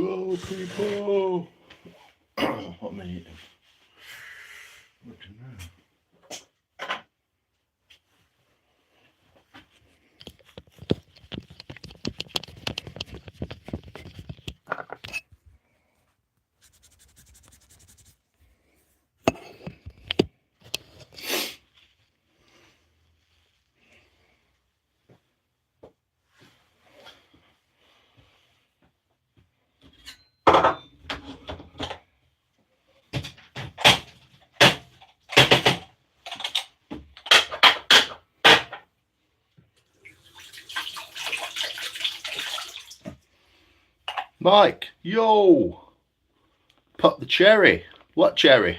Hello, people. What am I eating? I don't know. Mike, yo, pop the cherry. What cherry?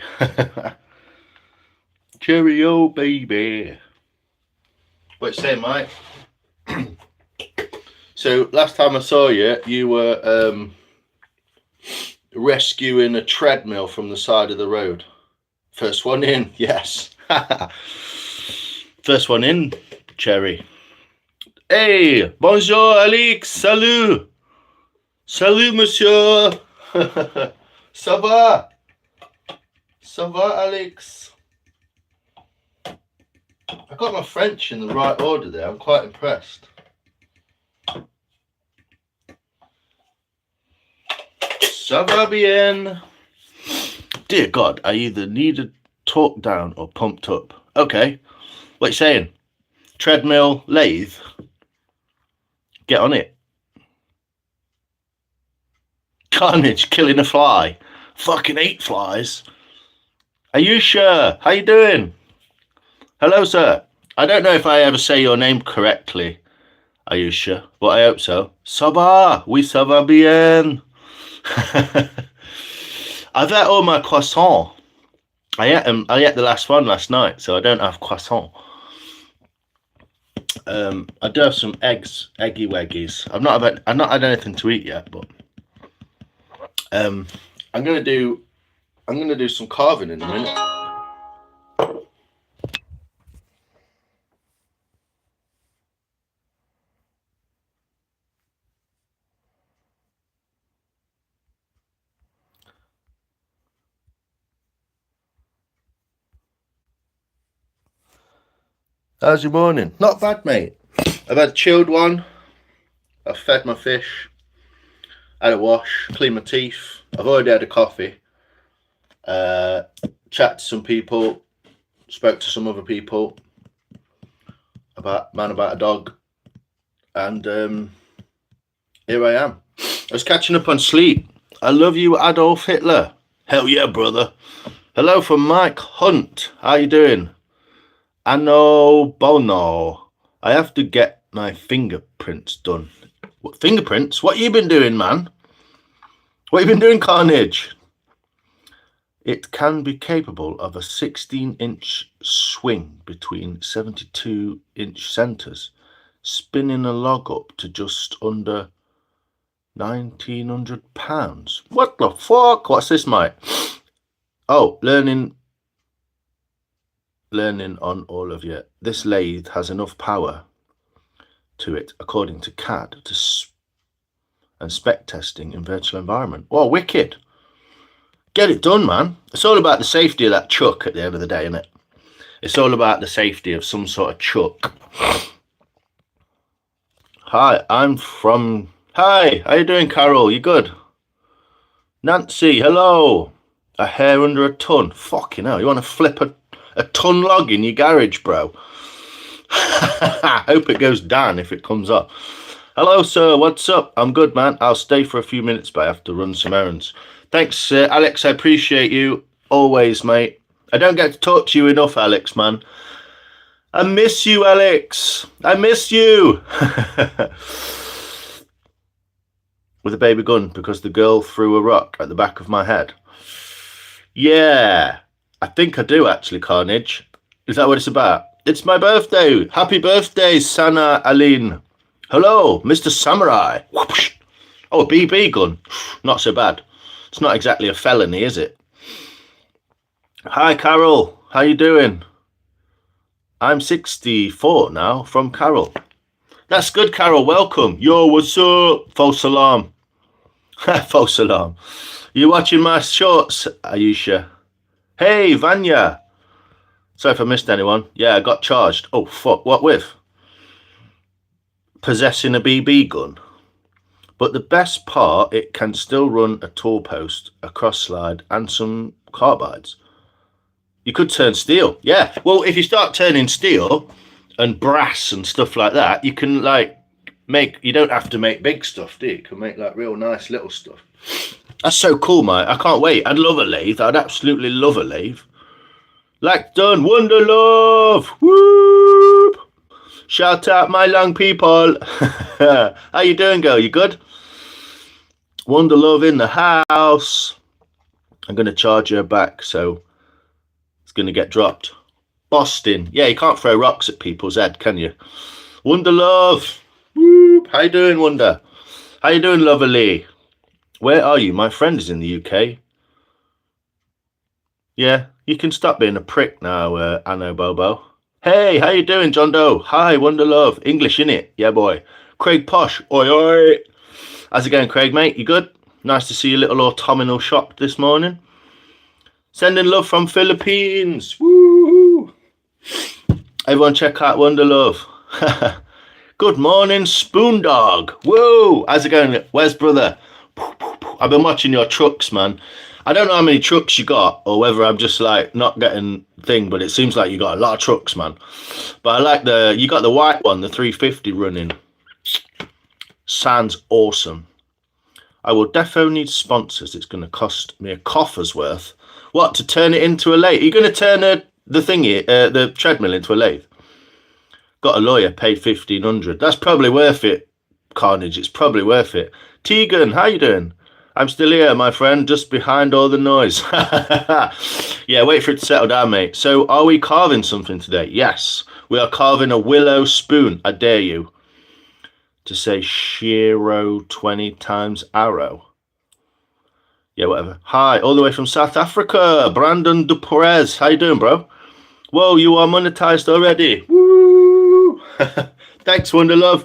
Cheerio, baby. What you saying, Mike? So last time I saw you, you were rescuing a treadmill from the side of the road. First one in, yes. First one in, cherry. Hey, bonjour, Alex. Salut. Salut, monsieur. Ça va? Ça va, Alex? I got my French in the right order there. I'm quite impressed. Ça va bien. Dear God, I either need a talk down or pumped up. Okay, what you saying? Treadmill, lathe? Get on it. Carnage, killing a fly. Fucking hate flies. Are you sure? How you doing? Hello, sir. I don't know if I ever say your name correctly, Ayusha, but I hope so. Ça va? Oui, ça va bien. I've ate all my croissants. I ate the last one last night, so I don't have croissant. I do have some eggs, eggy weggies. I've not had anything to eat yet, but I'm gonna do some carving in a minute. How's your morning? Not bad, mate. I've had a chilled one. I've fed my fish. Had a wash, cleaned my teeth. I've already had a coffee. Chat to some people. Spoke to some other people. About a dog. And here I am. I was catching up on sleep. I love you, Adolf Hitler. Hell yeah, brother. Hello from Mike Hunt. How you doing? Anno bono. I have to get my fingerprints done. What fingerprints? What you been doing, man? What you been doing, Carnage? It can be capable of a 16-inch swing between 72-inch centres, spinning a log up to just under £1,900. What the fuck? What's this, mate? Oh, learning on all of you. This lathe has enough power to it, according to CAD, and spec testing in virtual environment. Oh, wicked. Get it done, man. It's all about the safety of that chuck at the end of the day, isn't it? It's all about the safety of some sort of chuck. Hi, Hi, how you doing, Carol? You good? Nancy, hello. A hair under a ton. Fucking hell, you want to flip a ton log in your garage, bro? I hope it goes down if it comes up. Hello, sir. What's up? I'm good, man. I'll stay for a few minutes, but I have to run some errands. Thanks, Alex. I appreciate you. Always, mate. I don't get to talk to you enough, Alex, man. I miss you, Alex. I miss you. With a baby gun because the girl threw a rock at the back of my head. Yeah, I think I do, actually, Carnage. Is that what it's about? It's my birthday. Happy birthday, Sana Aline. Hello, Mr. Samurai. Whoosh. Oh, a BB gun. Not so bad. It's not exactly a felony, is it? Hi, Carol. How you doing? I'm 64 now, from Carol. That's good, Carol. Welcome. Yo, what's up? False alarm. False alarm. You watching my shorts, Ayesha? Hey, Vanya. Sorry if I missed anyone. Yeah, I got charged. Oh, fuck. What with? Possessing a BB gun. But the best part, it can still run a tall post, a cross slide, and some carbides. You could turn steel. Yeah. Well, if you start turning steel and brass and stuff like that, you can you don't have to make big stuff, do you? You can make real nice little stuff. That's so cool, mate. I can't wait. I'd love a lathe. I'd absolutely love a lathe. Done. Wonder Love. Whoop. Shout out my long people. How you doing, girl? You good? Wonder Love in the house. I'm going to charge her back, so it's going to get dropped. Boston. Yeah, you can't throw rocks at people's head, can you? Wonder Love. Whoop. How you doing, Wonder? How you doing, lovely? Where are you? My friend is in the UK. Yeah, you can stop being a prick now, Anno Bobo. Hey, how you doing, John Doe? Hi, Wonder Love. English, innit? Yeah, boy. Craig Posh. Oi, oi. How's it going, Craig, mate? You good? Nice to see your little autumnal shop this morning. Sending love from Philippines. Woo! Everyone check out Wonder Love. Good morning, Spoon Dog. Whoa! How's it going? Where's brother? I've been watching your trucks, man. I don't know how many trucks you got, or whether I'm just not getting thing, but it seems like you got a lot of trucks, man. But I like you got the white one, the 350 running. Sounds awesome. I will defo need sponsors. It's going to cost me a coffer's worth. What, to turn it into a lathe? Are you going to turn the treadmill into a lathe? Got a lawyer, paid 1,500. That's probably worth it, Carnage. It's probably worth it. Tegan, how you doing? I'm still here, my friend, just behind all the noise. Yeah, wait for it to settle down, mate. So, are we carving something today? Yes, we are carving a willow spoon. I dare you to say Shiro 20 times arrow. Yeah, whatever. Hi, all the way from South Africa, Brandon Duperez. How you doing, bro? Whoa, you are monetized already. Woo! Thanks, Wonder Love.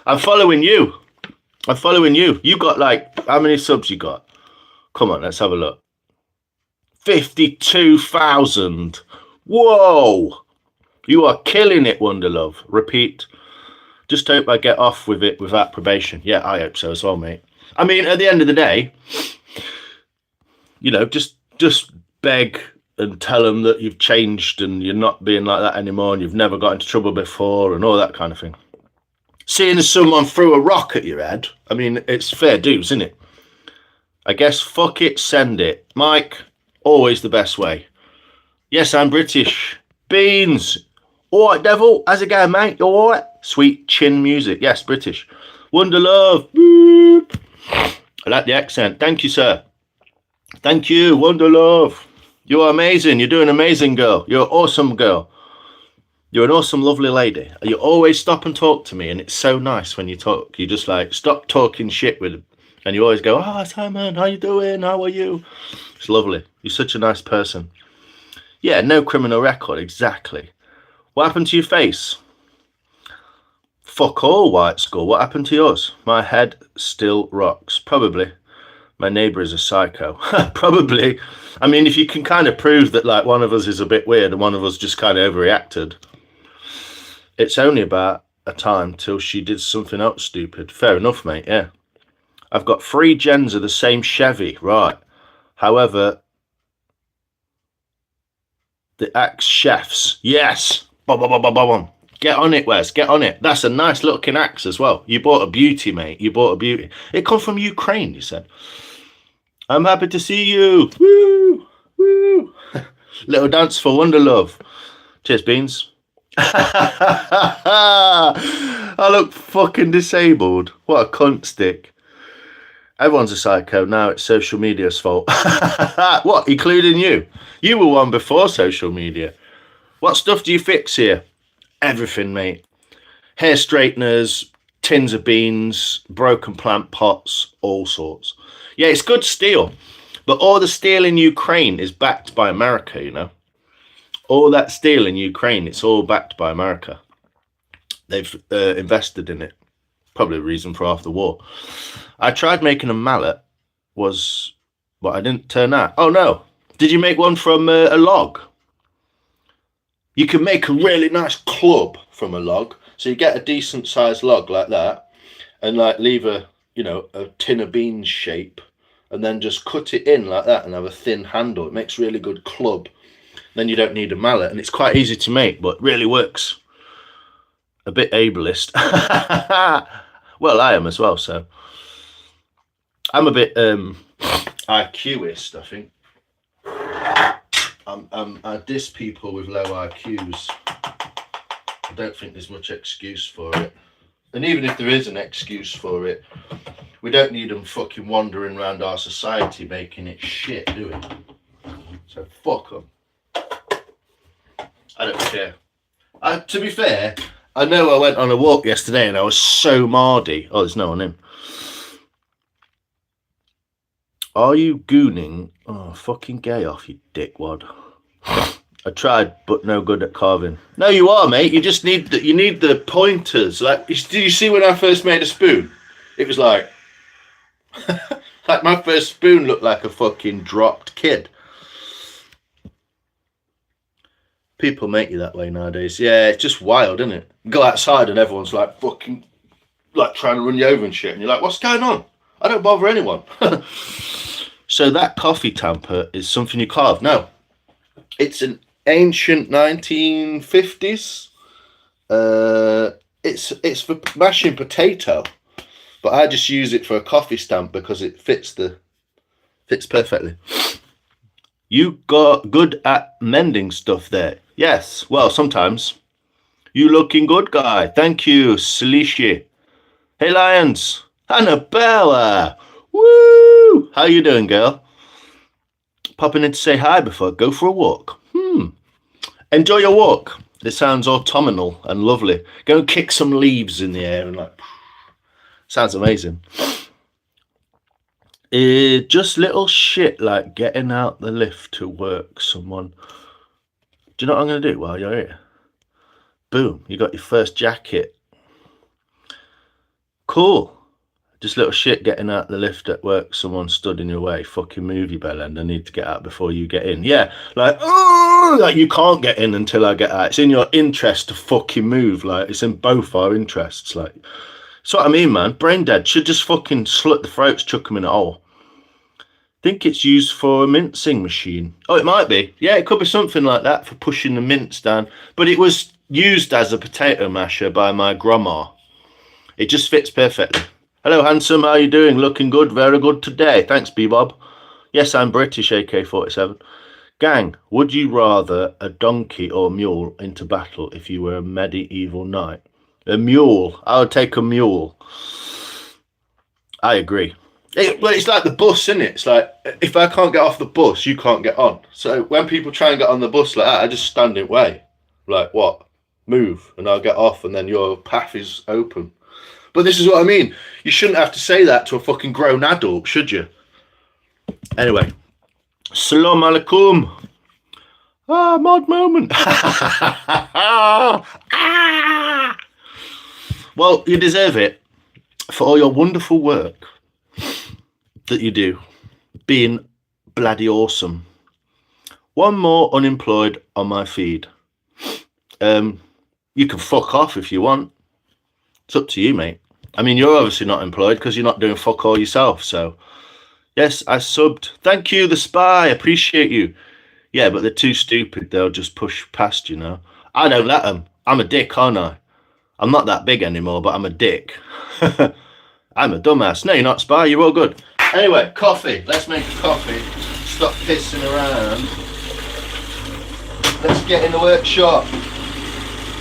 I'm following you. You got how many subs you got? Come on, let's have a look. 52,000. Whoa! You are killing it, Wonder Love. Repeat. Just hope I get off with it without probation. Yeah, I hope so as well, mate. I mean, at the end of the day, just beg and tell them that you've changed and you're not being like that anymore and you've never got into trouble before and all that kind of thing. Seeing as someone threw a rock at your head, I mean, it's fair dues, isn't it? I guess fuck it, send it. Mike, always the best way. Yes, I'm British. Beans. All right, devil. How's it going, mate? You all right? Sweet chin music. Yes, British. Wonder Love. Boop. I like the accent. Thank you, sir. Thank you, Wonder Love. You're amazing. You're doing amazing, girl. You're an awesome girl. You're an awesome, lovely lady. You always stop and talk to me, and it's so nice when you talk. You just stop talking shit with them, and you always go, "Oh, Simon, how you doing? How are you?" It's lovely. You're such a nice person. Yeah, no criminal record, exactly. What happened to your face? Fuck all, White Skull. What happened to yours? My head still rocks. Probably. My neighbour is a psycho. Probably. I mean, if you can kind of prove that one of us is a bit weird and one of us just kind of overreacted, it's only about a time till she did something else stupid. Fair enough, mate, yeah. I've got 3 gens of the same Chevy, right. However, the axe chefs, yes. Bom, bom, bom, bom, bom. Get on it, Wes, get on it. That's a nice looking axe as well. You bought a beauty, mate. You bought a beauty. It come from Ukraine, you said. I'm happy to see you. Woo! Woo! Little dance for Wonder Love. Cheers, Beans. I look fucking disabled. What a cunt stick. Everyone's a psycho. Now it's social media's fault. What, including you? You were one before social media. What stuff do you fix here? Everything, mate. Hair straighteners, tins of beans, broken plant pots, all sorts. Yeah, it's good steel. But all the steel in Ukraine is backed by America, you know. All that steel in Ukraine, it's all backed by America. They've invested in it. Probably the reason for half the war. I tried making a mallet, but I didn't turn out. Oh no! Did you make one from a log? You can make a really nice club from a log. So you get a decent sized log like that, and like leave a tin of beans shape, and then just cut it in like that and have a thin handle. It makes really good club. Then you don't need a mallet, and it's quite easy to make, but really works. A bit ableist. Well, I am as well, so I'm a bit IQist, I think. I diss people with low IQs. I don't think there's much excuse for it. And even if there is an excuse for it, we don't need them fucking wandering around our society making it shit, do we? So fuck them. I don't care. To be fair, I know I went on a walk yesterday and I was so mardy. Oh, there's no one in. Are you gooning? Oh, fucking gay off, you dickwad. I tried, but no good at carving. No, you are, mate. You just need the pointers. Like, did you see when I first made a spoon? It was like, like my first spoon looked like a fucking dropped kid. People make you that way nowadays. Yeah, it's just wild, isn't it? You go outside and everyone's like fucking, like trying to run you over and shit. And you're like, what's going on? I don't bother anyone. So that coffee tamper is something you carve? No. It's an ancient 1950s. It's for mashing potato. But I just use it for a coffee stamp because it fits perfectly. You got good at mending stuff there. Yes, well, sometimes. You looking good, guy. Thank you, Slishy. Hey, Lions. Annabella. Woo! How you doing, girl? Popping in to say hi before I go for a walk. Enjoy your walk. It sounds autumnal and lovely. Go and kick some leaves in the air and like... Sounds amazing. Just little shit like getting out the lift to work someone. Do you know what I'm going to do while you're here? Boom, you got your first jacket. Cool. Just little shit getting out the lift at work, someone stood in your way. Fucking move, you bellend. I need to get out before you get in. Yeah, like, oh, like you can't get in until I get out. It's in your interest to fucking move. Like, it's in both our interests. Like, that's what I mean, man. Brain dead. Should just fucking slit the throats, chuck them in a hole. Think it's used for a mincing machine. Oh, it might be. Yeah, it could be something like that for pushing the mince down. But it was used as a potato masher by my grandma. It just fits perfectly. Hello, handsome. How you doing? Looking good. Very good today. Thanks, Bebob. Yes, I'm British, AK-47. Gang, would you rather a donkey or mule into battle if you were a medieval knight? A mule. I would take a mule. I agree. Well, it's like the bus, isn't it? It's like, if I can't get off the bus, you can't get on. So when people try and get on the bus like that, I just stand in way. Like, what? Move, and I'll get off, and then your path is open. But this is what I mean. You shouldn't have to say that to a fucking grown adult, should you? Anyway. Salam alaikum. Mod moment. Well, you deserve it for all your wonderful work that you do. Being bloody awesome. One more unemployed on my feed. You can fuck off if you want. It's up to you, mate. I mean, you're obviously not employed because you're not doing fuck all yourself. So, yes, I subbed. Thank you, the spy. Appreciate you. Yeah, but they're too stupid. They'll just push past, you know. I don't let them. I'm a dick, aren't I? I'm not that big anymore, but I'm a dick. I'm a dumbass. No, you're not, spy. You're all good. Anyway, coffee. Let's make a coffee. Stop pissing around. Let's get in the workshop.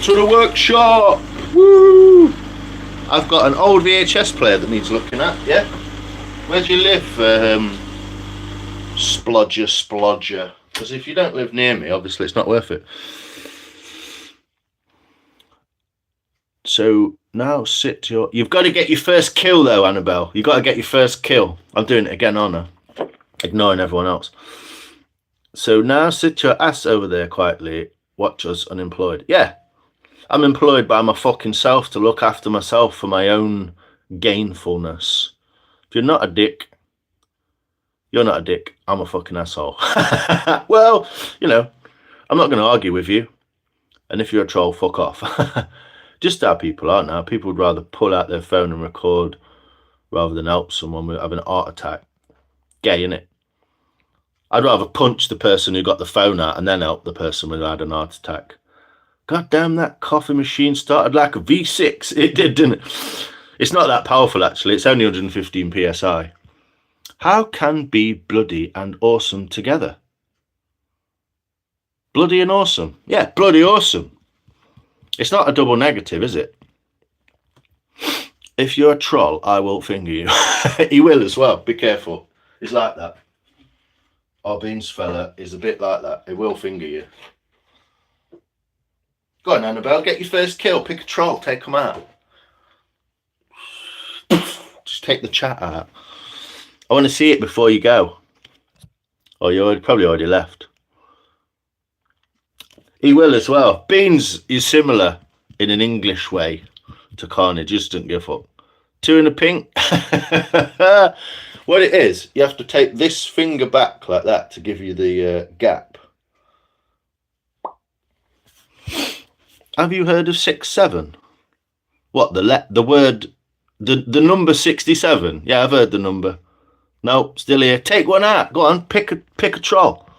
To the workshop. Woo! I've got an old VHS player that needs looking at, yeah? Where do you live, splodger? Because if you don't live near me, obviously it's not worth it. So now you've got to get your first kill though, Annabelle. You've got to get your first kill. I'm doing it again, aren't I? Ignoring everyone else. So now sit your ass over there quietly. Watch us unemployed. Yeah. I'm employed by my fucking self to look after myself for my own gainfulness. If you're not a dick, you're not a dick. I'm a fucking asshole. Well, you know, I'm not going to argue with you. And if you're a troll, fuck off. Just how people are now. People would rather pull out their phone and record rather than help someone with having a heart attack. Gay, innit? I'd rather punch the person who got the phone out and then help the person who had an heart attack. God damn, that coffee machine started like a V6. It did, didn't it? It's not that powerful, actually. It's only 115 psi. How can be bloody and awesome together? Bloody and awesome. Yeah, bloody awesome. It's not a double negative, is it? If you're a troll, I will finger you. He will as well. Be careful. He's like that. Our beans fella is a bit like that. He will finger you. Go on, Annabelle. Get your first kill. Pick a troll. Take them out. Just take the chat out. I want to see it before you go. Oh, you probably already left. He will as well. Beans is similar in an English way to Carnage. Just don't give a fuck. 2 in a pink. What it is, you have to take this finger back like that to give you the gap. Have you heard of 6-7? What, the word, the number 67? Yeah, I've heard the number. No, still here. Take one out. Go on, pick a troll.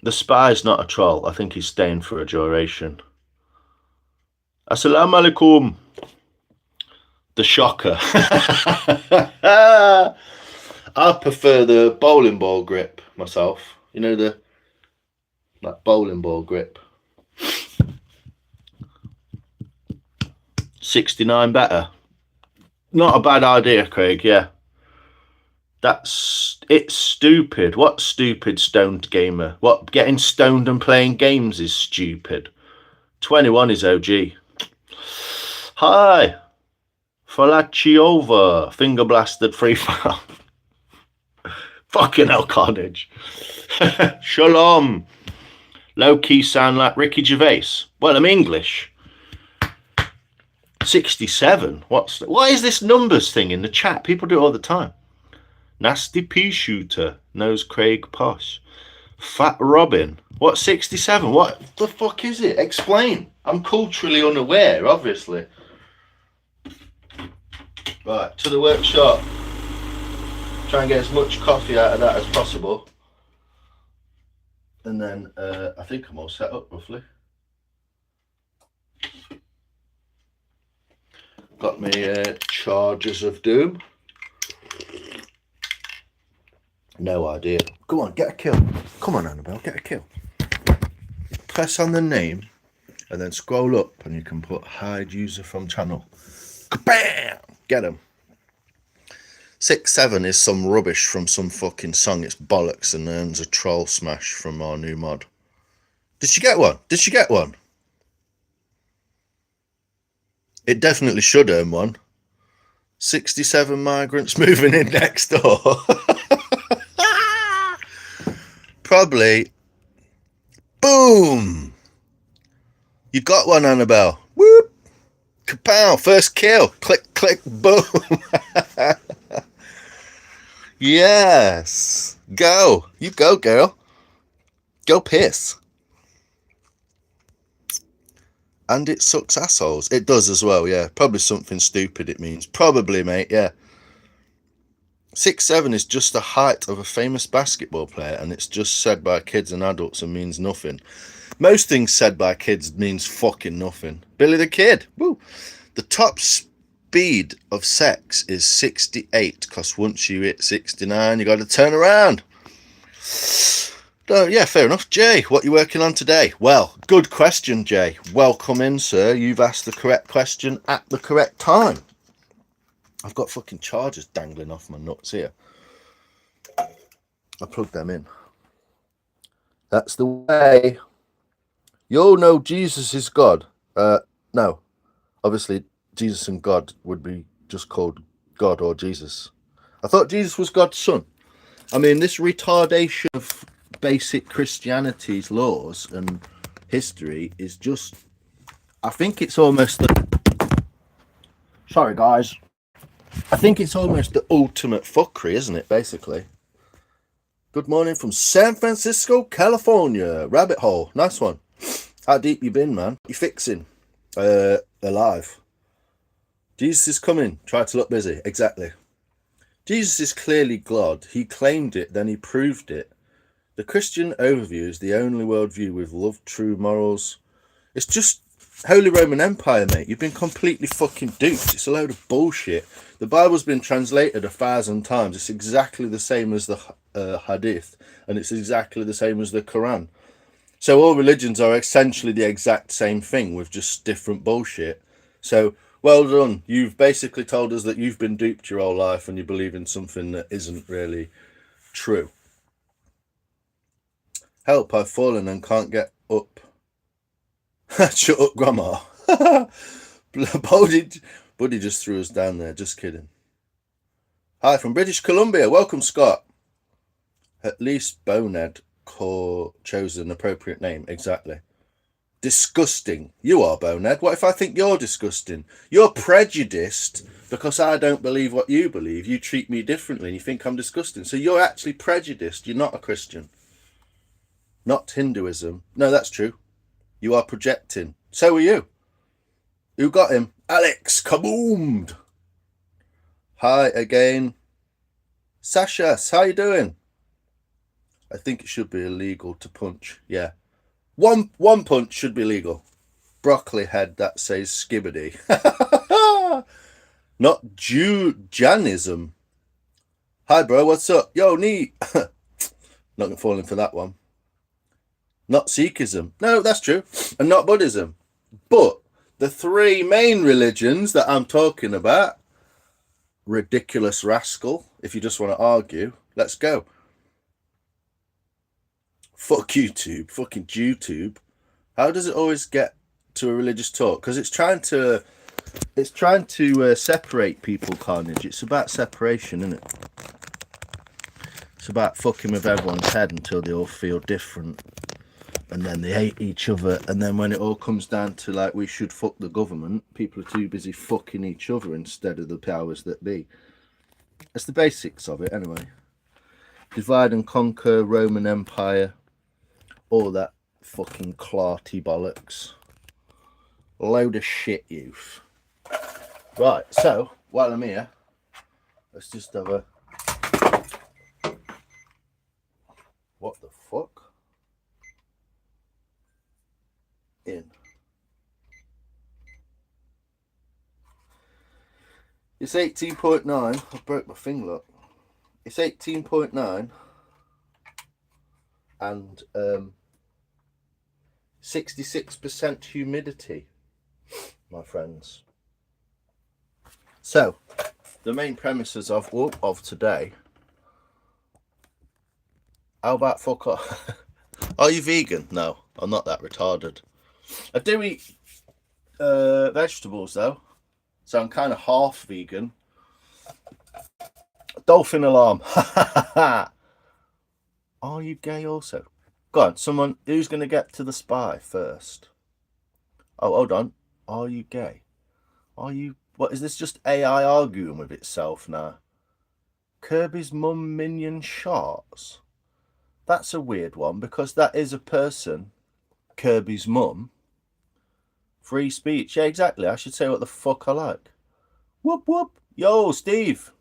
The spy's not a troll. I think he's staying for a duration. Assalamu alaikum. The shocker. I prefer the bowling ball grip myself. You know, that bowling ball grip. 69 better. Not a bad idea, Craig, yeah. It's stupid. What stupid stoned gamer? What, getting stoned and playing games is stupid. 21 is OG. Hi. Falachiova. Finger blasted free fire. Fucking hell, Carnage. Shalom. Low key sound like Ricky Gervais. Well, I'm English. 67. What is this numbers thing in the chat? People do it all the time. Nasty pea shooter knows Craig Posh. Fat Robin. What, 67? What the fuck is it? Explain. I'm culturally unaware, obviously. Right, to the workshop. Try and get as much coffee out of that as possible. And then I think I'm all set up roughly. Got me Chargers of Doom. No idea. Go on, get a kill. Come on, Annabelle, get a kill. Press on the name and then scroll up and you can put hide user from channel. Bam! Get him. 6-7 is some rubbish from some fucking song. It's bollocks and earns a troll smash from our new mod. Did she get one? Did she get one? It definitely should earn one. 67 migrants moving in next door. Probably. Boom. You got one, Annabelle. Whoop. Kapow. First kill. Click, click, boom. Yes. Go. You go, girl. Go piss. And it sucks assholes. It does as well, yeah. Probably something stupid it means. Probably, mate, yeah. 6-7 is just the height of a famous basketball player, and it's just said by kids and adults and means nothing. Most things said by kids means fucking nothing. Billy the Kid. Woo. The top speed of sex is 68, because once you hit 69, you got to turn around. Yeah, fair enough. Jay, what are you working on today? Well, good question, Jay. Welcome in, sir. You've asked the correct question at the correct time. I've got fucking chargers dangling off my nuts here. I plugged them in. That's the way. You know Jesus is God. No. Obviously, Jesus and God would be just called God or Jesus. I thought Jesus was God's son. I mean, this retardation of basic Christianity's laws and history is just I think it's almost the... Sorry, guys. I think it's almost the ultimate fuckery, isn't it, basically? Good morning from San Francisco, California. Rabbit hole. Nice one. How deep you been, man? You fixing? Alive. Jesus is coming. Try to look busy. Exactly. Jesus is clearly God. He claimed it, then he proved it. The Christian overview is the only worldview with love, true morals. It's just Holy Roman Empire, mate. You've been completely fucking duped. It's a load of bullshit. The Bible's been translated 1,000 times. It's exactly the same as the Hadith, and it's exactly the same as the Quran. So all religions are essentially the exact same thing with just different bullshit. So well done. You've basically told us that you've been duped your whole life and you believe in something that isn't really true. Help, I've fallen and can't get up. Shut up, Grandma. Buddy just threw us down there. Just kidding. Hi from British Columbia. Welcome, Scott. At least Bonehead chose an appropriate name. Exactly. Disgusting. You are, Bonehead. What if I think you're disgusting? You're prejudiced because I don't believe what you believe. You treat me differently and you think I'm disgusting. So you're actually prejudiced. You're not a Christian. Not Hinduism. No, that's true. You are projecting. So are you. Who got him? Alex. Kaboomed. Hi again. Sasha, how you doing? I think it should be illegal to punch. Yeah. One punch should be legal. Broccoli head that says skibbity. Not Janism. Hi, bro. What's up? Yo, neat. Not going to fall in for that one. Not Sikhism. No, that's true. And not Buddhism. But the three main religions that I'm talking about, ridiculous rascal, if you just want to argue, let's go. Fuck YouTube. Fucking YouTube. How does it always get to a religious talk? Because it's trying to separate people, Carnage. It's about separation, isn't it? It's about fucking with everyone's head until they all feel different. And then they hate each other. And then when it all comes down to, like, we should fuck the government, people are too busy fucking each other instead of the powers that be. That's the basics of it, anyway. Divide and conquer, Roman Empire, all that fucking clarty bollocks. Load of shit, youth. Right, so, while I'm here, let's just have a... What the fuck? In. It's 18.9. I broke my finger up. It's 18.9 and 66% humidity, my friends. So, the main premises of today. How about fuck off? Are you vegan? No, I'm not that retarded. I do eat vegetables though, so I'm kind of half vegan. Dolphin alarm. Are you gay also? Go on, someone who's going to get to the spy first. Oh, hold on. Are you gay? Are you... What, is this just AI arguing with itself now? Kirby's mum minion sharks? That's a weird one because that is a person. Kirby's mum. Free speech. Yeah, exactly. I should say what the fuck I like. Whoop, whoop. Yo, Steve.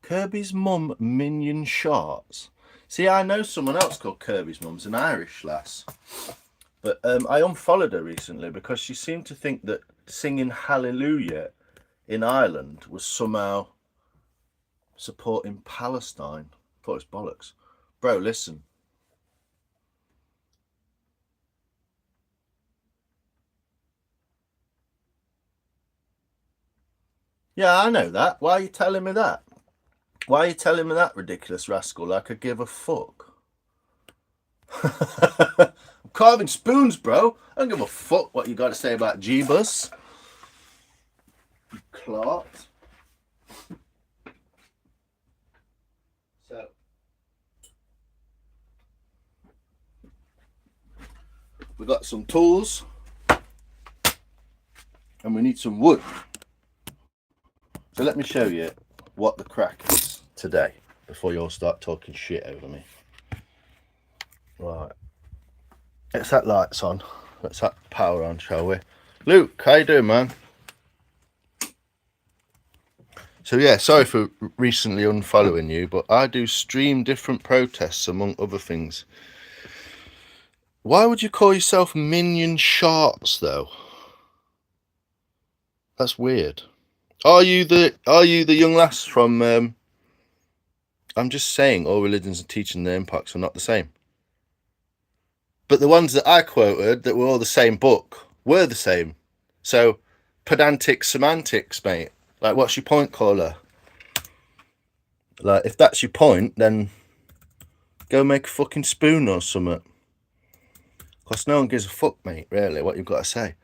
Kirby's mum minion sharks. See, I know someone else called Kirby's mum's an Irish lass. But I unfollowed her recently because she seemed to think that singing Hallelujah in Ireland was somehow supporting Palestine. I thought it was bollocks. Bro, listen. Yeah, I know that. Why are you telling me that? Why are you telling me that, ridiculous rascal? Like I give a fuck. I'm carving spoons, bro. I don't give a fuck what you got to say about Jeebus. You clot. So, we got some tools. And we need some wood. So let me show you what the crack is today before you all start talking shit over me. Right. Let's that lights on. Let's that power on, shall we? Luke, how you doing, man? So yeah, sorry for recently unfollowing you, but I do stream different protests among other things. Why would you call yourself Minion Sharks though? That's weird. Are you the young lass from I'm just saying all religions and teaching their impacts are not the same. But the ones that I quoted that were all the same book were the same. So pedantic semantics, mate. Like, what's your point, caller? Like, if that's your point, then go make a fucking spoon or something. Because no one gives a fuck, mate, really, what you've got to say.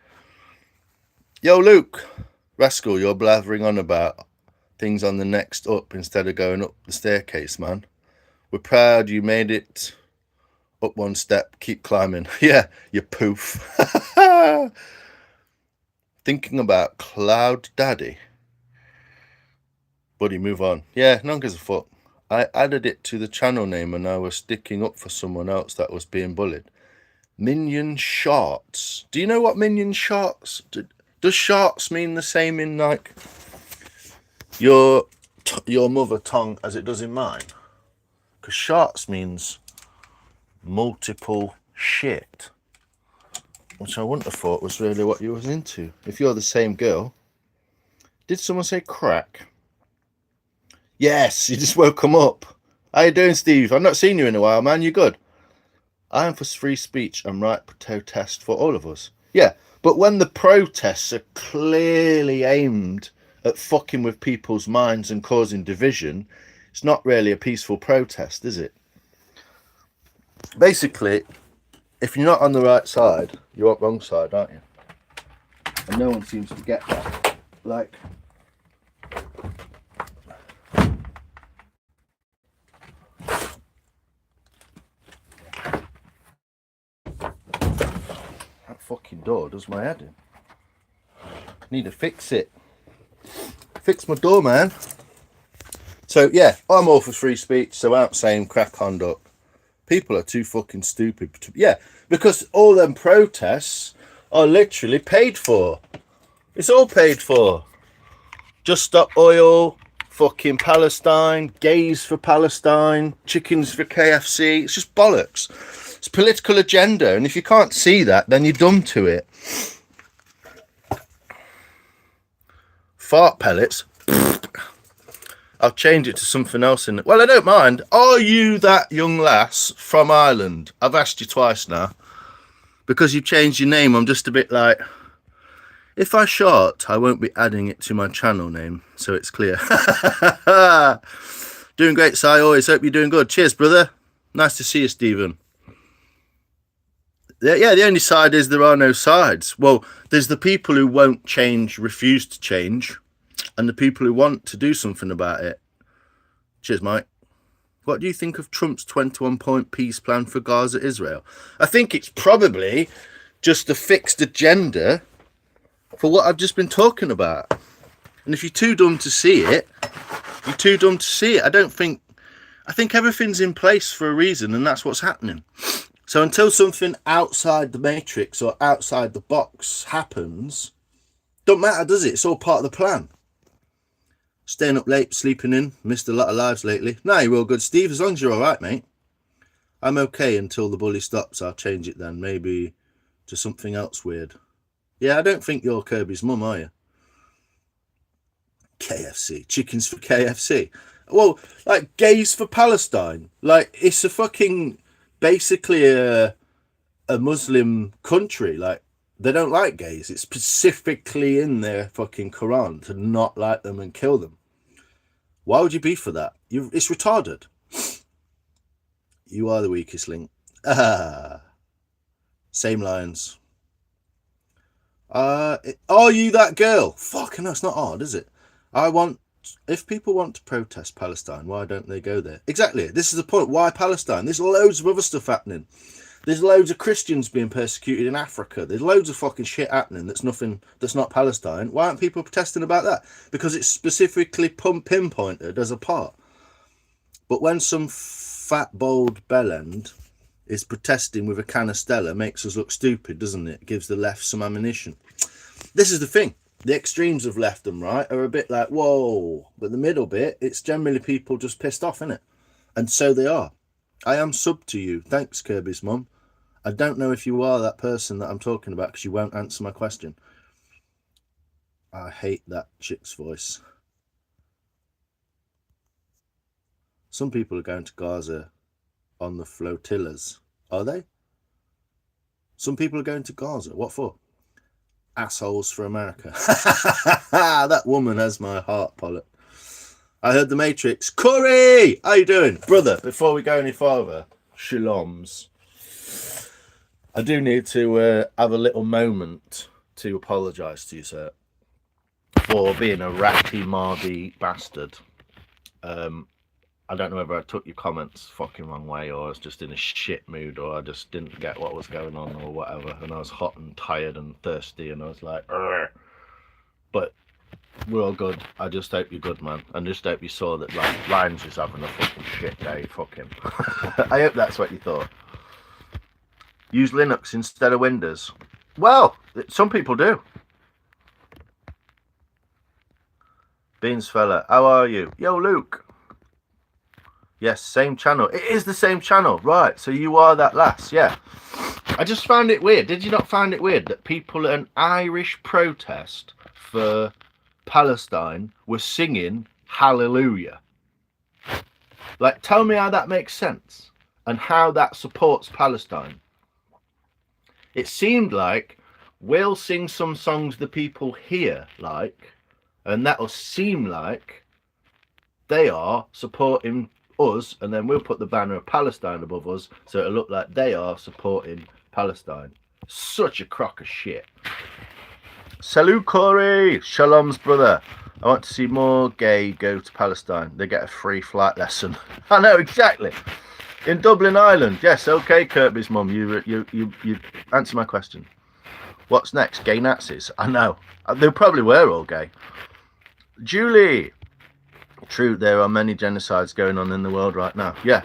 Yo, Luke. Rascal, you're blathering on about things on the next up instead of going up the staircase, man. We're proud you made it up one step. Keep climbing. Yeah, you poof. Thinking about Cloud Daddy. Buddy, move on. Yeah, no one gives a fuck. I added it to the channel name and I was sticking up for someone else that was being bullied. Minion Sharks. Do you know what Minion Sharks? Does sharks mean the same in like your mother tongue as it does in mine? Because sharks means multiple shit, which I wouldn't have thought was really what you was into. If you're the same girl. Did someone say crack? Yes, you just woke him up. How you doing, Steve? I've not seen you in a while, man. You good? I am for free speech and right protest for all of us. Yeah, but when the protests are clearly aimed at fucking with people's minds and causing division, it's not really a peaceful protest, is it? Basically, if you're not on the right side, you're on the wrong side, aren't you? And no one seems to get that. Like, that fucking door does my head in. Need to fix it. Fix my door, man. So yeah, I'm all for free speech, so I'm saying crack on up. People are too fucking stupid. Yeah, because all them protests are literally paid for. It's all paid for. Just Stop Oil, fucking Palestine, gays for Palestine, chickens for KFC. It's just bollocks. It's political agenda, and if you can't see that, then you're dumb to it. Fart pellets. I'll change it to something else in it. Well, I don't mind. Are you that young lass from Ireland? I've asked you twice now. Because you've changed your name, I'm just a bit like, if I short, I won't be adding it to my channel name, so it's clear. Doing great, Si. Always hope you're doing good. Cheers, brother. Nice to see you, Stephen. Yeah, the only side is there are no sides. Well, there's the people who won't change, refuse to change, and the people who want to do something about it. Cheers, Mike. What do you think of Trump's 21-point peace plan for Gaza, Israel? I think it's probably just a fixed agenda for what I've just been talking about. And if you're too dumb to see it, you're too dumb to see it. I think everything's in place for a reason, and that's what's happening. So until something outside the matrix or outside the box happens, don't matter, does it? It's all part of the plan. Staying up late, sleeping in, missed a lot of lives lately. No, you're all good, Steve, as long as you're all right, mate. I'm okay until the bully stops. I'll change it then, maybe to something else weird. Yeah, I don't think you're Kirby's mum, are you? KFC, chickens for KFC. Well, like gays for Palestine. Like, it's a fucking, basically a Muslim country. Like, they don't like gays. It's specifically in their fucking Quran to not like them and kill them. Why would you be for that? It's retarded. You are the weakest link. Same lines. Are you that girl? Fucking no, it's not hard, is it? If people want to protest Palestine, why don't they go there? Exactly. This is the point. Why Palestine? There's loads of other stuff happening. There's loads of Christians being persecuted in Africa. There's loads of fucking shit happening that's not Palestine. Why aren't people protesting about that? Because it's specifically pinpointed as a part. But when some fat, bold bellend is protesting with a canistella, makes us look stupid, doesn't it? Gives the left some ammunition. This is the thing. The extremes of left and right are a bit like, whoa. But the middle bit, it's generally people just pissed off, innit? And so they are. I am sub to you. Thanks, Kirby's mum. I don't know if you are that person that I'm talking about because you won't answer my question. I hate that chick's voice. Some people are going to Gaza on the flotillas. Are they? Some people are going to Gaza. What for? Assholes for America. That woman has my heart, Pollock. I heard the Matrix. Corey! How you doing? Brother, before we go any further, shaloms. I do need to have a little moment to apologise to you, sir, for being a ratty, mardy bastard. I don't know whether I took your comments fucking wrong way, or I was just in a shit mood, or I just didn't get what was going on, or whatever, and I was hot and tired and thirsty, and I was like, "Urgh." But we're all good. I just hope you're good, man, and just hope you saw that Ryan's is having a fucking shit day. Fuck him. I hope that's what you thought. Use Linux instead of Windows. Well, some people do. Beans fella, how are you? Yo, Luke. Yes, same channel. It is the same channel, right? So you are that lass, yeah. I just found it weird. Did you not find it weird that people at an Irish protest for Palestine were singing Hallelujah? Like, tell me how that makes sense and how that supports Palestine. It seemed like we'll sing some songs the people here like, and that'll seem like they are supporting us, and then we'll put the banner of Palestine above us, so it'll look like they are supporting Palestine. Such a crock of shit. Salut, Corey. Shalom's brother. I want to see more gay go to Palestine. They get a free flight lesson. I know, exactly. In Dublin, Ireland. Yes, okay, Kirby's mum. You answer my question. What's next? Gay Nazis? I know. They probably were all gay. Julie. True, there are many genocides going on in the world right now. Yeah.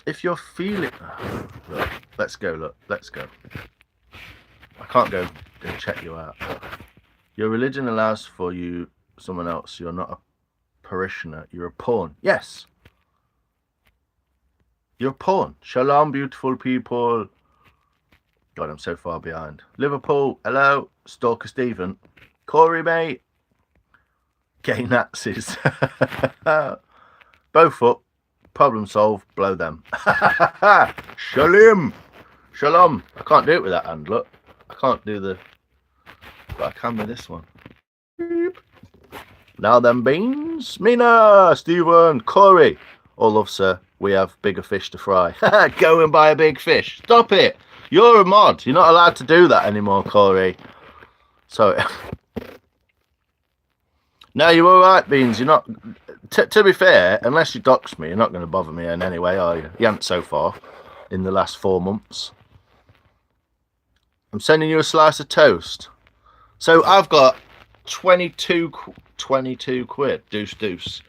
If you're feeling... Look, let's go, look. Let's go. I can't go and check you out. Your religion allows for you someone else. You're not a parishioner. You're a pawn. Yes. You're a pawn. Shalom, beautiful people. God, I'm so far behind. Liverpool. Hello. Stalker Stephen. Corey, mate. Gay Nazis. Both up. Problem solved. Blow them. Shalom. Shalom. I can't do it with that hand, look. I can't do the... But I can with this one. Beep. Now them beans. Mina. Stephen. Corey. All love, sir. We have bigger fish to fry. Go and buy a big fish. Stop it. You're a mod. You're not allowed to do that anymore, Corey. Sorry. No, you're all right, Beans. You're not... to be fair, unless you dox me, you're not going to bother me in any way, are you? You haven't so far in the last 4 months. I'm sending you a slice of toast. So I've got 22 quid, deuce,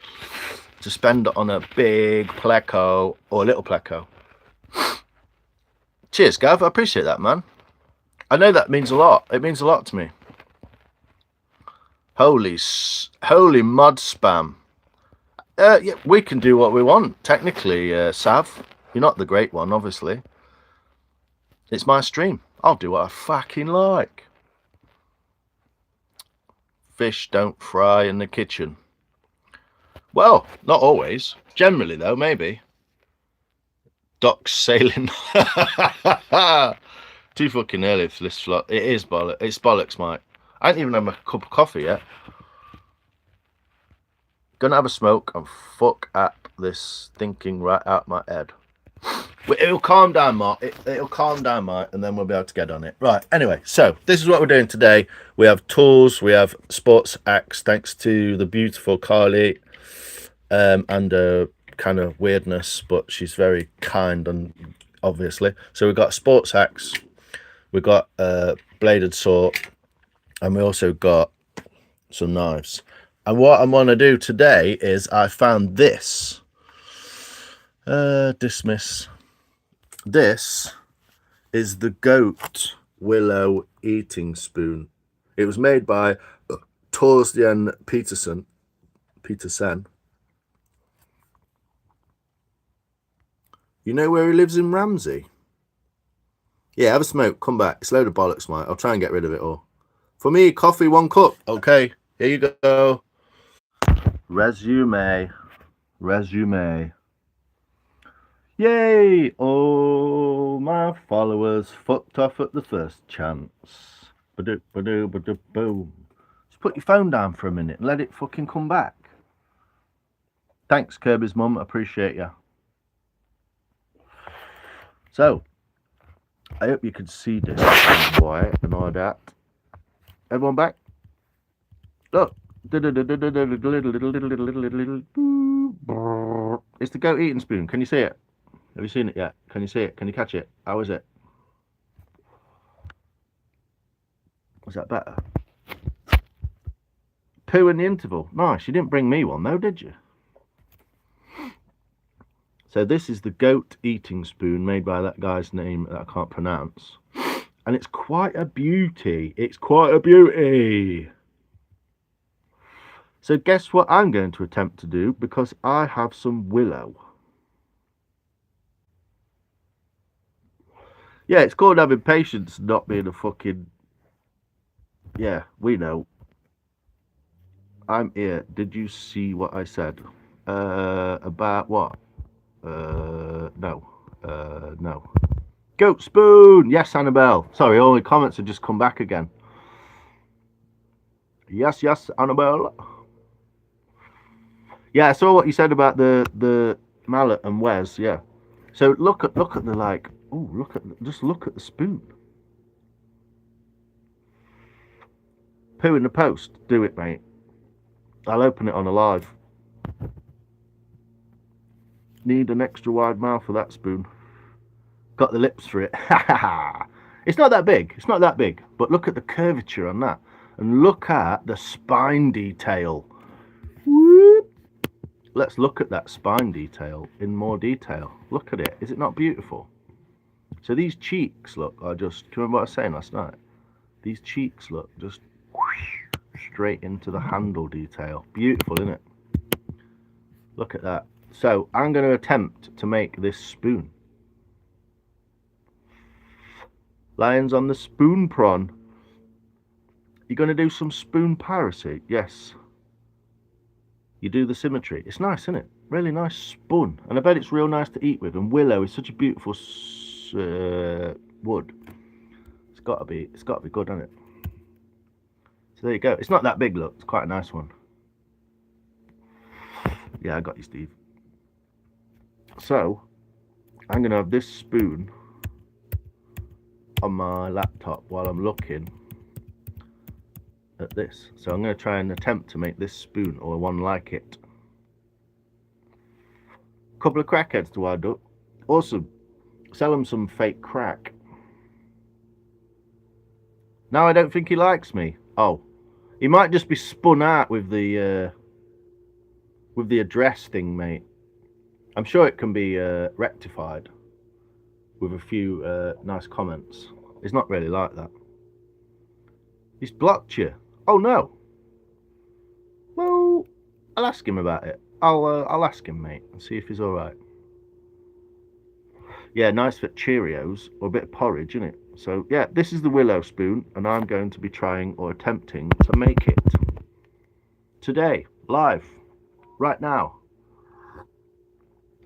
to spend on a big pleco or a little pleco. Cheers, Gav. I appreciate that, man. I know that means a lot. It means a lot to me. Holy mod spam. Yeah, we can do what we want, technically, Sav. You're not the great one, obviously. It's my stream. I'll do what I fucking like. Fish don't fry in the kitchen. Well, not always. Generally, though, maybe. Docks sailing. Too fucking early for this vlog. It is bollocks. It's bollocks, Mike. I ain't even had my cup of coffee yet. Gonna have a smoke and fuck at this thinking right out my head. It'll calm down, Mark. It'll calm down, Mike, and then we'll be able to get on it. Right, anyway, so this is what we're doing today. We have tools, we have sports axe, thanks to the beautiful Carly, and kind of weirdness, but she's very kind and obviously. So we've got a sports axe, we've got a bladed saw, and we also got some knives. And what I'm going to do today is I found this. Dismiss. This is the goat willow eating spoon. It was made by Torsten Petersen. You know where he lives in Ramsey? Yeah, have a smoke, come back. It's a load of bollocks, mate. I'll try and get rid of it all. For me, coffee, 1 cup. Okay, here you go. Resume. Yay! All my followers fucked off at the first chance. Ba-do, ba-do, ba-do, boom. Just put your phone down for a minute and let it fucking come back. Thanks, Kirby's mum. Appreciate you. So, I hope you could see this boy and all that. Everyone back? Look. It's the goat eating spoon. Can you see it? Have you seen it yet? Can you see it? Can you catch it? How is it? Was that better? Poo in the interval. Nice. You didn't bring me one though, did you? So this is the goat eating spoon made by that guy's name that I can't pronounce. And it's quite a beauty. It's quite a beauty. So guess what I'm going to attempt to do, because I have some willow. Yeah, it's called having patience, not being a fucking... Yeah, we know. I'm here. Did you see what I said? About what? No. No. Goat spoon! Yes, Annabelle. Sorry, all the comments have just come back again. Yes, Annabelle. Yeah, I saw what you said about the mallet and Wes. Yeah. So look at the like. Oh, look at the spoon. Poo in the post. Do it, mate. I'll open it on a live. Need an extra wide mouth for that spoon. Got the lips for it. It's not that big. It's not that big. But look at the curvature on that, and look at the spine detail. Whoop. Let's look at that spine detail in more detail. Look at it. Is it not beautiful? So these cheeks, look, are just... Do you remember what I was saying last night? These cheeks, look, just straight into the handle detail. Beautiful, isn't it? Look at that. So I'm going to attempt to make this spoon. Lions on the spoon prawn. You're going to do some spoon piracy? Yes. You do the symmetry. It's nice, isn't it? Really nice spun. And I bet it's real nice to eat with. And willow is such a beautiful wood. It's got to be good, hasn't it? So there you go. It's not that big, look. It's quite a nice one. Yeah, I got you, Steve. So I'm going to have this spoon on my laptop while I'm looking at this. So I'm going to try and attempt to make this spoon, or one like it. Couple of crackheads to wind up. Awesome. Sell them some fake crack. Now I don't think he likes me. Oh, he might just be spun out with the address thing, mate. I'm sure it can be rectified with a few nice comments. He's not really like that. He's blocked you. Oh no. Well, I'll ask him about it. I'll ask him, mate, and see if he's all right. Yeah, nice for Cheerios or a bit of porridge, isn't it? So yeah, this is the willow spoon, and I'm going to be trying or attempting to make it today, live, right now,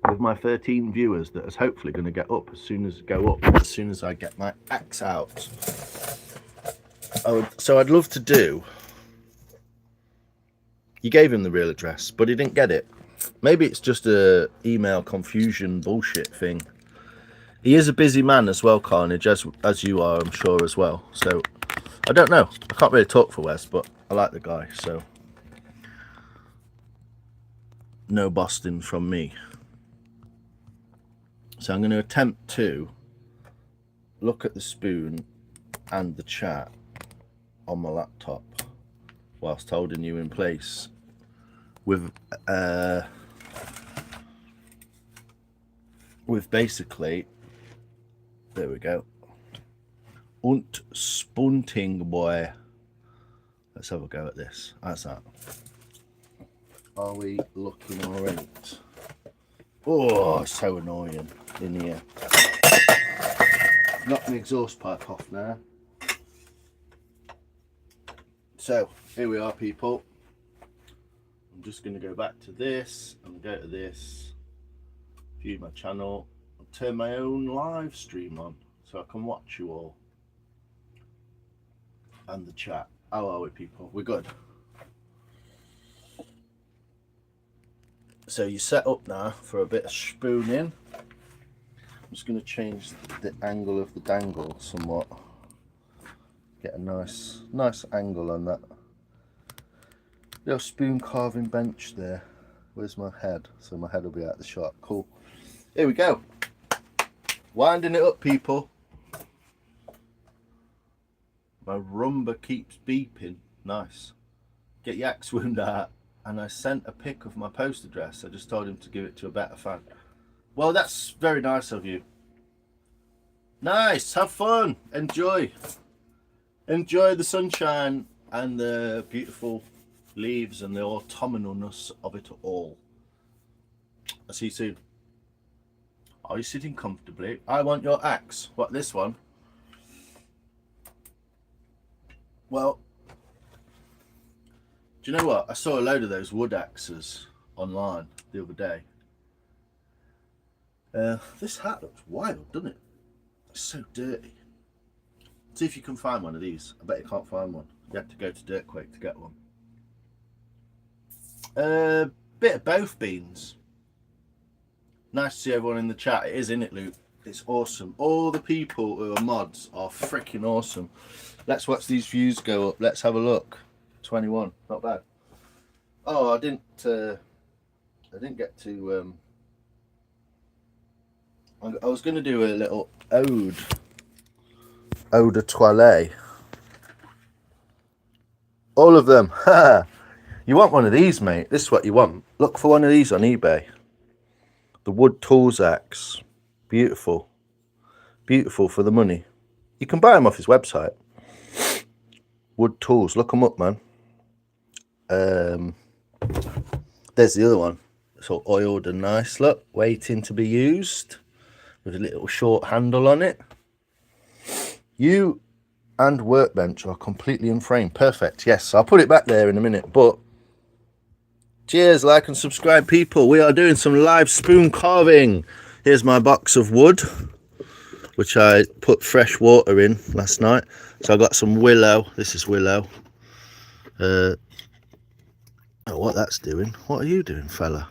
with my 13 viewers that is hopefully going to get up as soon as I get my axe out. So I'd love to do... You gave him the real address, but he didn't get it. Maybe it's just a email confusion bullshit thing. He is a busy man as well, Carnage, as you are, I'm sure, as well. So I don't know. I can't really talk for Wes, but I like the guy, so no Boston from me. So I'm going to attempt to look at the spoon and the chat on my laptop whilst holding you in place with basically, there we go, und spunting boy. Let's have a go at this. How's that? Are we looking alright? Oh, so annoying in here. Knock the exhaust pipe off now. So here we are, people. I'm just going to go back to this and go to this, view my channel, and turn my own live stream on so I can watch you all and the chat. How are we, people? We're good. So you're set up now for a bit of spooning. I'm just going to change the angle of the dangle somewhat. Get a nice angle on that. Little spoon carving bench there. Where's my head? So my head will be out of the shot. Cool. Here we go. Winding it up, people. My rumba keeps beeping. Nice. Get your axe wound out. And I sent a pic of my post address. I just told him to give it to a better fan. Well, that's very nice of you. Nice. Have fun. Enjoy. Enjoy the sunshine and the beautiful leaves and the autumnalness of it all. I'll see you soon. Are you sitting comfortably? I want your axe. What, this one? Well, do you know what? I saw a load of those wood axes online the other day. This hat looks wild, doesn't it? It's so dirty. See if you can find one of these. I bet you can't find one. You have to go to Dirtquake to get one. Bit of both beans. Nice to see everyone in the chat. It is, isn't it, Luke? It's awesome. All the people who are mods are freaking awesome. Let's watch these views go up. Let's have a look. 21, not bad. Oh, I didn't get to. I was going to do a little eau de toilette. All of them. You want one of these, mate? This is what you want. Look for one of these on eBay. The wood tools axe. Beautiful. Beautiful for the money. You can buy them off his website. Wood tools. Look them up, man. There's the other one. It's all oiled and nice. Look, waiting to be used. With a little short handle on it. You and workbench are completely unframed. Perfect. Yes, I'll put it back there in a minute. But cheers, like and subscribe, people. We are doing some live spoon carving. Here's my box of wood, which I put fresh water in last night. So I got some willow. This is willow. Oh, what that's doing? What are you doing, fella?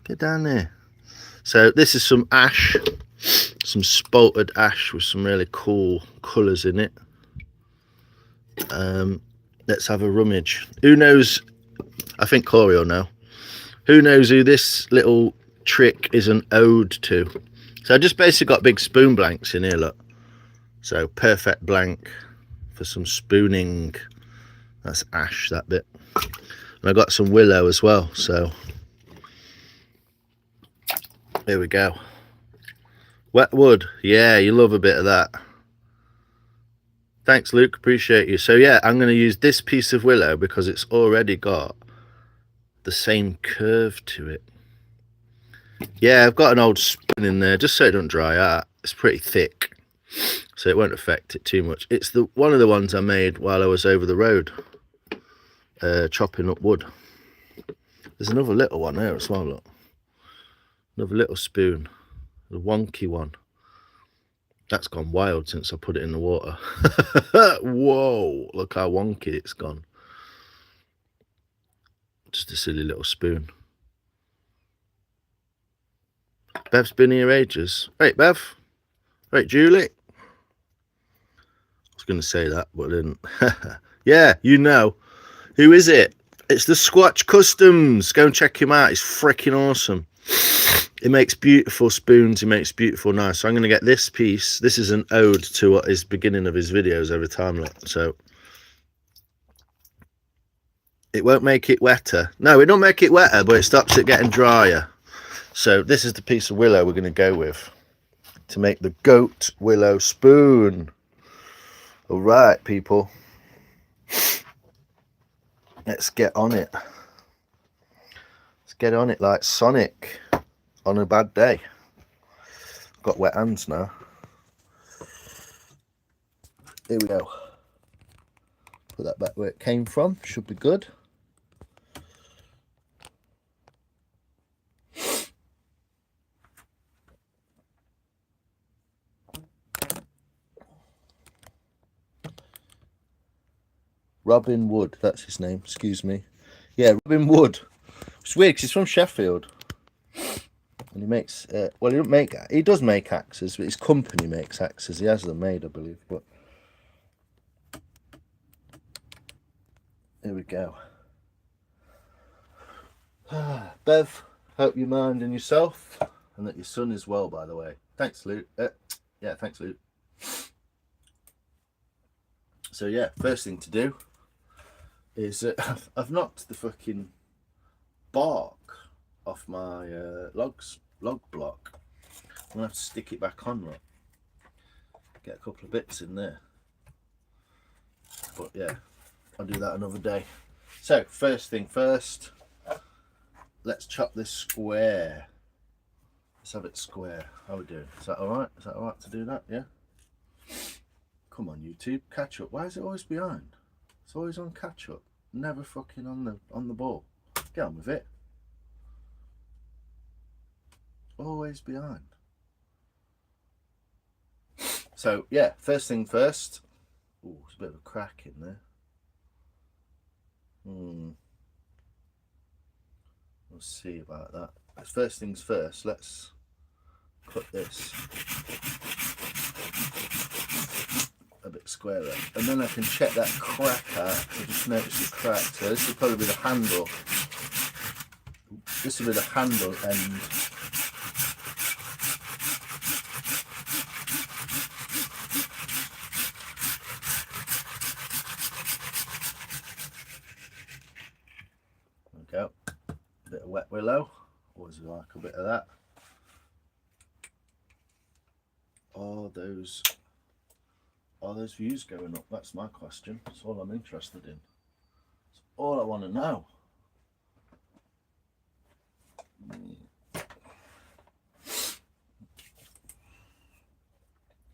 Get down there. So this is some ash, some spalted ash with some really cool colours in it. Let's have a rummage. Who knows? I think Corey will know. Who knows who this little trick is an ode to? So I just basically got big spoon blanks in here, look. So perfect blank for some spooning. That's ash, that bit. And I got some willow as well, so there we go. Wet wood, yeah, you love a bit of that. Thanks, Luke, appreciate you. So yeah, I'm going to use this piece of willow because it's already got the same curve to it. Yeah, I've got an old spoon in there just so it doesn't dry out. It's pretty thick, so it won't affect it too much. It's the one of the ones I made while I was over the road chopping up wood. There's another little one there as well, look. Another little spoon, the wonky one. That's gone wild since I put it in the water. Whoa, look how wonky it's gone. Just a silly little spoon. Bev's been here ages. Right, Bev. Right, Julie. I was going to say that, but I didn't. Yeah, you know. Who is it? It's the Squatch Customs. Go and check him out. He's freaking awesome. He makes beautiful spoons, he makes beautiful knives. So I'm going to get this piece. This is an ode to what is beginning of his videos every time, look. So it won't make it wetter. No, it don't make it wetter, but it stops it getting drier. So this is the piece of willow we're going to go with to make the goat willow spoon. All right, people. Let's get on it. Let's get on it like Sonic on a bad day. Got wet hands now. Here we go. Put that back where it came from. Should be good. Robin Wood, that's his name, excuse me. Yeah, Robin Wood. It's weird because he's from Sheffield. And he makes, well, he does make axes, but his company makes axes. He has them made, I believe. But here we go. Bev, hope you're minding yourself and that your son is well, by the way. Thanks, Luke. Yeah, thanks, Luke. So yeah, first thing to do is I've knocked the fucking bark off my log block. I'm gonna have to stick it back on, look. Get a couple of bits in there, but yeah, I'll do that another day. So first thing first, let's chop this square. Let's have it square. How are we doing? Is that all right? Is that all right to do that? Yeah. Come on, YouTube, catch up. Why is it always behind? It's always on catch up. Never fucking on the ball. Get on with it. Always behind. So yeah, first thing first. Oh, there's a bit of a crack in there. We'll see about that. First things first, let's cut this a bit squarer, and then I can check that crack out. I just noticed the crack, so this will probably be the handle. This will be the handle end. There we go. A bit of wet willow. Always like a bit of that. Are those views going up? That's my question. That's all I'm interested in. That's all I want to know.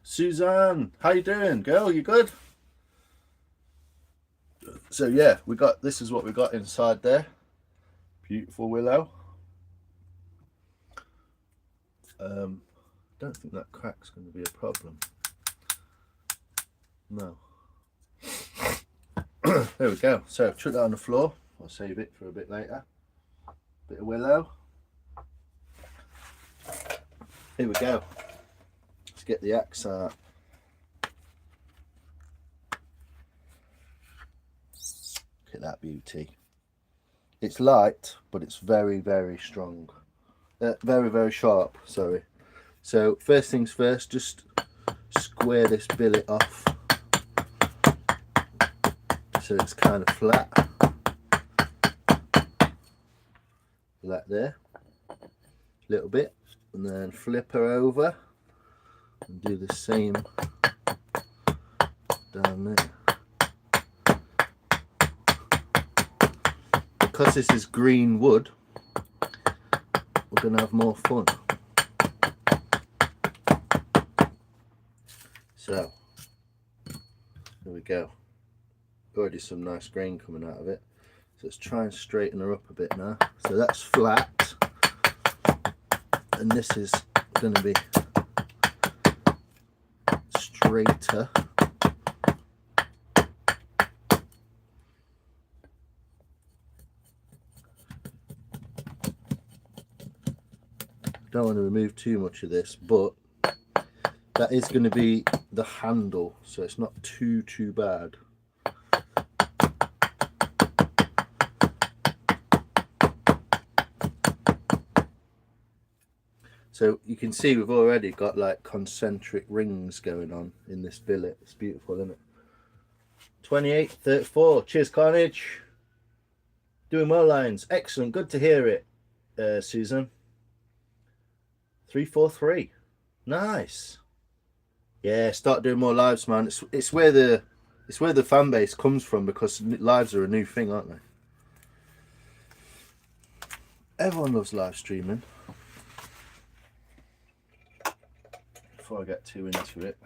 Suzanne, how you doing, girl? You good? So yeah, this is what we got inside there. Beautiful willow. Don't think that crack's going to be a problem. No. There we go. So chuck that on the floor. I'll save it for a bit later. Bit of willow. Here we go. Let's get the axe out. Look at that beauty. It's light, but it's very, very strong. Very, very sharp, sorry. So first things first, just square this billet off so it's kind of flat. Like there. A little bit. And then flip her over and do the same down there. Because this is green wood, we're going to have more fun. So, there we go. Already some nice grain coming out of it. So let's try and straighten her up a bit now. So that's flat. And this is going to be straighter. Don't want to remove too much of this, but that is going to be the handle, so it's not too bad. So you can see we've already got like concentric rings going on in this billet. It's beautiful, isn't it? 28, 34. Cheers, Carnage. Doing well, Lions. Excellent. Good to hear it, Susan. 343. Nice. Yeah, start doing more lives, man. It's where the fan base comes from, because lives are a new thing, aren't they? Everyone loves live streaming. Before I get too into it,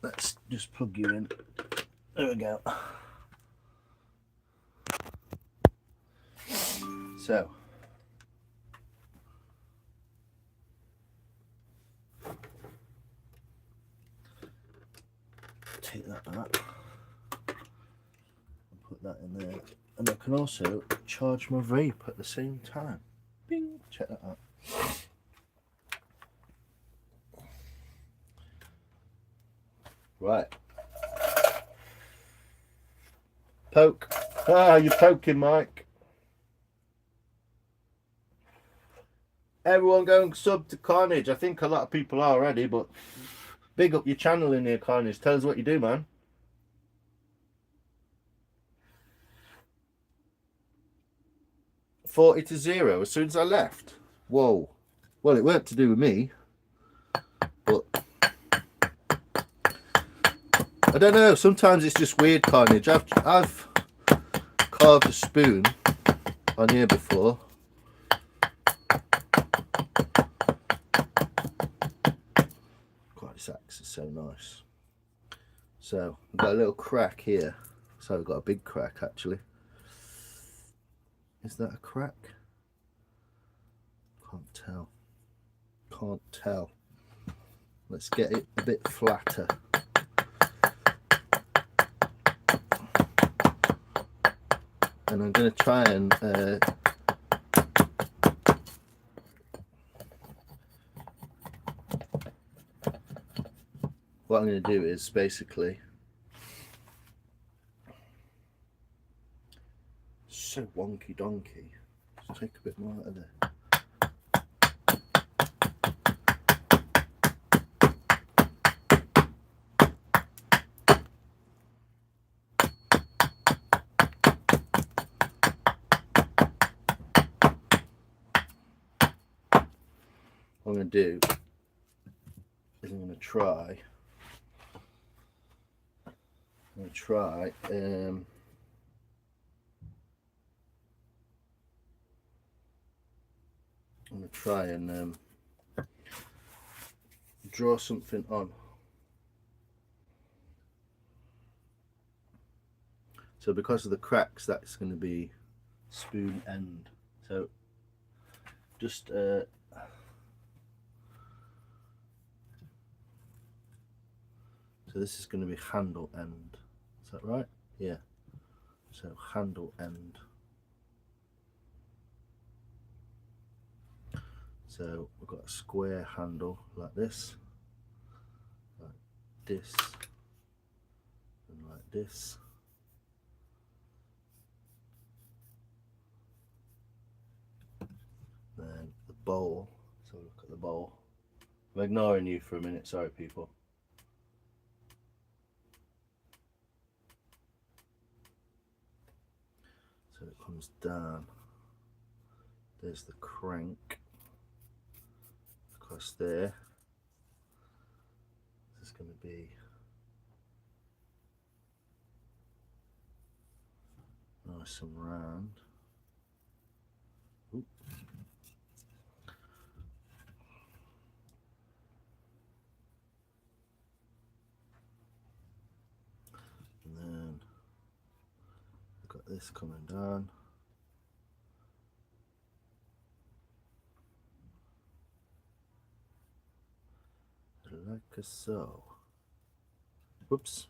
let's just plug you in. There we go. So, take that out and put that in there, and I can also charge my vape at the same time. Bing! Check that out. Right. Poke. Ah, you're poking, Mike. Everyone go and sub to Carnage. I think a lot of people are already, but big up your channel in here, Carnage. Tell us what you do, man. $40-0 as soon as I left. Whoa. Well, it weren't to do with me, but I don't know. Sometimes it's just weird, Carnage. I've carved a spoon on here before. God, this axe is so nice. So we've got a little crack here. So we've got a big crack, actually. Is that a crack? Can't tell. Can't tell. Let's get it a bit flatter. And I'm going to try and what I'm going to do is basically, so wonky donkey, just take a bit more out of there. What I'm going to do is I'm going to try and draw something on. So because of the cracks, that's going to be spoon end. So just so this is going to be handle end. Is that right? Yeah. So handle end. So we've got a square handle like this, and like this. Then the bowl. So look at the bowl. I'm ignoring you for a minute. Sorry, people. So it comes down. There's the crank across there. This is going to be nice and round. Oop. And then we've got this coming down. Like so. Whoops.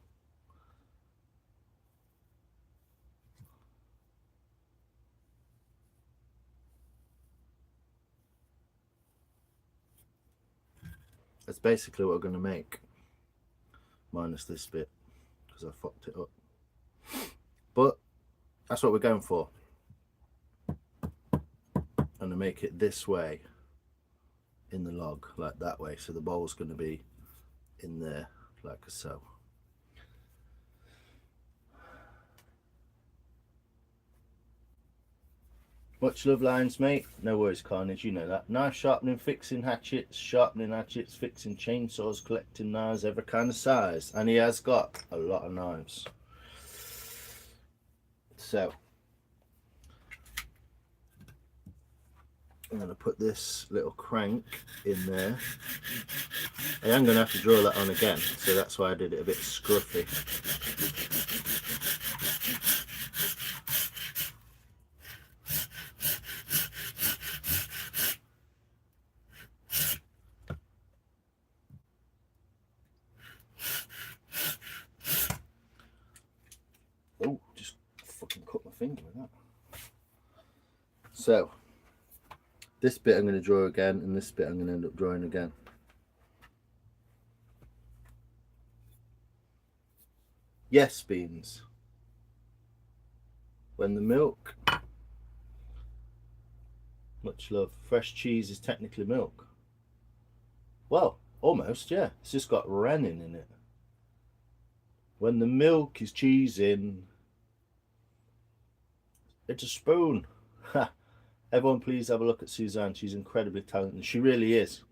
That's basically what we're going to make, minus this bit, because I fucked it up. But that's what we're going for. I'm going to make it this way in the log like that way, so the bowl's going to be in there like so. Much love, lines, mate. No worries, Carnage, you know that. Knife sharpening, fixing hatchets, fixing chainsaws, collecting knives, every kind of size. And he has got a lot of knives. So, I'm going to put this little crank in there. I am going to have to draw that on again, so that's why I did it a bit scruffy. Oh, just fucking cut my finger with that. So, this bit I'm going to draw again, and this bit I'm going to end up drawing again. Yes, beans. When the milk, much love. Fresh cheese is technically milk. Well, almost, yeah. It's just got rennet in it. When the milk is cheesing, it's a spoon. Ha! Everyone please have a look at Suzanne. She's incredibly talented. She really is.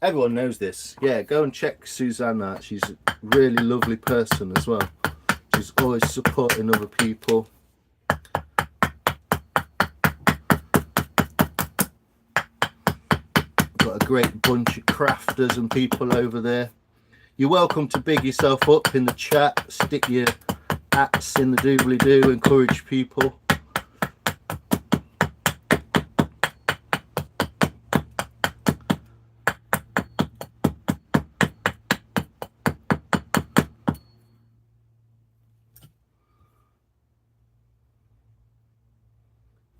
Everyone knows this. Yeah, go and check Suzanne out. She's a really lovely person as well. She's always supporting other people. Got a great bunch of crafters and people over there. You're welcome to big yourself up in the chat. Stick your ats in the doobly-doo. Encourage people.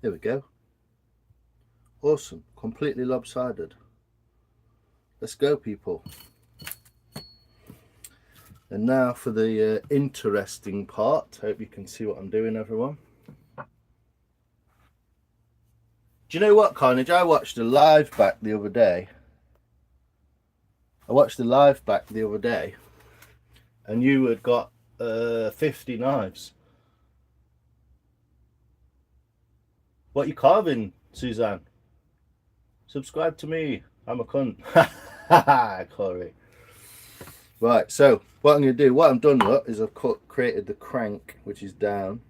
There we go. Awesome. Completely lopsided. Let's go, people. And now for the interesting part. Hope you can see what I'm doing, everyone. Do you know what, Carnage? I watched a live back the other day. And you had got 50 knives. What you carving, Suzanne? Subscribe to me. I'm a cunt. Haha, Corey. Right, so what I'm going to do, what I've done, look, is I've created the crank, which is down.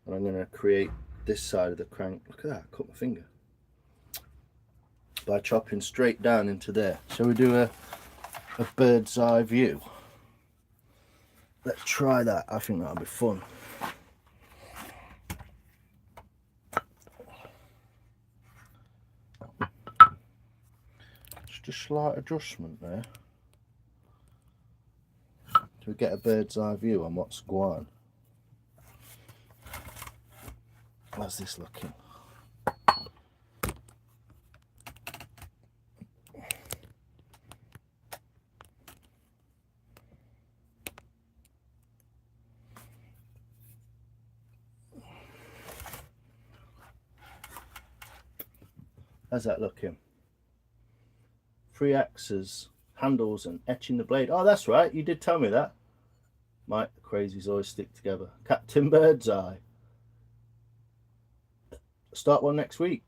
And I'm going to create this side of the crank. Look at that, I cut my finger. By chopping straight down into there. Shall we do a bird's eye view? Let's try that. I think that'll be fun. Just a slight adjustment there. To get a bird's eye view on what's going on. How's this looking? How's that looking? 3 axes, handles and etching the blade. Oh, that's right, you did tell me that. Mike, the crazies always stick together. Captain Birdseye. Start one next week.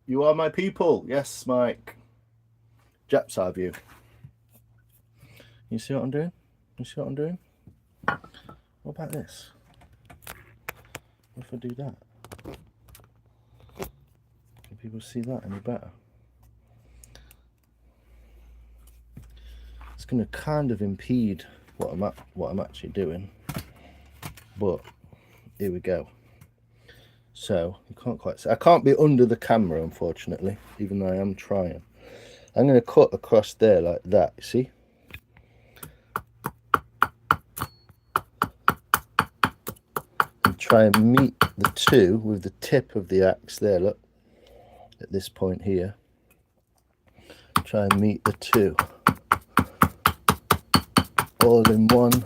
You are my people. Yes, Mike. Jap's eye view. You see what I'm doing? You see what I'm doing? What about this? What if I do that? Can people see that any better? It's going to kind of impede what I'm actually doing, but here we go. So you can't quite see. I can't be under the camera, unfortunately, even though I am trying. I'm going to cut across there like that, you see? And try and meet the two with the tip of the axe there, look, at this point here. Try and meet the two. All in one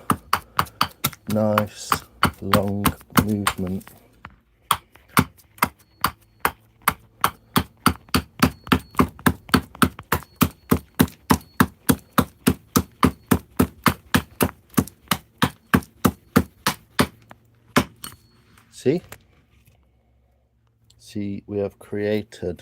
nice long movement. See, we have created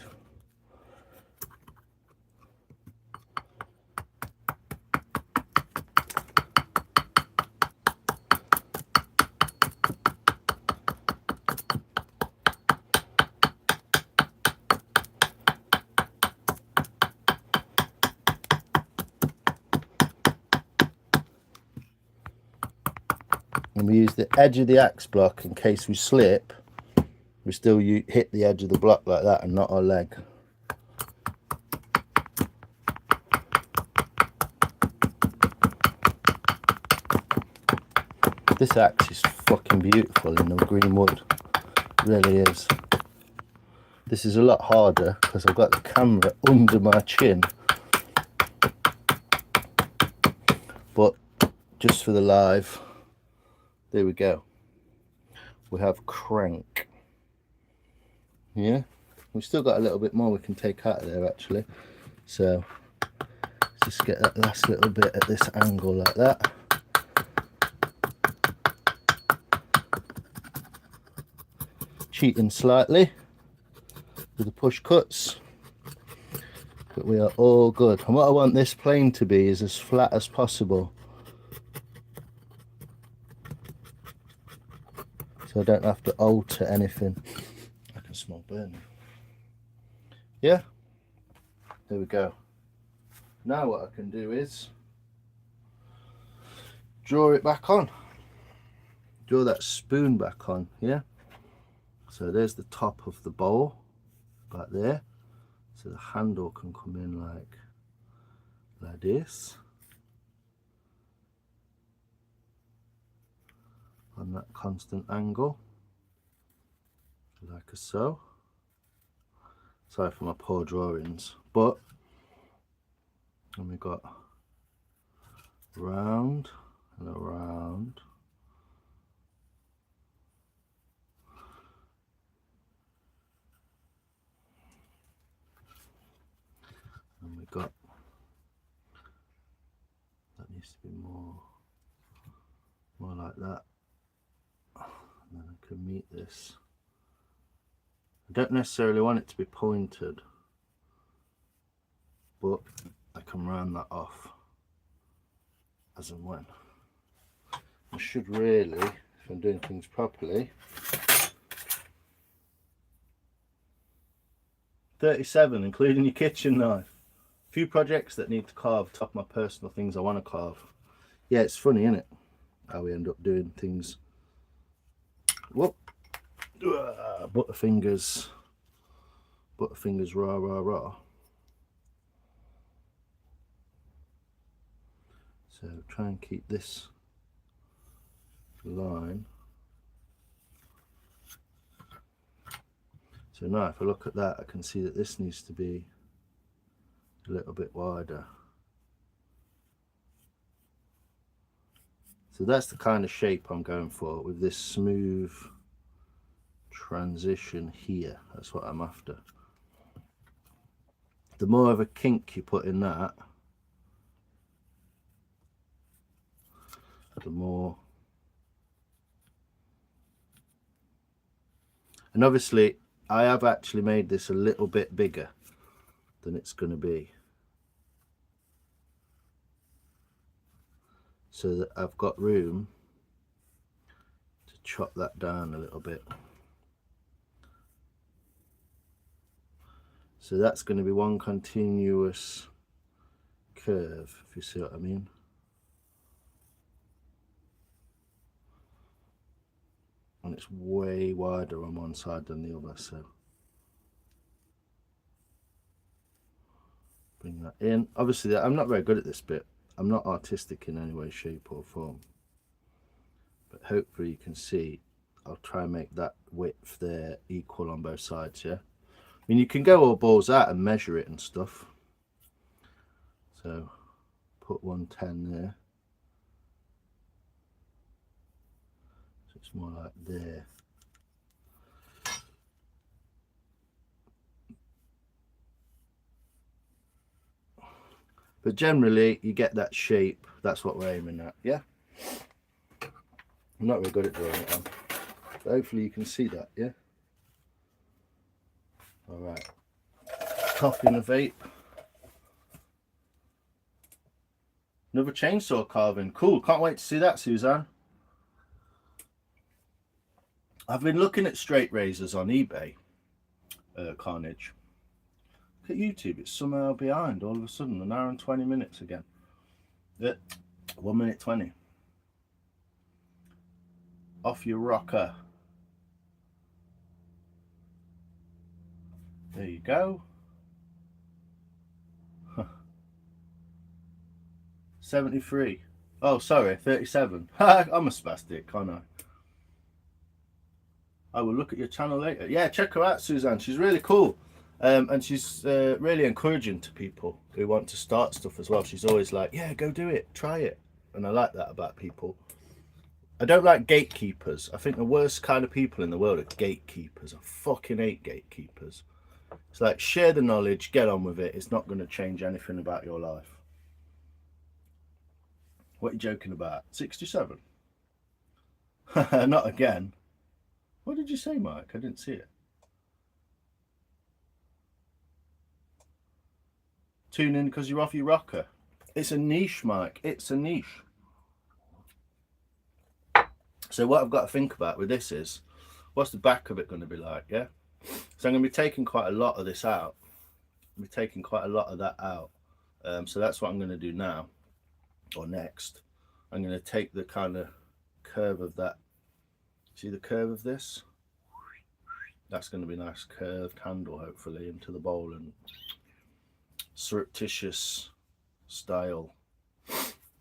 and we use the edge of the axe block in case we slip. We still hit the edge of the block like that and not our leg. This axe is fucking beautiful in the green wood. It really is. This is a lot harder because I've got the camera under my chin. But just for the live, there we go. We have crank. Yeah, we've still got a little bit more we can take out of there actually. So just get that last little bit at this angle like that. Cheating slightly with the push cuts, but we are all good. And what I want this plane to be is as flat as possible, so I don't have to alter anything. I can smell burning. Yeah, there we go. Now what I can do is draw it back on, draw that spoon back on. Yeah, so there's the top of the bowl back there, so the handle can come in like this on that constant angle, like so. Sorry for my poor drawings, but and we got round and around. And we got, that needs to be more like that. And then I can meet this. I don't necessarily want it to be pointed, but I can round that off as and when. I should really, if I'm doing things properly, 37 including your kitchen knife. A few projects that need to carve, top of my personal things I want to carve. Yeah, it's funny, isn't it, how we end up doing things. Whoop. Butterfingers, rah rah rah. So try and keep this line. So now if I look at that, I can see that this needs to be a little bit wider. So that's the kind of shape I'm going for with this smooth transition here. That's what I'm after. The more of a kink you put in that, the more. And obviously I have actually made this a little bit bigger than it's going to be, so that I've got room to chop that down a little bit. So that's going to be one continuous curve, if you see what I mean. And it's way wider on one side than the other, so bring that in. Obviously I'm not very good at this bit. I'm not artistic in any way, shape or form, but hopefully you can see I'll try and make that width there equal on both sides. Yeah, I mean you can go all balls out and measure it and stuff, so put 110 there, so it's more like there. But generally you get that shape. That's what we're aiming at. Yeah, I'm not very good at drawing it on. Hopefully you can see that, yeah? All right. Coffee and a vape. Another chainsaw carving. Cool. Can't wait to see that, Suzanne. I've been looking at straight razors on eBay, Carnage. Look at YouTube. It's somehow behind all of a sudden. An hour and 20 minutes again. 1 minute 20. Off your rocker. There you go. 73. Oh, sorry, 37. I'm a spastic, aren't I? I will look at your channel later. Yeah, check her out, Suzanne. She's really cool. And she's really encouraging to people who want to start stuff as well. She's always like, yeah, go do it, try it. And I like that about people. I don't like gatekeepers. I think the worst kind of people in the world are gatekeepers. I fucking hate gatekeepers. It's like, share the knowledge, get on with it. It's not going to change anything about your life. What are you joking about? 67? Not again. What did you say, Mike? I didn't see it. Tune in because you're off your rocker. It's a niche, Mike. It's a niche. So what I've got to think about with this is, what's the back of it going to be like, yeah? So I'm going to be taking quite a lot of this out. I'm going to be taking quite a lot of that out. So that's what I'm going to do now, or next. I'm going to take the kind of curve of that. See the curve of this? That's going to be a nice curved handle, hopefully, into the bowl, and surreptitious style.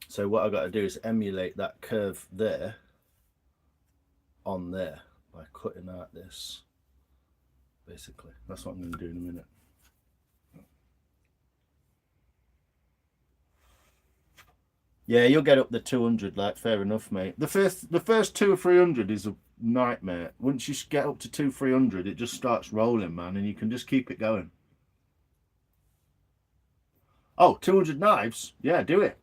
So what I've got to do is emulate that curve there on there by cutting out this, basically. That's what I'm going to do in a minute. Yeah, you'll get up the 200, like, fair enough, mate. The first 200 or 300 is a nightmare. Once you get up to 200-300, it just starts rolling, man, and you can just keep it going. Oh, 200 knives? Yeah, do it.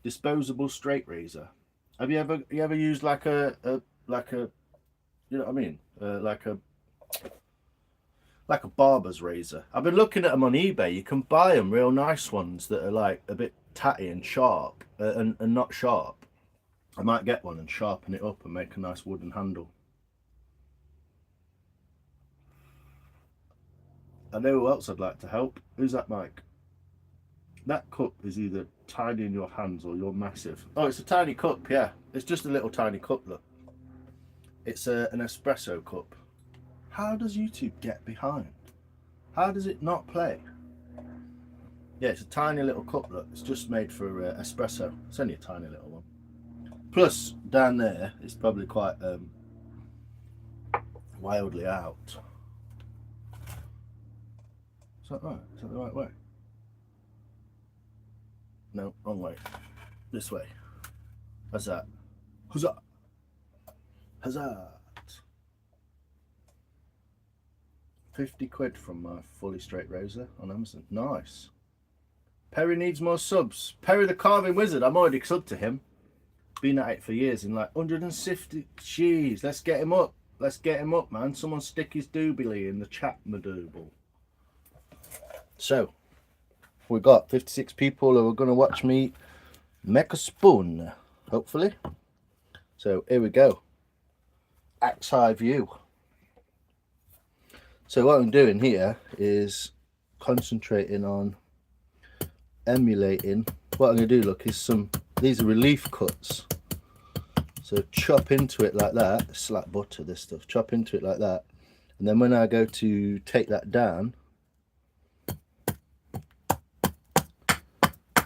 Disposable straight razor. Have you ever used like a you know what I mean? Like a barber's razor. I've been looking at them on eBay. You can buy them, real nice ones that are like a bit tatty and sharp, and not sharp. I might get one and sharpen it up and make a nice wooden handle. I know who else I'd like to help. Who's that, Mike? That cup is either tiny in your hands or you're massive. Oh, it's a tiny cup, yeah. It's just a little tiny cup, look. It's an espresso cup. How does YouTube get behind? How does it not play? Yeah, it's a tiny little cup, look. It's just made for espresso. It's only a tiny little one. Plus, down there, it's probably quite wildly out. Is that right? Is that the right way? No, wrong way. This way. How's that? Huzzah! Huzzah! 50 quid from my fully straight razor on Amazon. Nice. Perry needs more subs. Perry the carving wizard. I'm already subbed to him. Been at it for years in like 160. Jeez, let's get him up. Let's get him up, man. Someone stick his doobly in the chat, madooble. So, we got 56 people who are going to watch me make a spoon, hopefully. So here we go. Axe high view. So what I'm doing here is concentrating on emulating. What I'm going to do, look, is these are relief cuts. So chop into it like that. It's like butter, this stuff. Chop into it like that. And then when I go to take that down,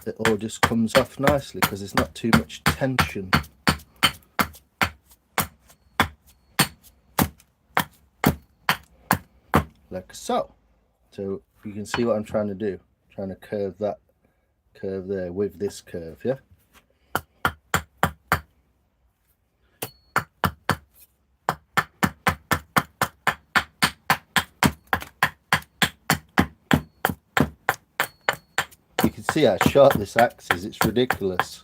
it all just comes off nicely because there's not too much tension. Like so. So you can see what I'm trying to do. I'm trying to curve that curve there with this curve, yeah? You can see how sharp this axe is, it's ridiculous.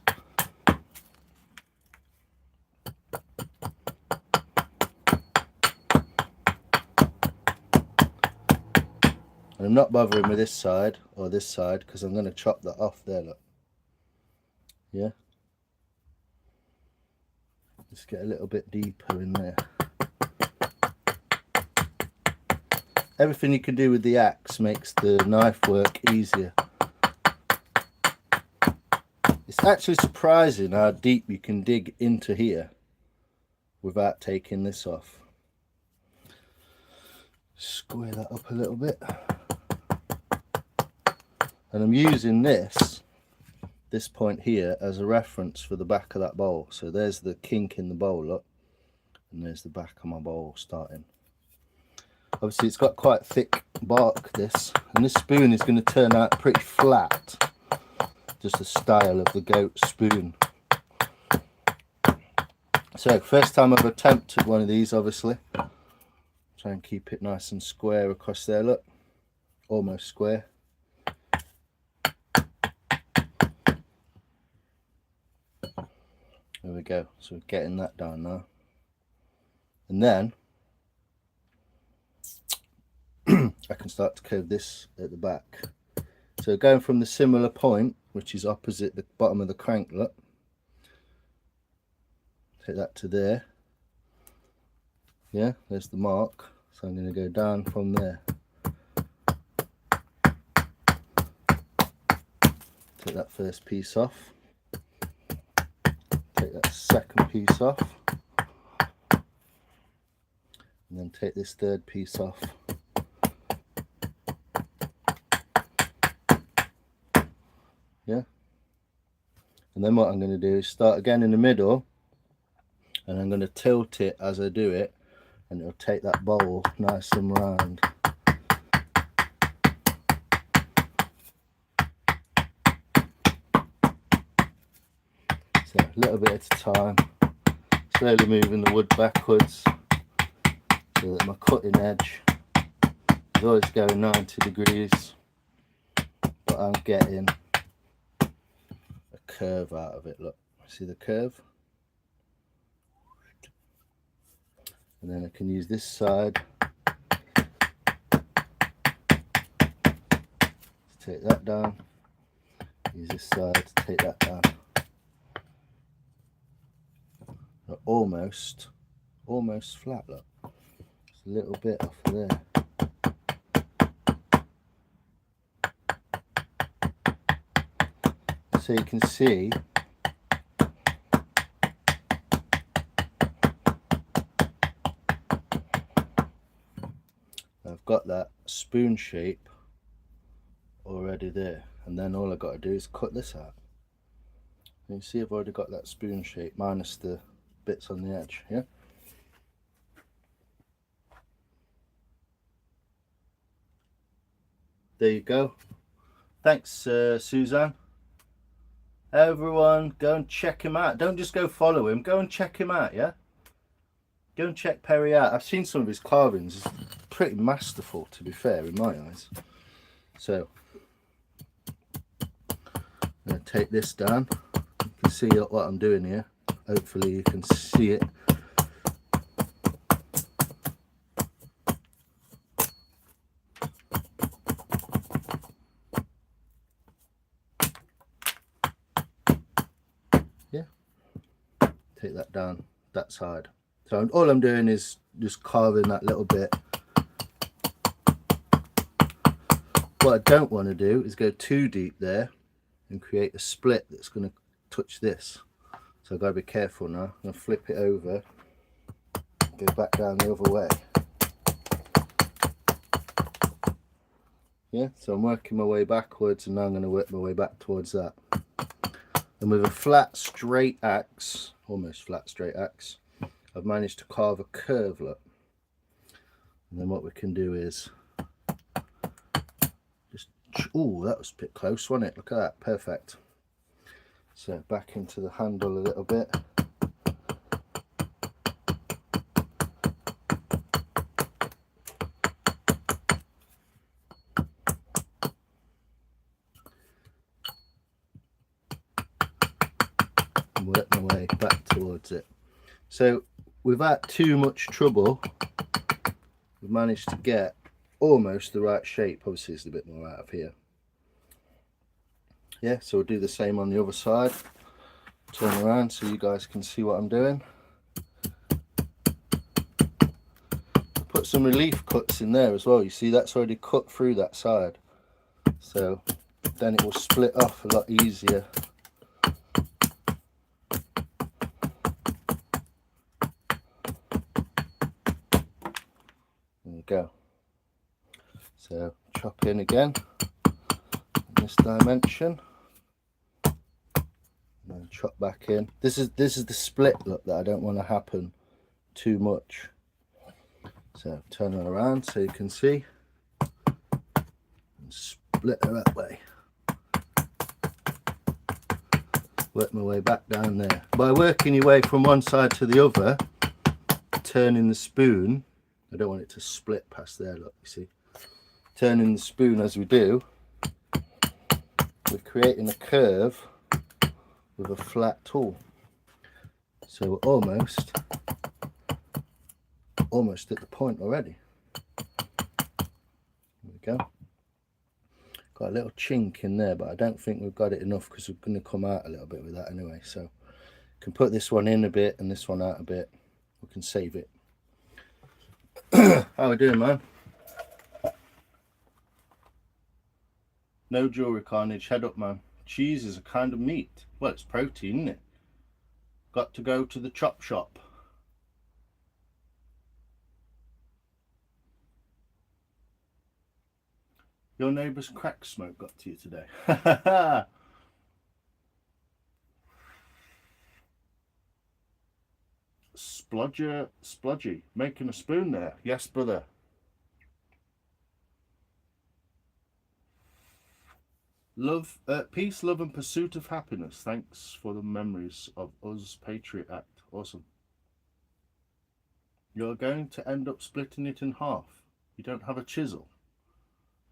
And I'm not bothering with this side or this side because I'm going to chop that off there, look. Yeah. Just get a little bit deeper in there. Everything you can do with the axe makes the knife work easier. It's actually surprising how deep you can dig into here without taking this off. Square that up a little bit. And I'm using this point here as a reference for the back of that bowl. So there's the kink in the bowl, look. And there's the back of my bowl starting. Obviously it's got quite thick bark, this. And this spoon is going to turn out pretty flat. Just the style of the goat spoon. So first time I've attempted one of these, obviously. Try and keep it nice and square across there, look. Almost square. There we go. So we're getting that down now. And then I can start to curve this at the back. So going from the similar point, which is opposite the bottom of the crank, look. Take that to there. Yeah, there's the mark. So I'm going to go down from there. Take that first piece off. Take that second piece off. And then take this third piece off. Yeah. And then what I'm going to do is start again in the middle. And I'm going to tilt it as I do it. And it'll take that bowl nice and round. So a little bit at a time, slowly moving the wood backwards so that my cutting edge is always going 90 degrees, but I'm getting a curve out of it. Look, see the curve? And then I can use this side to take that down, use this side to take that down. Almost flat, look. Just a little bit off of there. So you can see I've got that spoon shape already there, and then all I've got to do is cut this out. You see I've already got that spoon shape minus the bits on the edge. Yeah, there you go. Thanks Suzanne. Everyone go and check him out. Don't just go follow him, go and check him out. Yeah, go and check Perry out. I've seen some of his carvings. It's pretty masterful, to be fair, in my eyes. So I'm going to take this down. You can see what I'm doing here. Hopefully you can see it. Yeah, take that down that side. So all I'm doing is just carving that little bit. What I don't want to do is go too deep there and create a split that's going to touch this. So I've got to be careful now. I'm going to flip it over, go back down the other way. Yeah, so I'm working my way backwards, and now I'm going to work my way back towards that. And with a flat straight axe, almost flat straight axe, I've managed to carve a curve, look. And then what we can do is just, oh, that was a bit close, wasn't it? Look at that, perfect. So back into the handle a little bit. And work my way back towards it. So without too much trouble, we've managed to get almost the right shape. Obviously it's a bit more out of here. Yeah, so we'll do the same on the other side. Turn around so you guys can see what I'm doing. Put some relief cuts in there as well. You see that's already cut through that side, so then it will split off a lot easier. There we go. So chop in again in this dimension, and then chop back in. This is the split look that I don't want to happen too much. So turn it around so you can see, and split her that way. Work my way back down there. By working your way from one side to the other, turning the spoon, I don't want it to split past there, look, you see. Turning the spoon as we do, we're creating a curve with a flat tool. So we're almost at the point already. There we go. Got a little chink in there, but I don't think we've got it enough because we're going to come out a little bit with that anyway. So can put this one in a bit and this one out a bit. We can save it. How we doing, man? No jewelry carnage. Head up, man. Cheese is a kind of meat. Well, it's protein, isn't it? Got to go to the chop shop. Your neighbour's crack smoke got to you today. Splodgy, making a spoon there. Yes, brother. Love, peace, love and pursuit of happiness. Thanks for the memories of us Patriot Act. Awesome. You're going to end up splitting it in half. You don't have a chisel.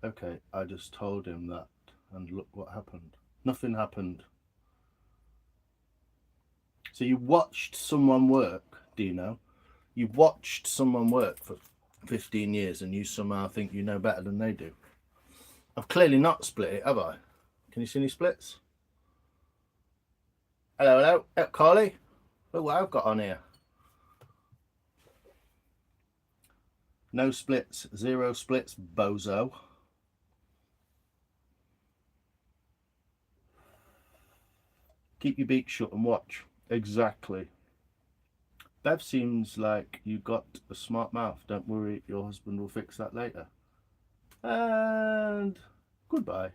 Okay, I just told him that, and look what happened. Nothing happened. So you watched someone work, Dino. You watched someone work for 15 years and you somehow think you know better than they do. I've clearly not split it, have I? Can you see any splits? Hello, hello. Yep, Carly. Look what I've got on here. No splits, 0 splits, bozo. Keep your beak shut and watch. Exactly. Bev, seems like you got a smart mouth. Don't worry, your husband will fix that later. And goodbye.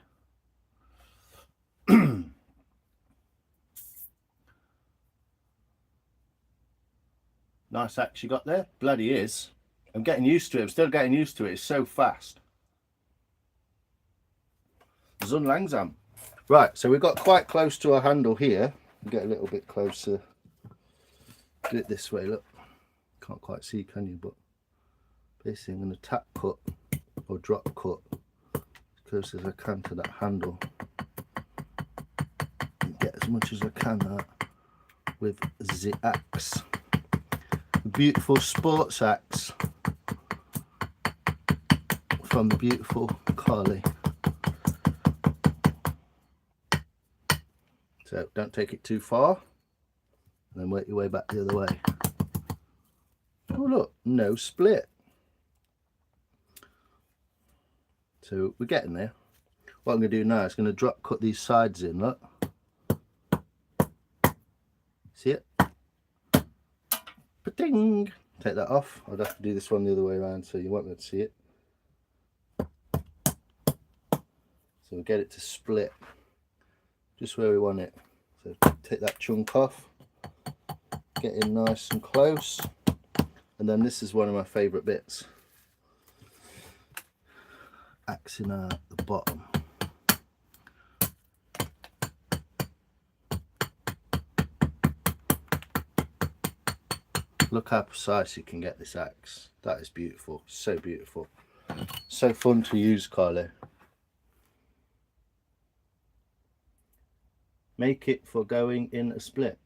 Nice axe you got there. Bloody is. I'm getting used to it. I'm still getting used to it. It's so fast. Zun langsam. Right, so we got quite close to our handle here. Get a little bit closer. Do it this way, look. Can't quite see, can you? But basically I'm going to tap cut or drop cut as close as I can to that handle. And get as much as I can out with the axe. A beautiful sports axe from the beautiful Carly. So don't take it too far, and then work your way back the other way. Oh look, no split. So we're getting there. What I'm going to do now is going to drop cut these sides in, look. See it? Pa-ding! Take that off. I'd have to do this one the other way around so you won't be able to see it. So we'll get it to split just where we want it. So take that chunk off, get in nice and close, and then this is one of my favourite bits. Axing out the bottom. Look how precise you can get this axe. That is beautiful, so beautiful. So fun to use, Carly. Make it for going in a split.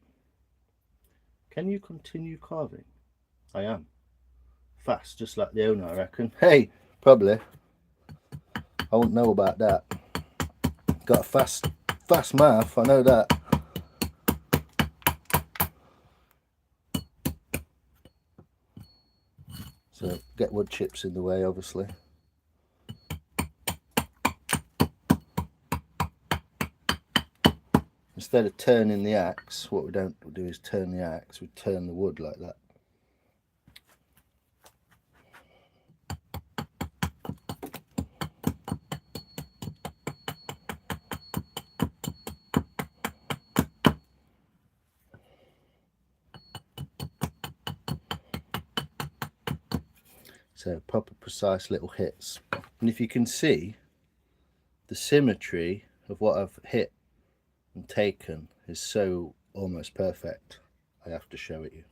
Can you continue carving? I am. Fast, just like the owner, I reckon. Hey, probably. I wouldn't know about that. Got a fast mouth, I know that. So get wood chips in the way, obviously. Instead of turning the axe, what we don't do is turn the axe, we turn the wood like that. So proper precise little hits. And if you can see, the symmetry of what I've hit and taken is so almost perfect. I have to show it you.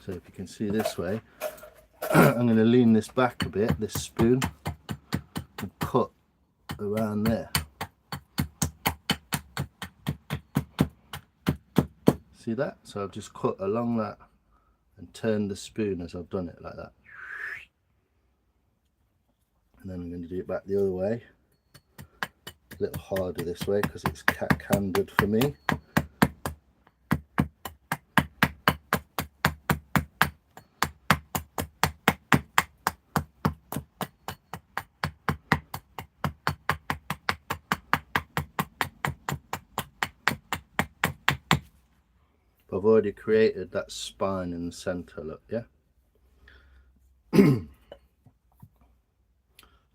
So if you can see this way, I'm going to lean this back a bit, this spoon, and cut around there. See that? So I've just cut along that and turned the spoon as I've done it, like that. And then I'm going to do it back the other way. A little harder this way because it's cat-handed for me. I've already created that spine in the center, look, yeah?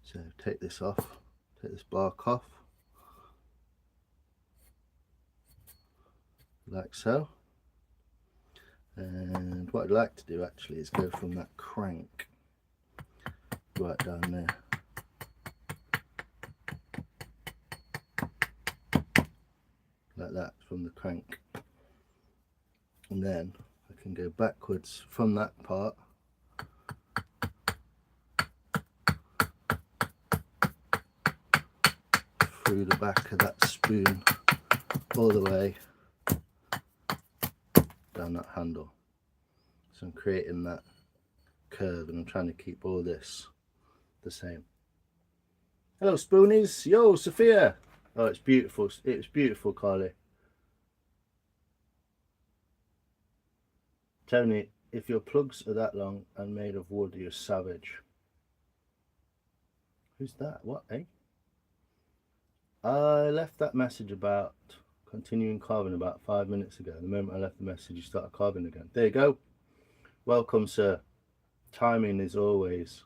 So take this off, take this bark off, like so. And what I'd like to do actually is go from that crank right down there. Like that, from the crank. And then I can go backwards from that part through the back of that spoon all the way down that handle. So I'm creating that curve and I'm trying to keep all this the same. Hello spoonies. Yo Sophia. Oh, it's beautiful. It's beautiful, Carly. Tony, if your plugs are that long and made of wood, you're savage. Who's that? What, eh? I left that message about continuing carving about 5 minutes ago. The moment I left the message, you started carving again. There you go. Welcome, sir. Timing is always.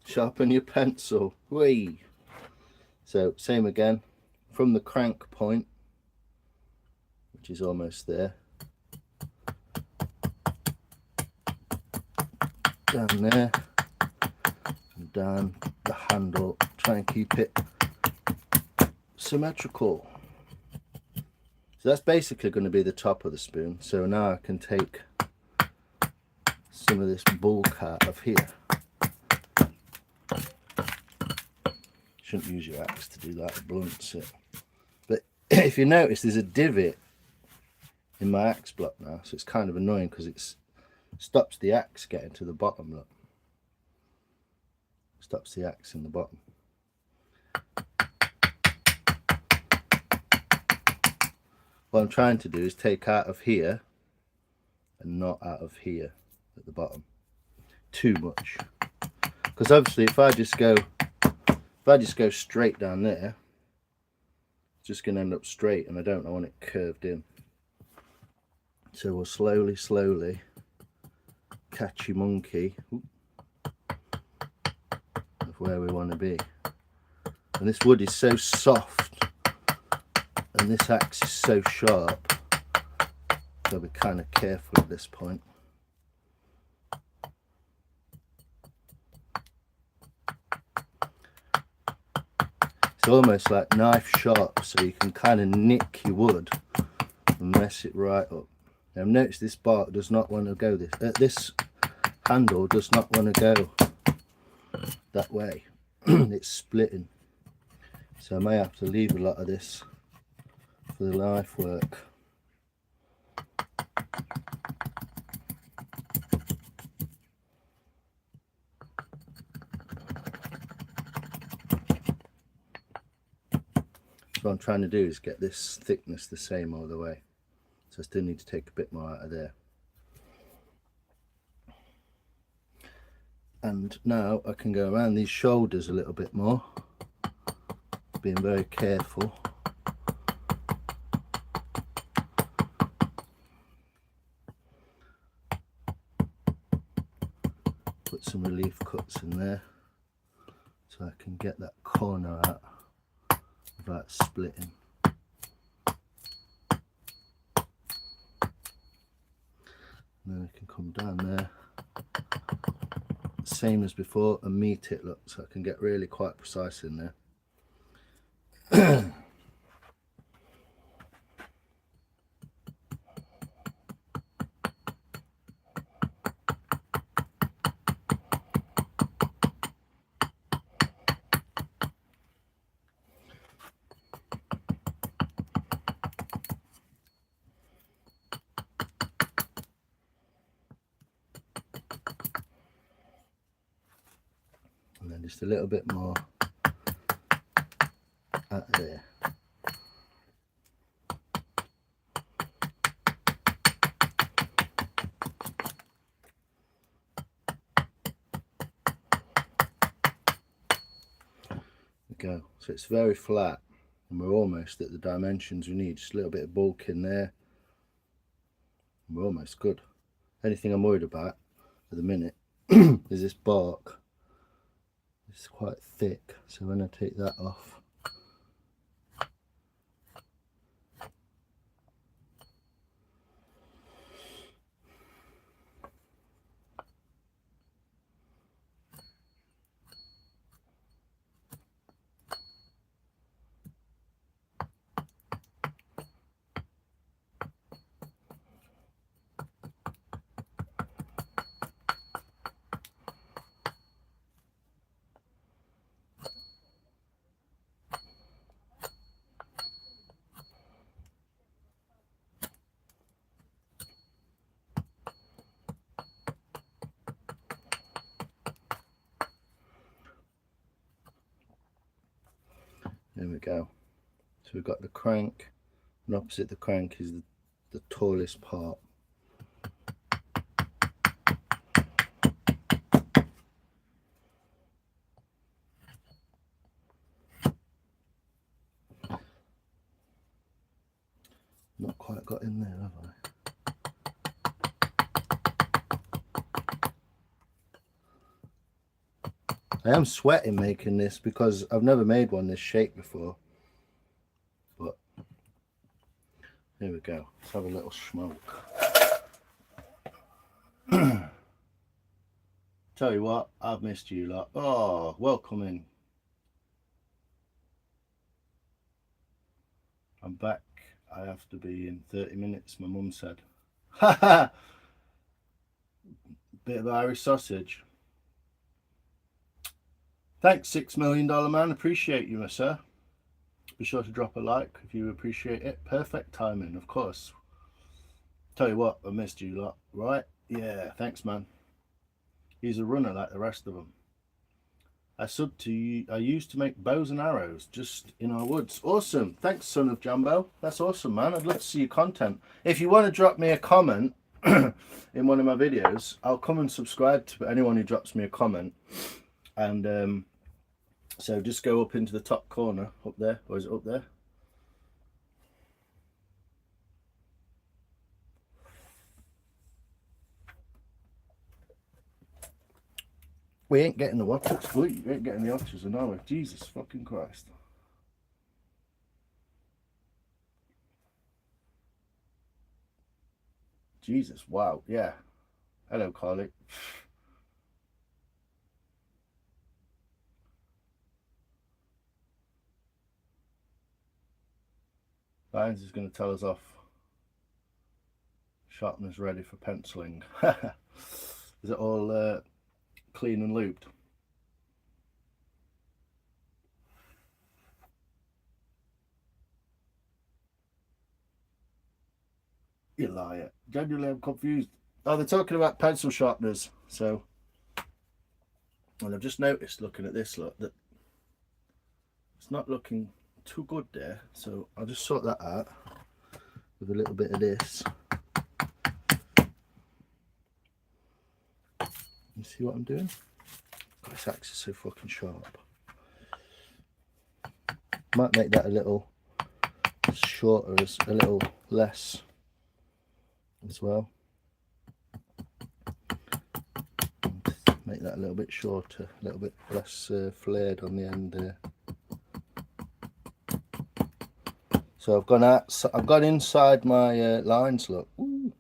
Sharpen your pencil. Whee! So, same again. From the crank point, which is almost there, down there, and down the handle. Try and keep it symmetrical. So that's basically going to be the top of the spoon. So now I can take some of this bulk out of here. Shouldn't use your axe to do that, it blunts it. But if you notice, there's a divot in my axe block now, so it's kind of annoying because it stops the axe getting to the bottom. Look, stops the axe in the bottom. What I'm trying to do is take out of here and not out of here at the bottom too much, because obviously if I just go straight down there, it's just going to end up straight, and I don't want it curved in. So we'll slowly catchy monkey of where we want to be. And this wood is so soft and this axe is so sharp, so be kind of careful at this point. It's almost like knife sharp, so you can kind of nick your wood and mess it right up. Now notice this bark does not want to go this handle does not want to go that way. It's splitting, so I may have to leave a lot of this for the knife work. what I'm trying to do, is get this thickness the same all the way. So I still need to take a bit more out of there. And now I can go around these shoulders a little bit more, being very careful. Put some relief cuts in there so I can get that corner out without splitting. And then I can come down there, same as before, and meet it, look, so I can get really quite precise in there. And then just a little bit more out there. Go. So it's very flat, and we're almost at the dimensions we need. Just a little bit of bulk in there, and we're almost good. Anything I'm worried about at the minute is this bark. It's quite thick, so when I take that off, there we go. So we've got the crank, and opposite the crank is the tallest part. Not quite got in there, have I? I am sweating making this because I've never made one this shape before. But here we go. Let's have a little smoke. Tell you what, I've missed you lot. Oh, welcome in. I'm back. I have to be in 30 minutes, my mum said. Haha! Bit of Irish sausage. Thanks, $6 million man. Appreciate you, sir. Be sure to drop a like if you appreciate it. Perfect timing, of course. Tell you what, I missed you lot, right? Yeah, thanks, man. He's a runner like the rest of them. I used to make bows and arrows just in our woods. Awesome. Thanks, son of Jumbo. That's awesome, man. I'd love to see your content. If you want to drop me a comment in one of my videos, I'll come and subscribe to anyone who drops me a comment. And so just go up into the top corner up there, or is it up there? We ain't getting the watches, we ain't getting the otters, are we? Jesus fucking Christ. Jesus, wow, yeah. Hello, Carly. Lions is going to tell us off. Sharpener's ready for penciling. Is it all clean and lubed? You liar. Genuinely, I'm confused. Oh, they're talking about pencil sharpeners. So, and I've just noticed looking at this, look, that it's not looking too good there, so I'll just sort that out with a little bit of this. You see what I'm doing? This axe is so fucking sharp. Might make that a little shorter, a little less as well. Make that a little bit shorter, a little bit less flared on the end there. So I've gone inside my lines, look. Ooh.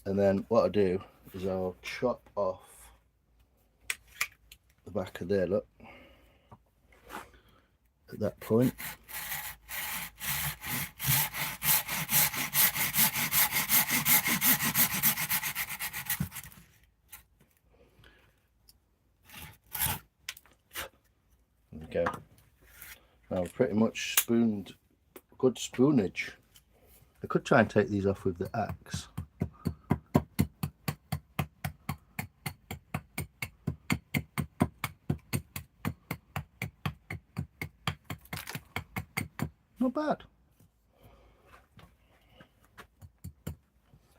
And then what I do is I'll chop off the back of there, look, at that point. There we go. Now I've pretty much spooned, good spoonage. I could try and take these off with the axe. Not bad.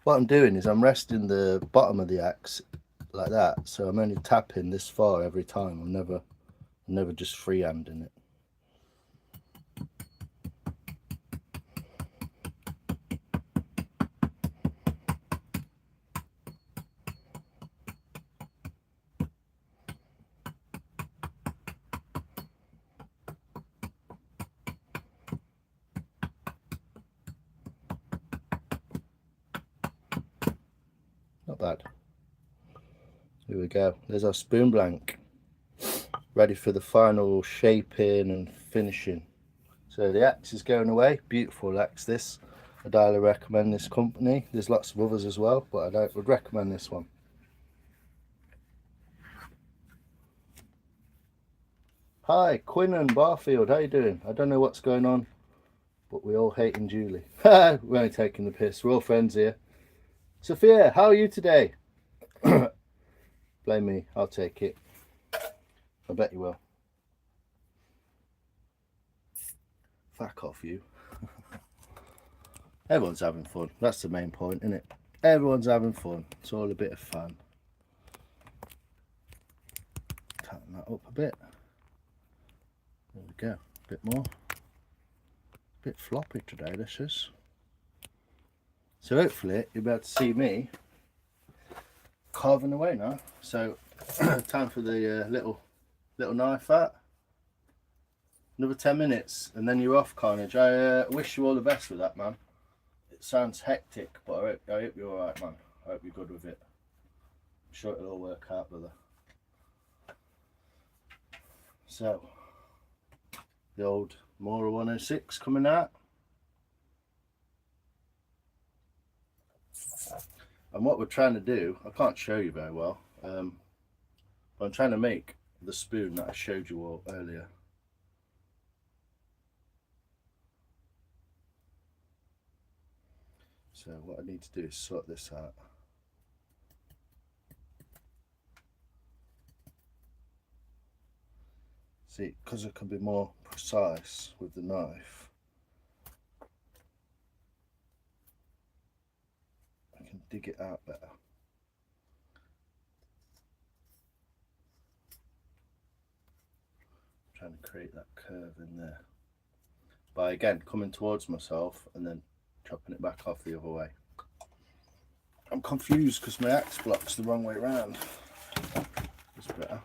What I'm doing is I'm resting the bottom of the axe like that, so I'm only tapping this far every time. I'm never just freehanding it. Not bad. Here we go. There's our spoon blank, ready for the final shaping and finishing. So the axe is going away. Beautiful axe this. I'd highly recommend this company. There's lots of others as well, but I would recommend this one. Hi, Quinn and Barfield, how you doing? I don't know what's going on, but we all hating Julie. We're only taking the piss. We're all friends here. Sophia, how are you today? Blame me, I'll take it. I bet you will. Fuck off, you. Everyone's having fun. That's the main point, isn't it? Everyone's having fun. It's all a bit of fun. Tighten that up a bit. There we go. A bit more. A bit floppy today, this is. So hopefully you'll be able to see me carving away now. So time for the little knife out. Another 10 minutes and then you're off, Carnage. I wish you all the best with that, man. It sounds hectic, but I hope you're alright, man. I hope you're good with it. I'm sure it'll all work out, brother. So the old Mora 106 coming out. And what we're trying to do, I can't show you very well, but I'm trying to make the spoon that I showed you all earlier. So what I need to do is sort this out. See, because I can be more precise with the knife, I can dig it out better. I'm trying to create that curve in there. By again coming towards myself and then chopping it back off the other way. I'm confused because my axe block's the wrong way around. It's better.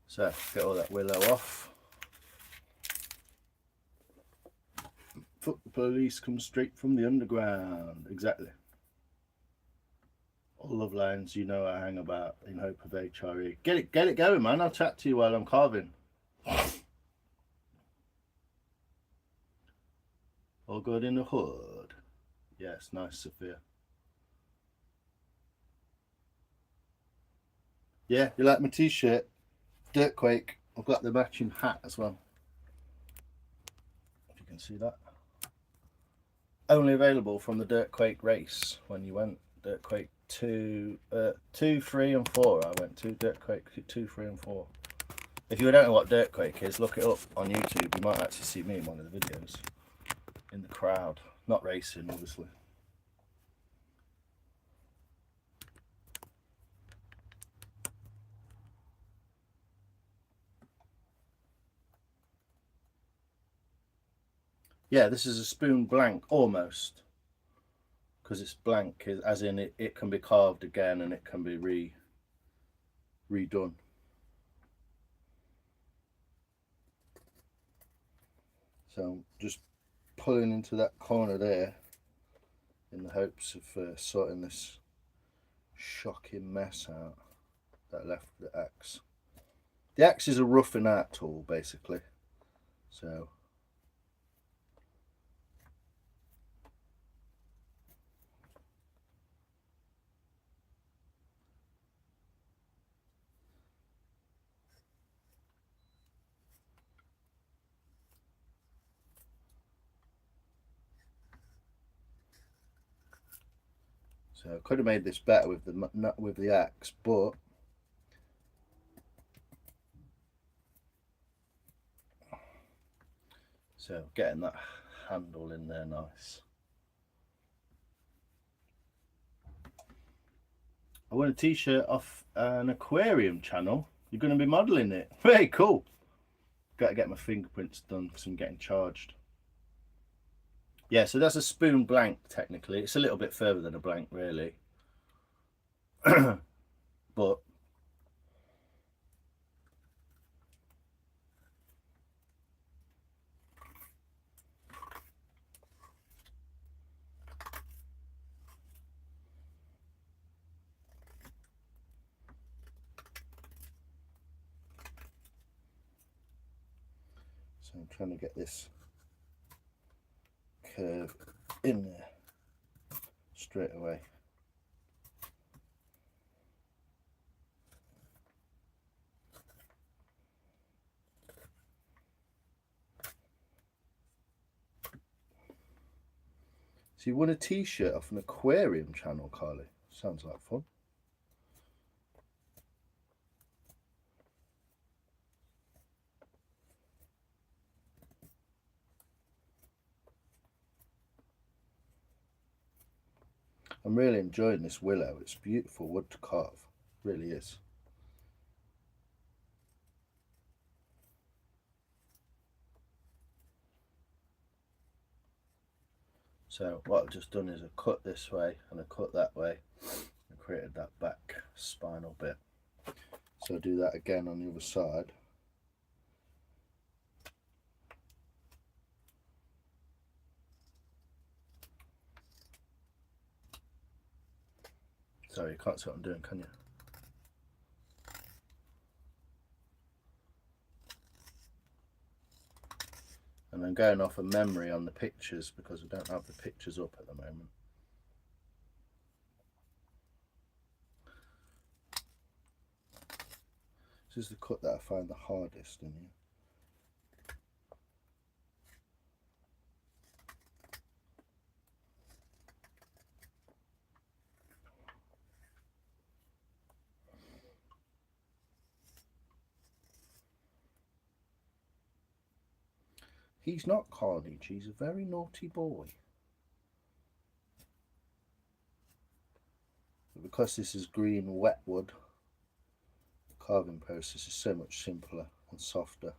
So get all that willow off. Fuck the police, come straight from the underground. Exactly. All love lines you know I hang about in hope of HRE. Get it going, man. I'll chat to you while I'm carving. All good in the hood. Yes, nice, Sophia. Yeah, you like my t-shirt? Dirtquake. I've got the matching hat as well. If you can see that. Only available from the Dirtquake race when you went. Dirtquake 2, 3 and 4. I went to Dirtquake 2, 3 and 4. If you don't know what Dirtquake is, look it up on YouTube. You might actually see me in one of the videos in the crowd. Not racing, obviously. Yeah, this is a spoon blank, almost. Because it's blank, as in it can be carved again and it can be redone. So just pulling into that corner there in the hopes of sorting this shocking mess out that left with the axe. The axe is a roughing out tool basically, so I could have made this better with the axe, but so getting that handle in there nice. I won a t-shirt off an aquarium channel. You're going to be modelling it. Very cool. Got to get my fingerprints done because I'm getting charged. Yeah, so that's a spoon blank technically. It's a little bit further than a blank really. But so I'm trying to get this curve in there straight away. So you won a t-shirt off an aquarium channel, Carly. Sounds like fun. I'm really enjoying this willow. It's beautiful wood to carve. It really is. So what I've just done is I cut this way and I cut that way and created that back spinal bit. So I'll do that again on the other side. Sorry, you can't see what I'm doing, can you? And I'm going off of memory on the pictures because I don't have the pictures up at the moment. This is the cut that I find the hardest in here. He's not Carnage, he's a very naughty boy. But because this is green wet wood, the carving process is so much simpler and softer.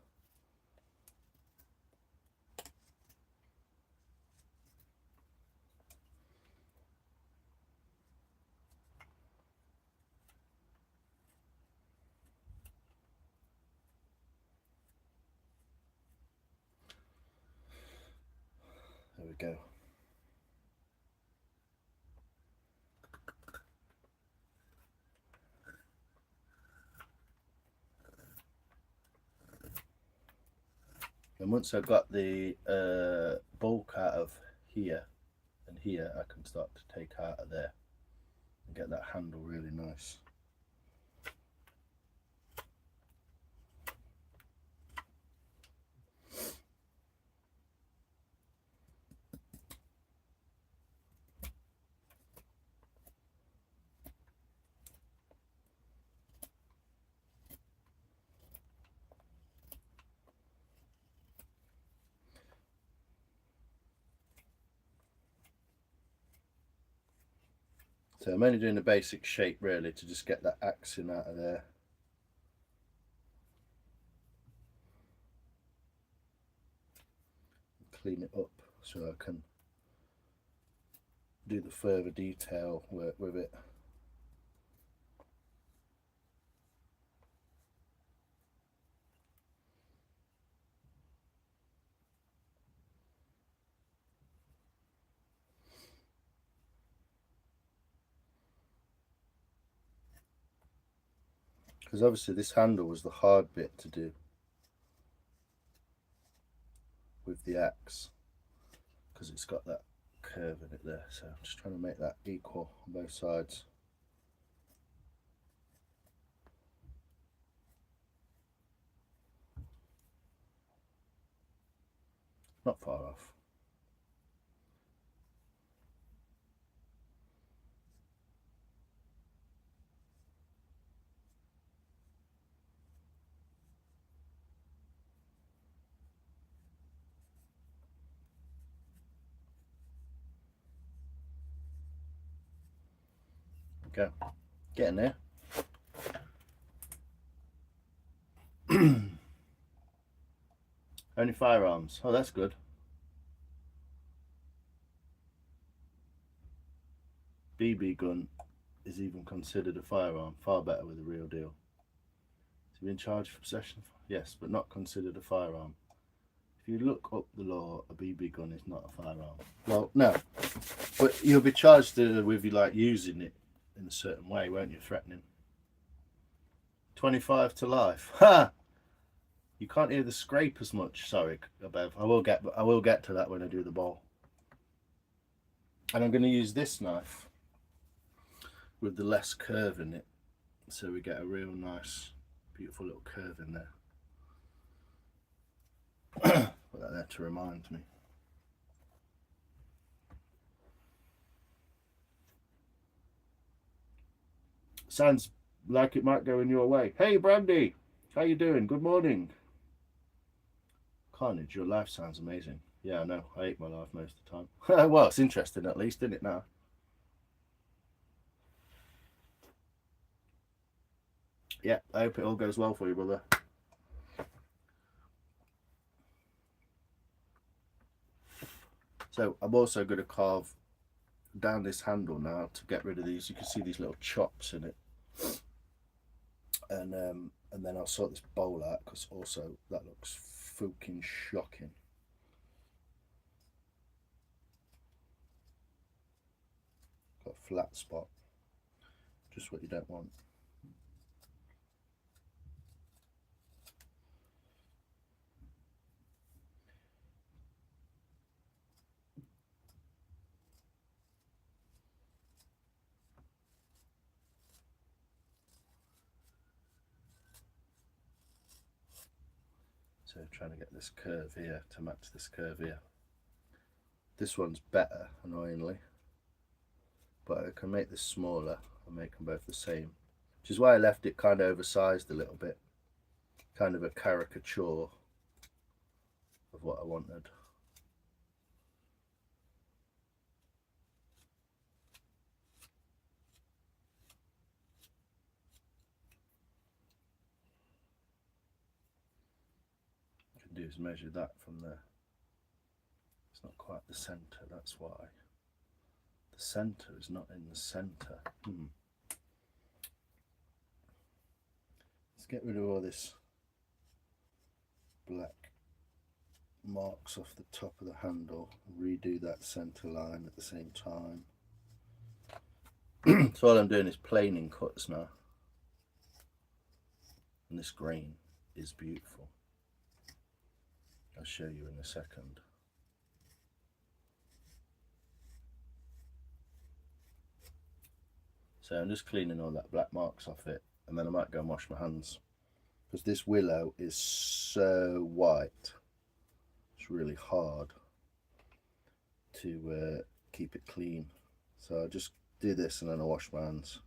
There we go. And once I've got the bulk out of here and here, I can start to take out of there and get that handle really nice. So I'm only doing a basic shape really to just get that accent out of there. Clean it up so I can do the further detail work with it. Because obviously this handle was the hard bit to do with the axe, because it's got that curve in it there. So I'm just trying to make that equal on both sides. Not far off. Okay, getting there. Only firearms. Oh, that's good. BB gun is even considered a firearm. Far better with the real deal. To be in charge for possession? Yes, but not considered a firearm. If you look up the law, a BB gun is not a firearm. Well, no, but you'll be charged with you like using it in a certain way, won't you? Threatening. 25 to life. Ha! You can't hear the scrape as much. Sorry, Bev. I will get to that when I do the bowl. And I'm going to use this knife with the less curve in it, so we get a real nice, beautiful little curve in there. Put that there to remind me. Sounds like it might go in your way. Hey, Brandy, how you doing? Good morning. Carnage, your life sounds amazing. Yeah, I know. I hate my life most of the time. Well, it's interesting at least, isn't it now? Yeah, I hope it all goes well for you, brother. So I'm also going to carve down this handle now to get rid of these. You can see these little chops in it. And then I'll sort this bowl out, because also that looks fucking shocking. Got a flat spot, just what you don't want. So trying to get this curve here to match this curve here. This one's better, annoyingly, but I can make this smaller and make them both the same, which is why I left it kind of oversized a little bit, kind of a caricature of what I wanted. What I can do is measure that from there. It's not quite the center, that's why. The center is not in the center. Let's get rid of all this black marks off the top of the handle and redo that center line at the same time. So all I'm doing is planing cuts now, and this grain is beautiful. I'll show you in a second. So I'm just cleaning all that black marks off it, and then I might go and wash my hands, because this willow is so white. It's really hard to keep it clean. So I just do this and then I wash my hands,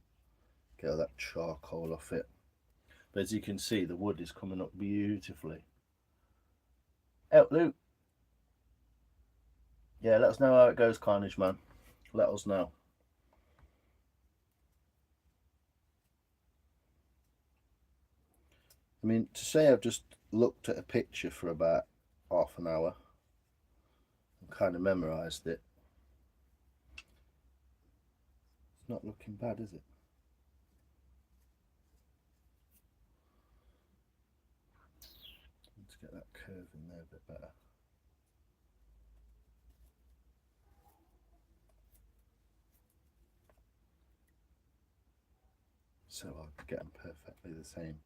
get all that charcoal off it. But as you can see, the wood is coming up beautifully. Oh, Luke. Yeah, let us know how it goes, Carnage Man. Let us know. I mean, to say I've just looked at a picture for about half an hour and kind of memorised it, it's not looking bad, is it? Let's get that curve in there a bit better. So I'll get them perfectly the same.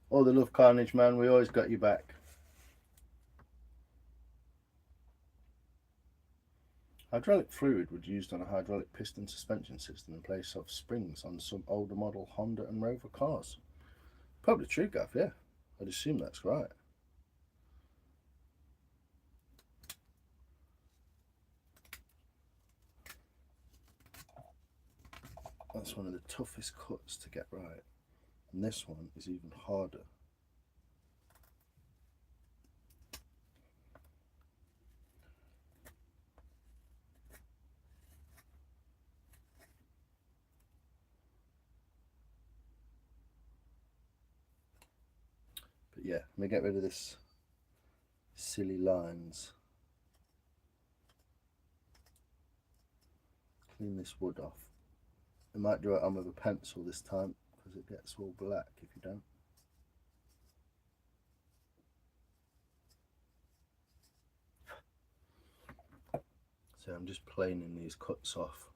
All the love, Carnage, man. We always got you back. Hydraulic fluid was used on a hydraulic piston suspension system in place of springs on some older model Honda and Rover cars. Probably true, Gav, yeah. I'd assume that's right. That's one of the toughest cuts to get right. And this one is even harder. But yeah, let me get rid of this silly lines. Clean this wood off. I might do it on with a pencil this time because it gets all black if you don't. So I'm just planing these cuts off,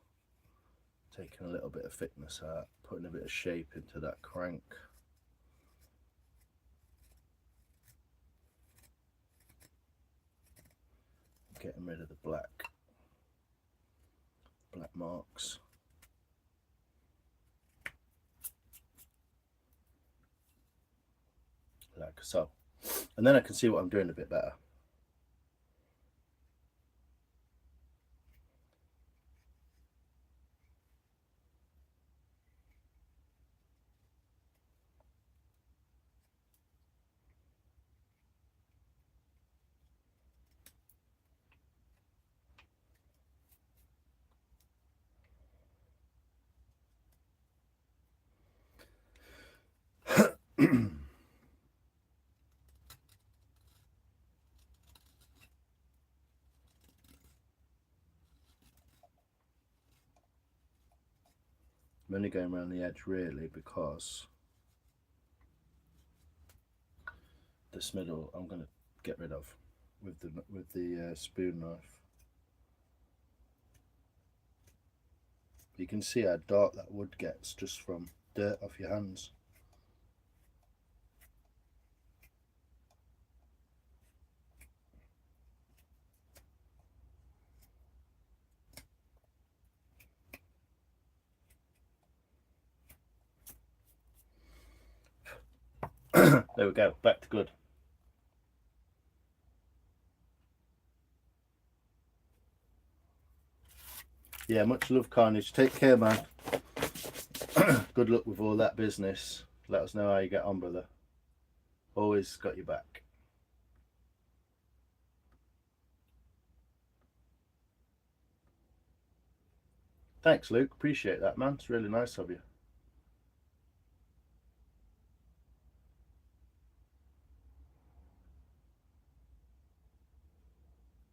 taking a little bit of thickness out, putting a bit of shape into that crank. Getting rid of the black marks. Like so. And then I can see what I'm doing a bit better. I'm only going around the edge really because this middle I'm going to get rid of with the spoon knife. You can see how dark that wood gets just from dirt off your hands. There we go, back to good. Yeah, much love, Carnage. Take care, man. Good luck with all that business. Let us know how you get on, brother. Always got your back. Thanks, Luke. Appreciate that, man. It's really nice of you.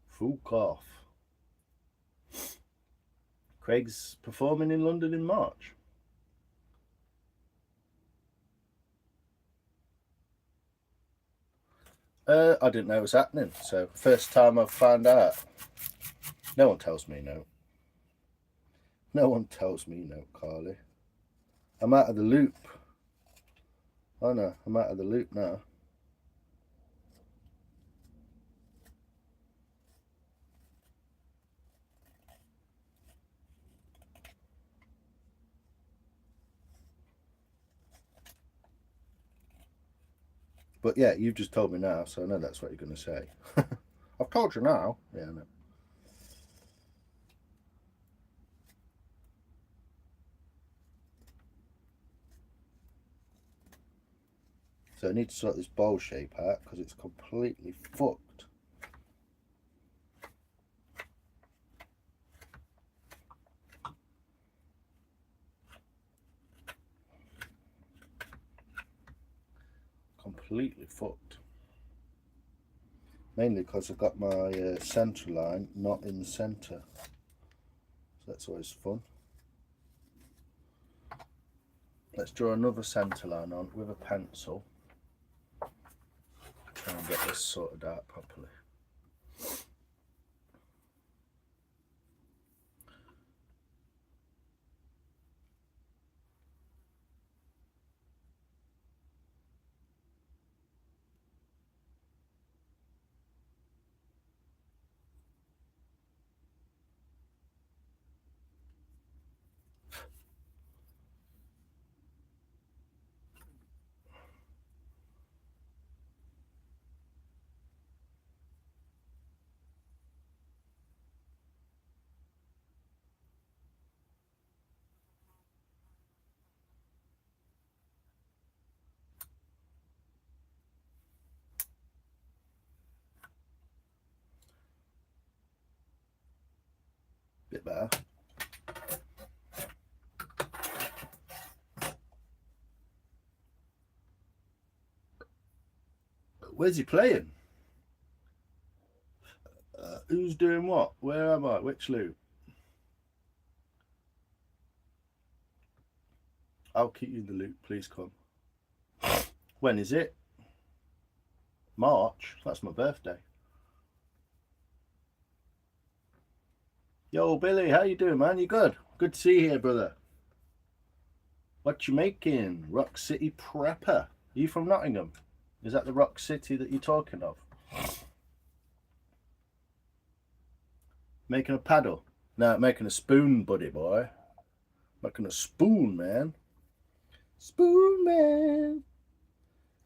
Fuck off. Craig's performing in London in March. I didn't know it was happening, so first time I've found out. No one tells me no. No one tells me no, Carly. I'm out of the loop. Oh no, I'm out of the loop now. But yeah, you've just told me now, so I know that's what you're going to say. I've told you now. Yeah, I know. So I need to sort this bowl shape out because it's completely fucked. Completely fucked. Mainly because I've got my centre line not in the centre. So that's always fun. Let's draw another centre line on with a pencil. Try and get this sorted out properly. Bit better. Where's he playing? Who's doing what? Where am I? Which loop? I'll keep you in the loop. Please come. When is it? March. That's my birthday. Yo, Billy, how you doing, man? You good? Good to see you here, brother. What you making? Rock City Prepper. Are you from Nottingham? Is that the Rock City that you're talking of? Making a paddle? No, making a spoon, buddy boy. Making a spoon, man. Spoon man,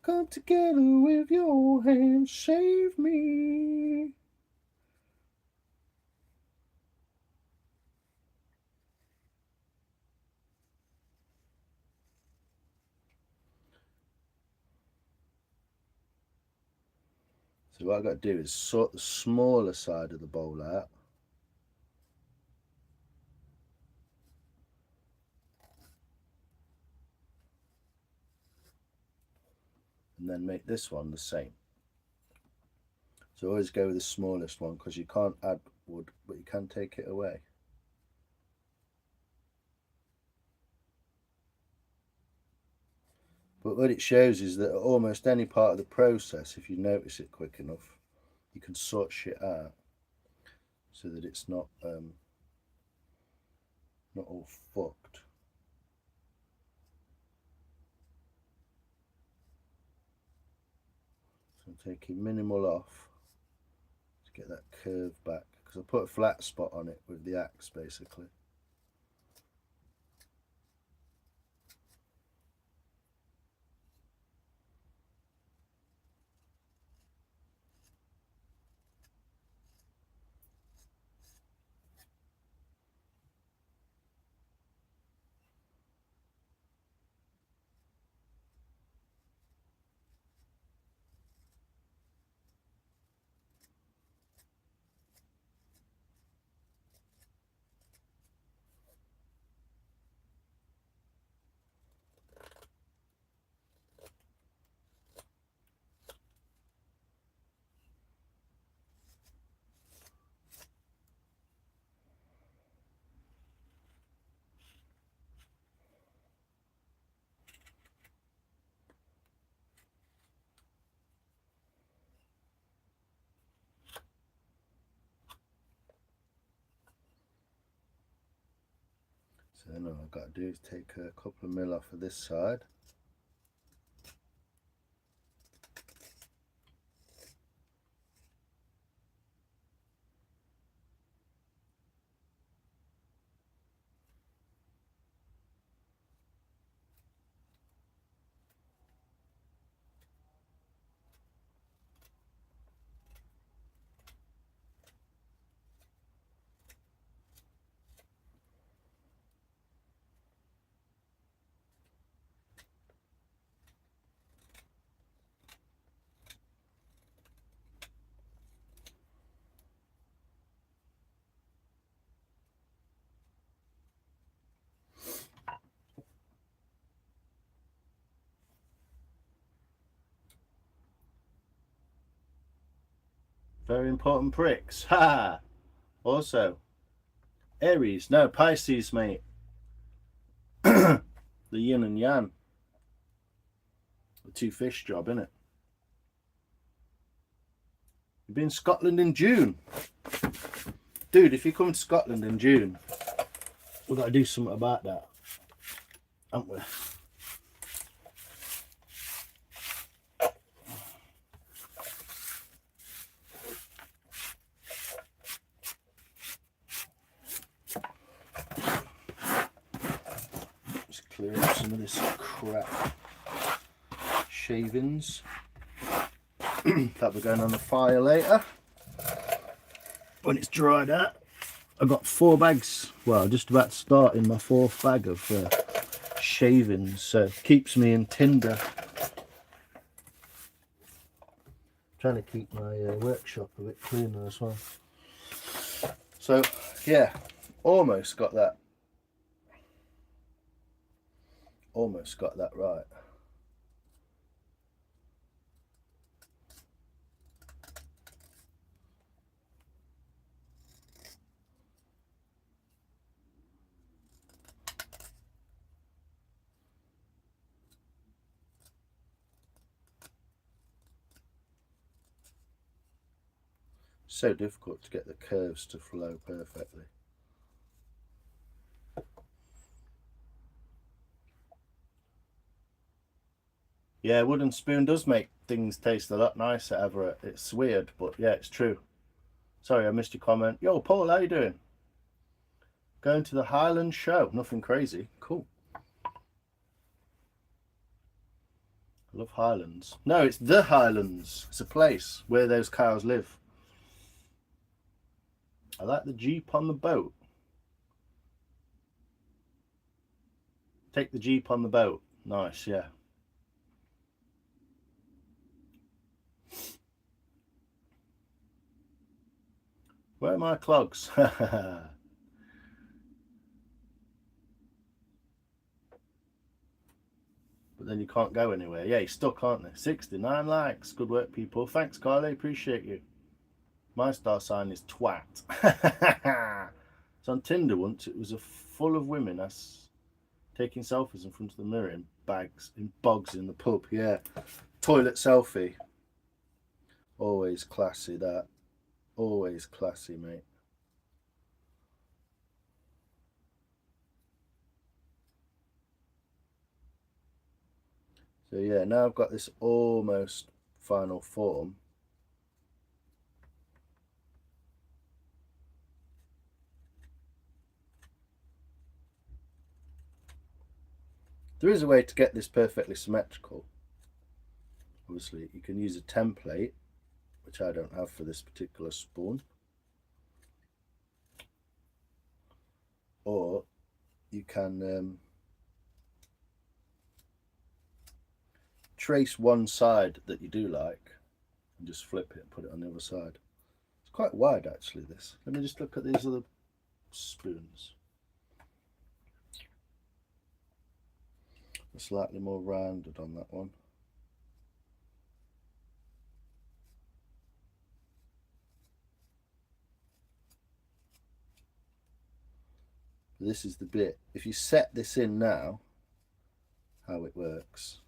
come together with your hands, save me. So what I've got to do is sort the smaller side of the bowl out. And then make this one the same. So always go with the smallest one because you can't add wood, but you can take it away. But what it shows is that at almost any part of the process, if you notice it quick enough, you can sort shit out so that it's not all fucked. So I'm taking minimal off to get that curve back because I put a flat spot on it with the axe basically. So then all I've got to do is take a couple of mil off of this side. Very important pricks. Ha! Also, Aries, no, Pisces, mate. The yin and yang. The two fish job, innit? You'll be in Scotland in June. Dude, if you come to Scotland in June, we've got to do something about that, haven't we? Just clear up some of this crap shavings. That'll be going on the fire later when it's dried out. I've got 4 bags, well, just about to start in my 4th bag of shavings, so it keeps me in tinder. Trying to keep my workshop a bit cleaner as well. So yeah, almost got that right. So difficult to get the curves to flow perfectly. Yeah, wooden spoon does make things taste a lot nicer, Everett. It's weird, but yeah, it's true. Sorry, I missed your comment. Yo, Paul, how you doing? Going to the Highland show. Nothing crazy. Cool. I love Highlands. No, it's the Highlands. It's a place where those cows live. I like the Jeep on the boat. Take the Jeep on the boat. Nice, yeah. Where are my clogs? But then you can't go anywhere. Yeah, you're stuck, aren't they? 69 likes. Good work, people. Thanks, Carly. Appreciate you. My star sign is twat. So on Tinder once, it was full of women taking selfies in front of the mirror in bogs in the pub. Yeah. Toilet selfie. Always classy, that. Always classy, mate. So yeah, now I've got this almost final form. There is a way to get this perfectly symmetrical. Obviously, you can use a template, which I don't have for this particular spoon. Or you can trace one side that you do like and just flip it and put it on the other side. It's quite wide, actually, this. Let me just look at these other spoons. Slightly more rounded on that one. This is the bit. If you set this in now, how it works.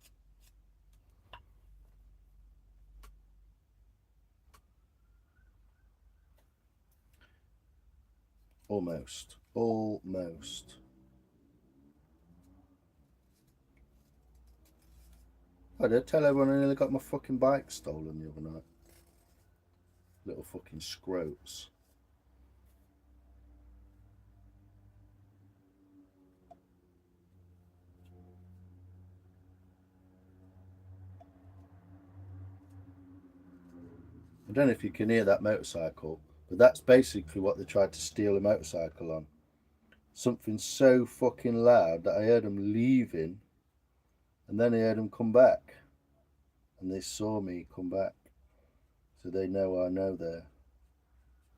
Almost. I did tell everyone I nearly got my fucking bike stolen the other night. Little fucking scroats. I don't know if you can hear that motorcycle, but that's basically what they tried to steal a motorcycle on. Something so fucking loud that I heard them leaving, and then I heard them come back. And they saw me come back. So they know I know they're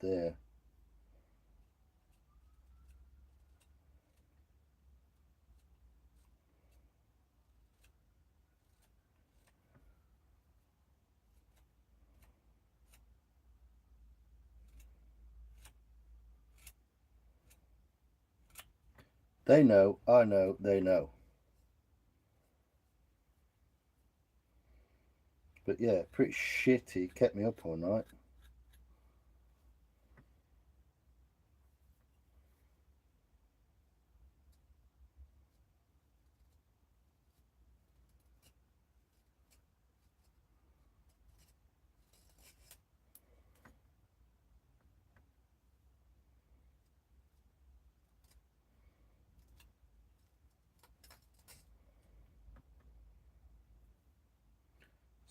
there. They know, I know, they know. But yeah, pretty shitty. Kept me up all night.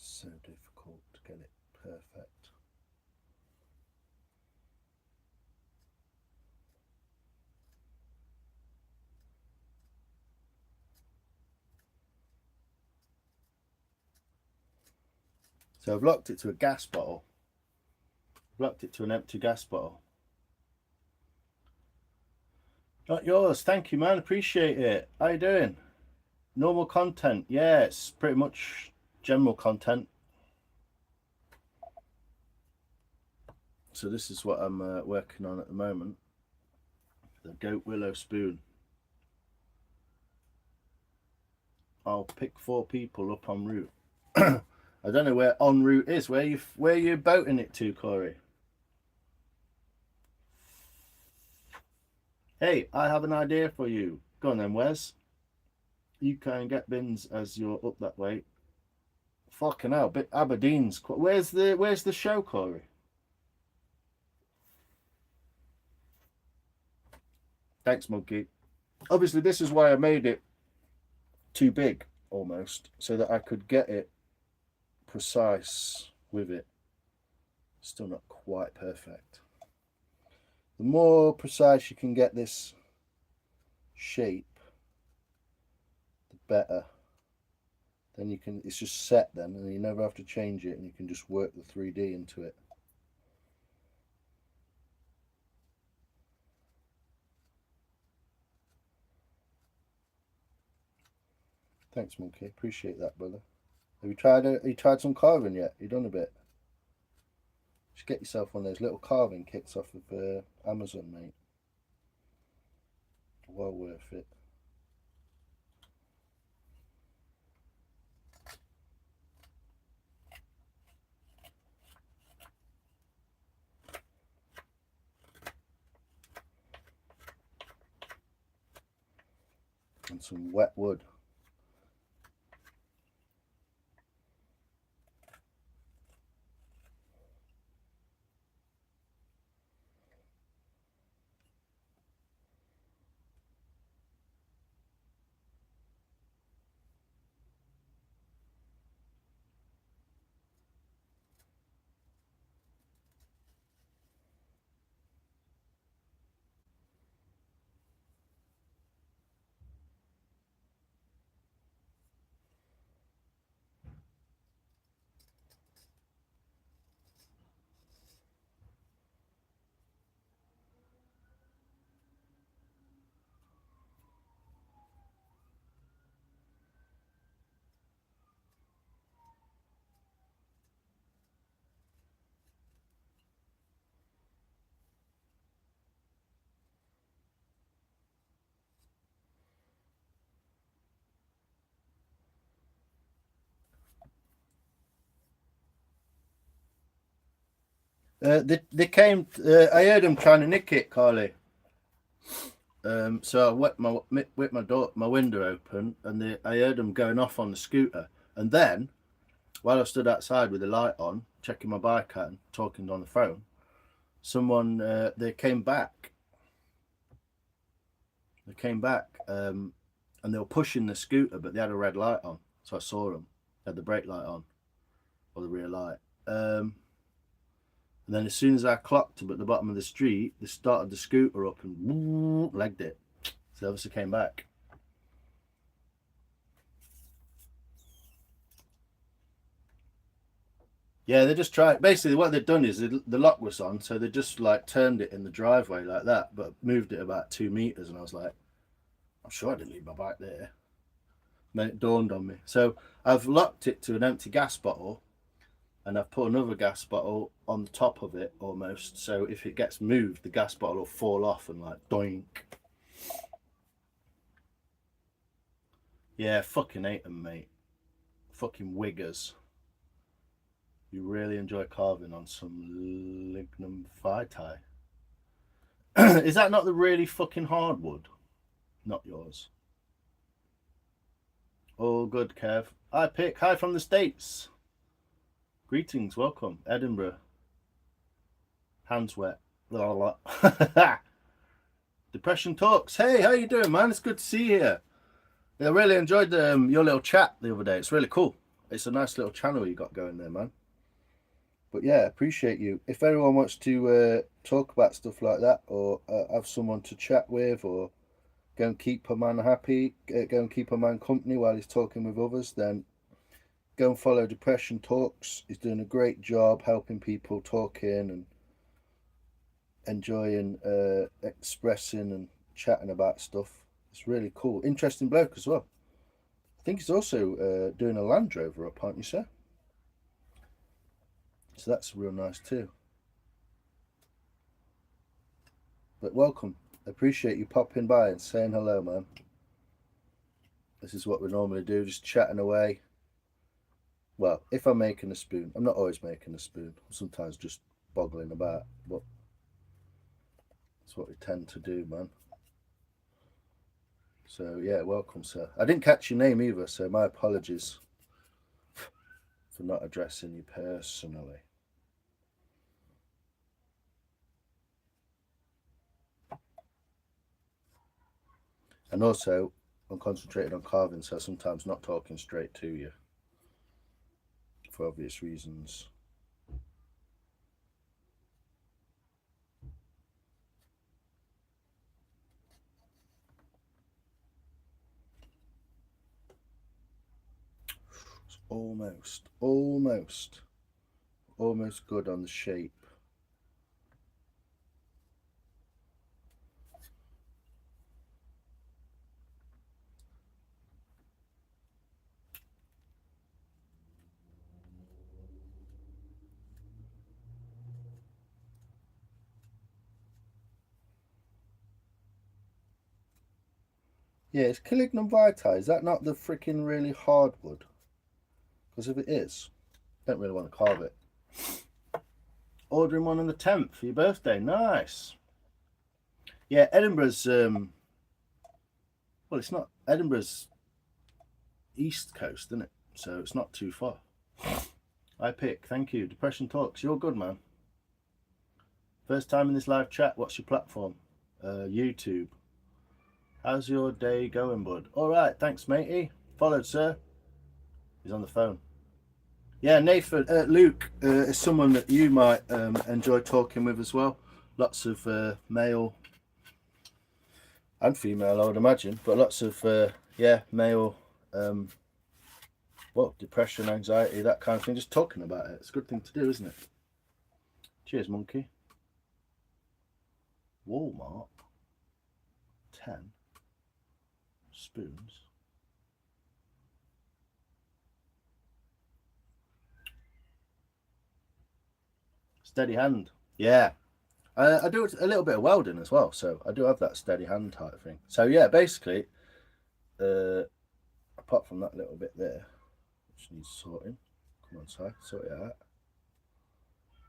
So difficult to get it perfect. So I've locked it to a gas bottle. I've locked it to an empty gas bottle. Not yours. Thank you, man. Appreciate it. How you doing? Normal content. Yeah, it's pretty much general content. So this is what I'm working on at the moment. The goat willow spoon. I'll pick 4 people up en route. I don't know where en route is. Where you boating it to, Corey? Hey, I have an idea for you. Go on then, Wes. You can get bins as you're up that way. Fucking hell, bit Aberdeen's. Where's the show, Corey? Thanks, Monkey. Obviously, this is why I made it too big, almost, so that I could get it precise with it. Still not quite perfect. The more precise you can get this shape, the better. Then you can, it's just set then, and you never have to change it, and you can just work the 3D into it. Thanks, Monkey. Appreciate that, brother. Have you tried some carving yet? You done a bit? Just get yourself one of those little carving kits off of Amazon, mate. Well worth it. And some wet wood. They came. I heard them trying to nick it, Carly. So I whipped my window open, and I heard them going off on the scooter. And then, while I stood outside with the light on, checking my bike out and talking on the phone, someone they came back. They came back, and they were pushing the scooter, but they had a red light on, so I saw them. They had the brake light on, or the rear light. And then as soon as I clocked them at the bottom of the street, they started the scooter up and legged it. So they obviously came back. Yeah, they just tried. Basically, what they'd done is the lock was on, so they just like turned it in the driveway like that, but moved it about 2 meters. And I was like, I'm sure I didn't leave my bike there. And then it dawned on me. So I've locked it to an empty gas bottle, and I've put another gas bottle on the top of it almost. So if it gets moved, the gas bottle will fall off and like doink. Yeah, fucking hate them, mate. Fucking wiggers. You really enjoy carving on some lignum vitae. Is that not the really fucking hard wood? Not yours. All good, Kev. Hi, Pick. Hi from the States. Greetings. Welcome. Edinburgh. Hands wet. Depression Talks. Hey, how you doing, man? It's good to see you here. I really enjoyed your little chat the other day. It's really cool. It's a nice little channel you got going there, man. But yeah, appreciate you. If anyone wants to talk about stuff like that, or have someone to chat with, or go and keep a man happy, go and keep a man company while he's talking with others, then go and follow Depression Talks. He's doing a great job helping people talking and enjoying expressing and chatting about stuff. It's really cool. Interesting bloke as well. I think he's also doing a Land Rover up, aren't you, sir? So that's real nice too. But welcome. Appreciate you popping by and saying hello, man. This is what we normally do, just chatting away. Well, if I'm making a spoon, I'm not always making a spoon. I'm sometimes just boggling about, but that's what we tend to do, man. So yeah, welcome, sir. I didn't catch your name either, so my apologies for not addressing you personally. And also, I'm concentrated on carving, so sometimes not talking straight to you for obvious reasons. It's almost good on the shape. Yeah, it's Calignum vitae. Is that not the freaking really hard wood? Because if it is, I don't really want to carve it. Ordering one on the 10th for your birthday. Nice. Yeah, Edinburgh's well, it's not, Edinburgh's east coast, isn't it? So it's not too far. I Pick, thank you. Depression Talks, you're good, man. First time in this live chat. What's your platform? YouTube. How's your day going, bud? All right, thanks, matey. Followed, sir. He's on the phone. Yeah, Nathan, Luke is someone that you might enjoy talking with as well. Lots of male and female, I would imagine, but lots of yeah, male, well, depression, anxiety, that kind of thing. Just talking about it. It's a good thing to do, isn't it? Cheers, monkey. Walmart. 10 spoons. Steady hand. Yeah. I do a little bit of welding as well, so I do have that steady hand type thing. So yeah, basically, apart from that little bit there, which needs sorting. Come on, Si, sort it out.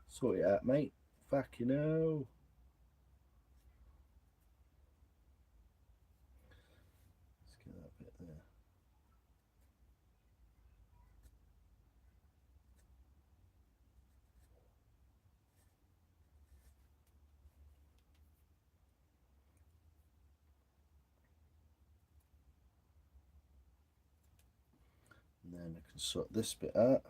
Sort it out, mate. Fuck, you know. Let's get that bit there. And then I can sort this bit out.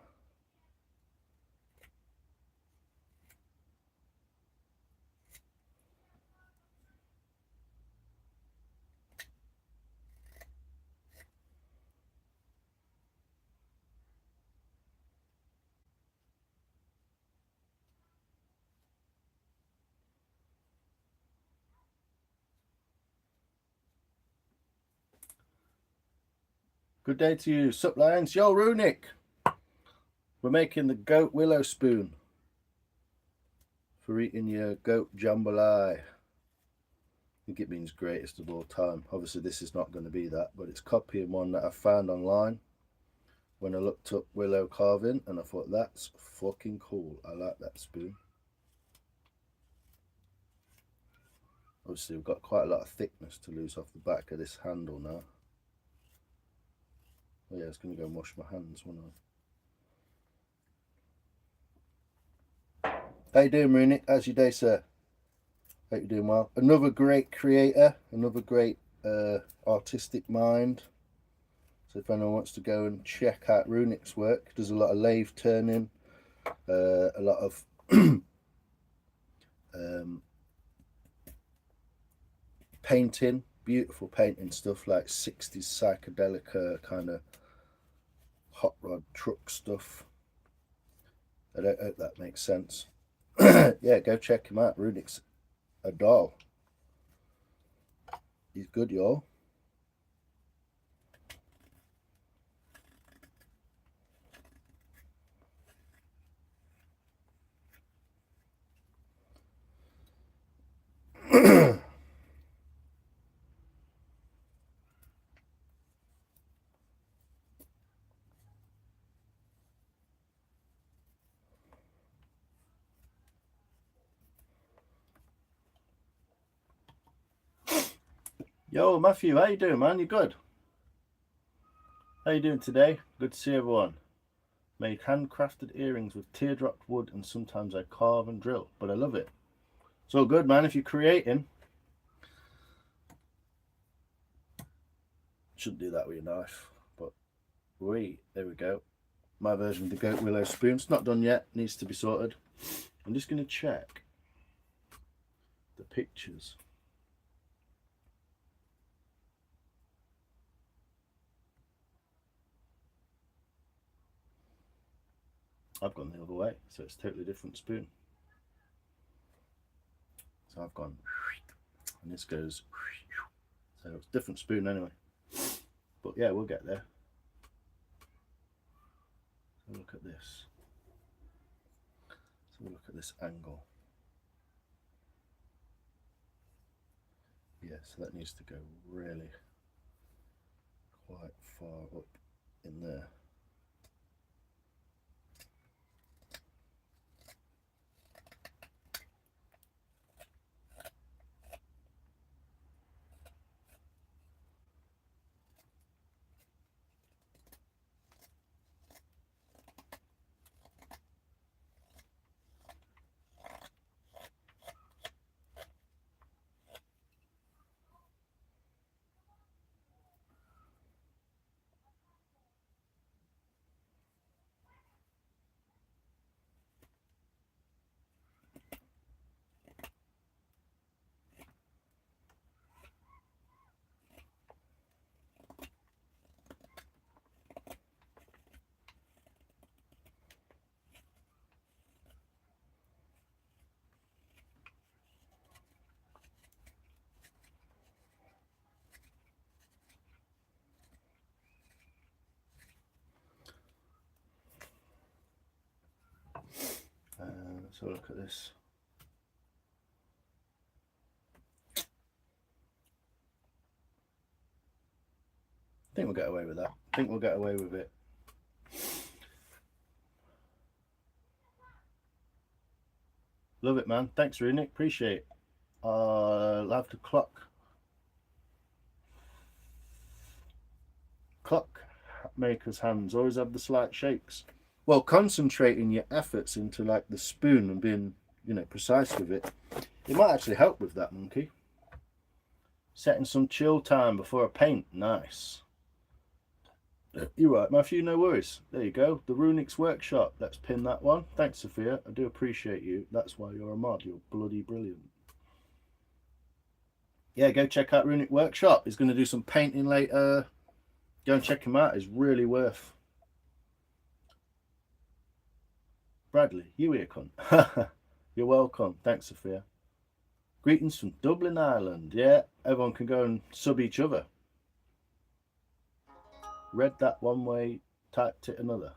Good day to you, Sup Lions. Yo, Runic. We're making the goat willow spoon for eating your goat jambalaya. think it means greatest of all time. Obviously this is not going to be that, but it's copying one that I found online when I looked up willow carving, and I thought that's fucking cool. I like that spoon. Obviously we've got quite a lot of thickness to lose off the back of this handle now. Oh yeah, I was going to go and wash my hands, wasn't I? How you doing, Runic? How's your day, sir? Hope you're doing well. Another great creator, another great artistic mind. So if anyone wants to go and check out Runic's work, does a lot of lathe turning, a lot of painting, beautiful painting stuff like 60s psychedelic kind of hot rod truck stuff. I don't hope that makes sense. Yeah, go check him out. Runic's a doll. He's good, y'all. Yo, Matthew, how you doing, man? You good? How you doing today? Good to see everyone. Make handcrafted earrings with teardrop wood, and sometimes I carve and drill, but I love it. It's all good, man. If you're creating, shouldn't do that with your knife, but there we go. My version of the goat willow spoon. It's not done yet, needs to be sorted. I'm just going to check the pictures. I've gone the other way, so it's a totally different spoon. So I've gone, and this goes, so it's a different spoon anyway. But yeah, we'll get there. So look at this. So we'll look at this angle. Yeah, so that needs to go really quite far up in there. So look at this. I think we'll get away with that. I think we'll get away with it. Love it, man. Thanks, Runic. Appreciate it. I'll have to clock maker's hands. Always have the slight shakes. Well, concentrating your efforts into like the spoon and being, you know, precise with it, it might actually help with that, monkey. Setting some chill time before I paint. Nice. You're right, Matthew, no worries. There you go. The Runic's workshop. Let's pin that one. Thanks, Sophia. I do appreciate you. That's why you're a mod. You're bloody brilliant. Yeah, go check out Runic Workshop. He's going to do some painting later. Go and check him out. It's really worth. Bradley, you here, cunt. You're welcome. Thanks, Sophia. Greetings from Dublin, Ireland. Yeah, everyone can go and sub each other. Read that one way, typed it another.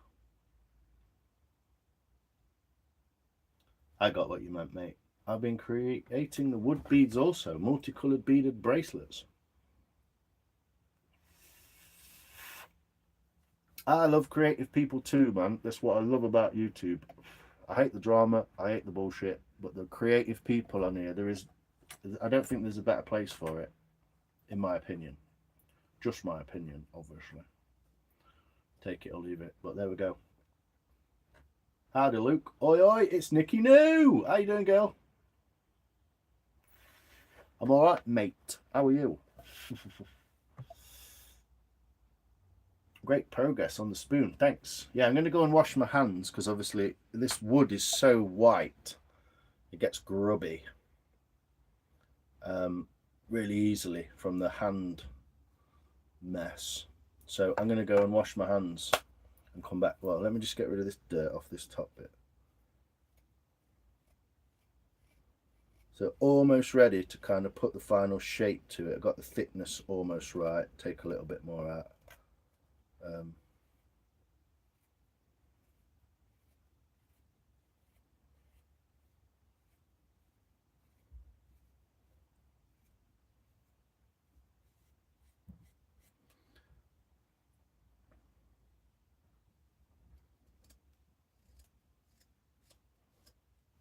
I got what you meant, mate. I've been creating the wood beads also, multicolored beaded bracelets. I love creative people too, man. That's what I love about YouTube. I hate the drama, I hate the bullshit, but the creative people on here, I don't think there's a better place for it, in my opinion. Just my opinion, obviously. Take it or leave it, but there we go. Howdy, Luke. Oi, oi, it's Nikki New. How you doing, girl? I'm all right, mate. How are you? Great progress on the spoon. Thanks. Yeah, I'm going to go and wash my hands because obviously this wood is so white. It gets grubby really easily from the hand mess. So I'm going to go and wash my hands and come back. Well, let me just get rid of this dirt off this top bit. So almost ready to kind of put the final shape to it. I've got the thickness almost right. Take a little bit more out.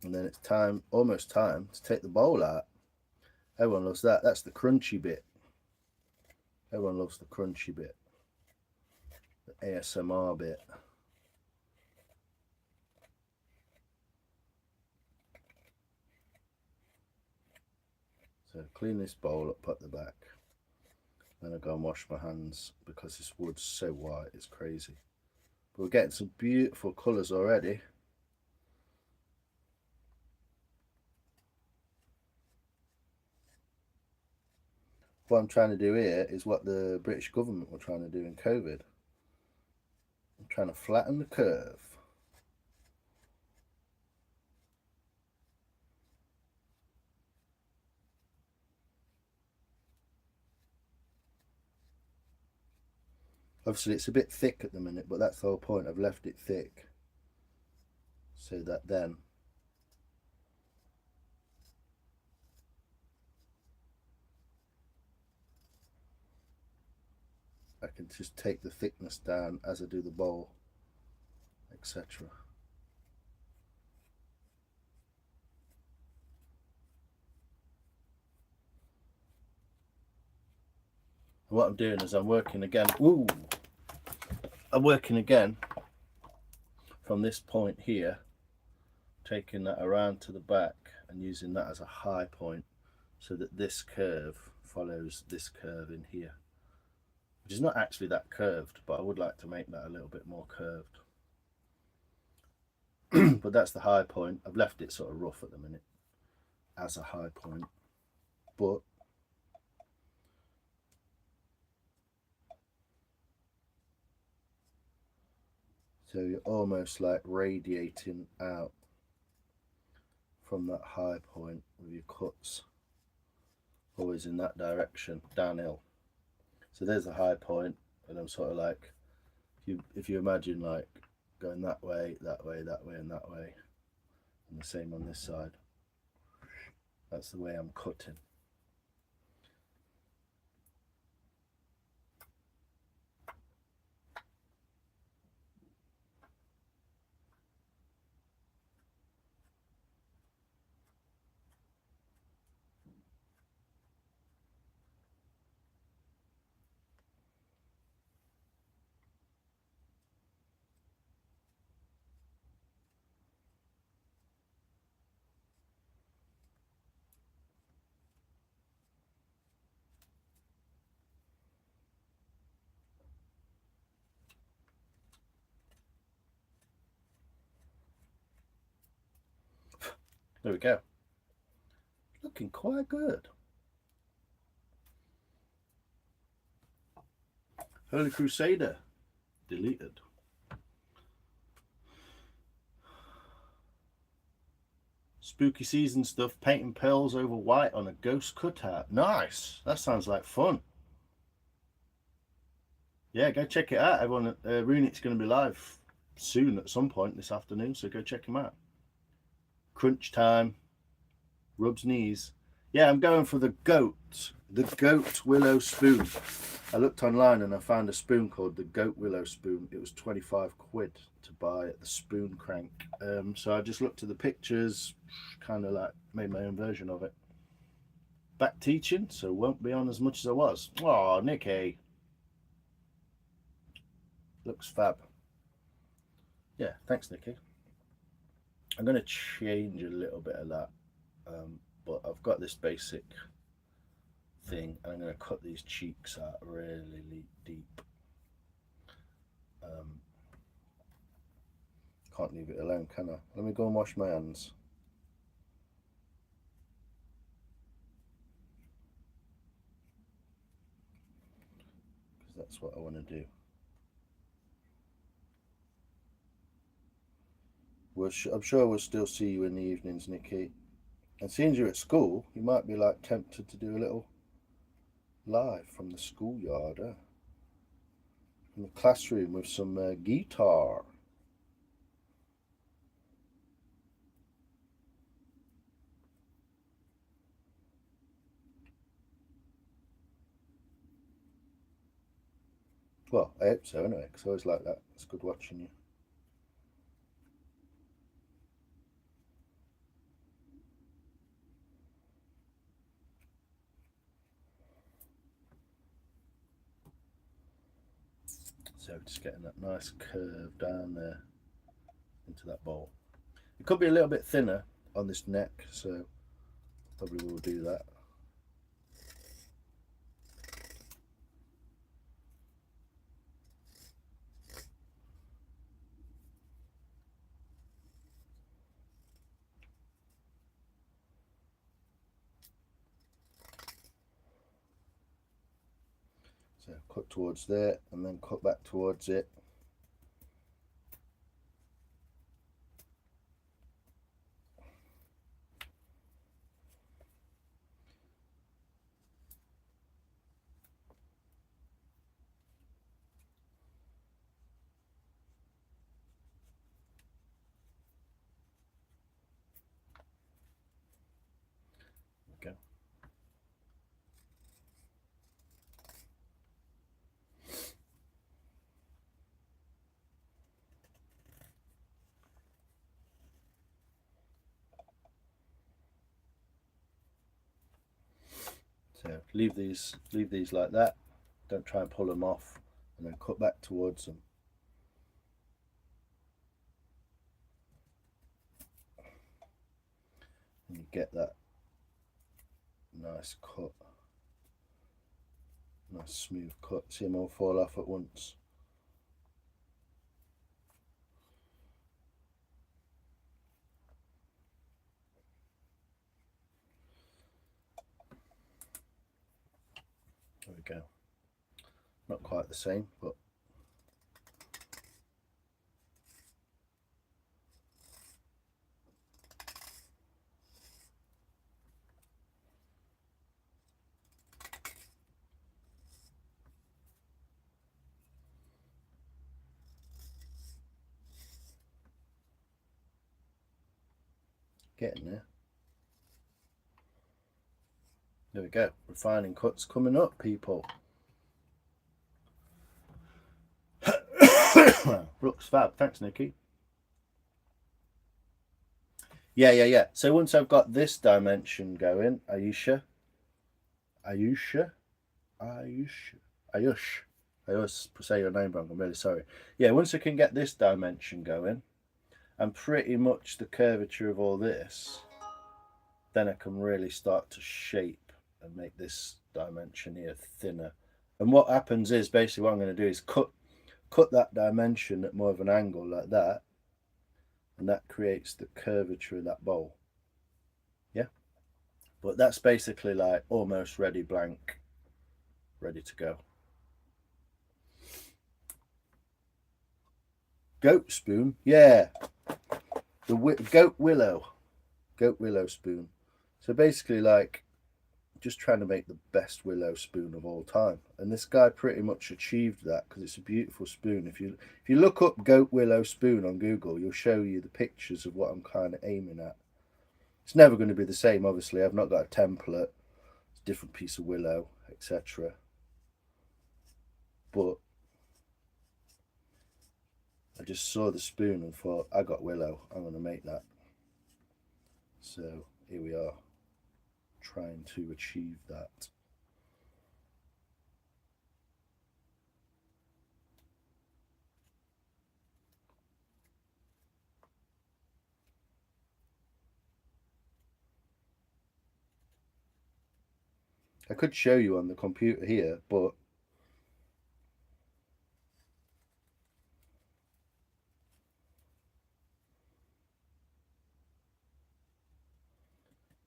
And then it's time, almost time, to take the bowl out. Everyone loves that. That's the crunchy bit. Everyone loves the crunchy bit. The ASMR bit. So clean this bowl up at the back. Then I go and wash my hands because this wood's so white, it's crazy. But we're getting some beautiful colours already. What I'm trying to do here is what the British government were trying to do in COVID. I'm trying to flatten the curve. Obviously it's a bit thick at the minute, but that's the whole point. I've left it thick so that then I can just take the thickness down as I do the bowl, etc. And what I'm doing is I'm working again. Ooh, I'm working again from this point here, taking that around to the back and using that as a high point so that this curve follows this curve in here, which is not actually that curved, but I would like to make that a little bit more curved. But that's the high point. I've left it sort of rough at the minute as a high point, but so you're almost like radiating out from that high point with your cuts, always in that direction, downhill. So there's the high point, and I'm sort of like, if you imagine like going that way, that way, that way, and that way, and the same on this side. That's the way I'm cutting. There we go. Looking quite good. Holy Crusader deleted. Spooky season stuff, painting pearls over white on a ghost cutout. Nice. That sounds like fun. Yeah, go check it out, everyone. Runic's going to be live soon at some point this afternoon, so go check him out. Crunch time. Rubs knees. Yeah, I'm going for the goat willow spoon. I looked online and I found a spoon called the goat willow spoon. It was 25 quid to buy at the Spoon Crank. So I just looked at the pictures, kind of like made my own version of it. Back teaching, so won't be on as much as I was. Oh, Nicky. Looks fab. Yeah, thanks, Nicky. I'm going to change a little bit of that, but I've got this basic thing, and I'm going to cut these cheeks out really deep. Can't leave it alone, can I? Let me go and wash my hands. Because that's what I want to do. I'm sure we'll still see you in the evenings, Nikki. And seeing you're at school, you might be like tempted to do a little live from the schoolyard, in the classroom with some guitar. Well, I hope so anyway, because I always like that. It's good watching you. So just getting that nice curve down there into that bowl. It could be a little bit thinner on this neck, so probably will do that. So cut towards there and then cut back towards it. Okay. So leave these like that. Don't try and pull them off, and then cut back towards them. And you get that nice cut, nice smooth cut. See them all fall off at once. There we go. Not quite the same, but getting there. There we go. Refining cuts coming up, people. Looks fab. Thanks, Nikki. Yeah. So once I've got this dimension going, Ayusha. I always say your name wrong. I'm really sorry. Yeah, once I can get this dimension going, and pretty much the curvature of all this, then I can really start to shape and make this dimension here thinner. And what happens is basically what I'm going to do is cut that dimension at more of an angle like that, and that creates the curvature of that bowl. Yeah, but that's basically like almost ready, blank, ready to go. Goat spoon, yeah, the goat willow spoon. So basically, like, just trying to make the best willow spoon of all time, and this guy pretty much achieved that because it's a beautiful spoon. If you look up goat willow spoon on Google, you'll show you the pictures of what I'm kind of aiming at. It's never going to be the same, obviously. I've not got a template. It's a different piece of willow, etc. But I just saw the spoon and thought, I got willow, I'm going to make that. So here we are, trying to achieve that. I could show you on the computer here, but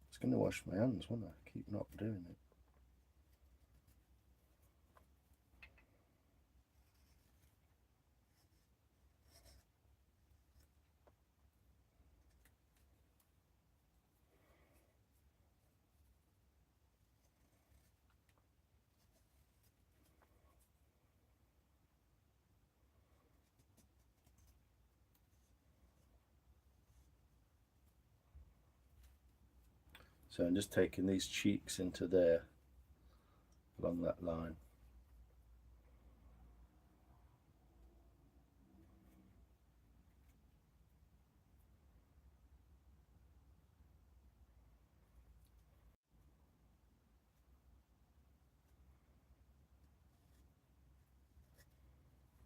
it's going to wash my hands, won't I? Keep not doing it. So I'm just taking these cheeks into there, along that line.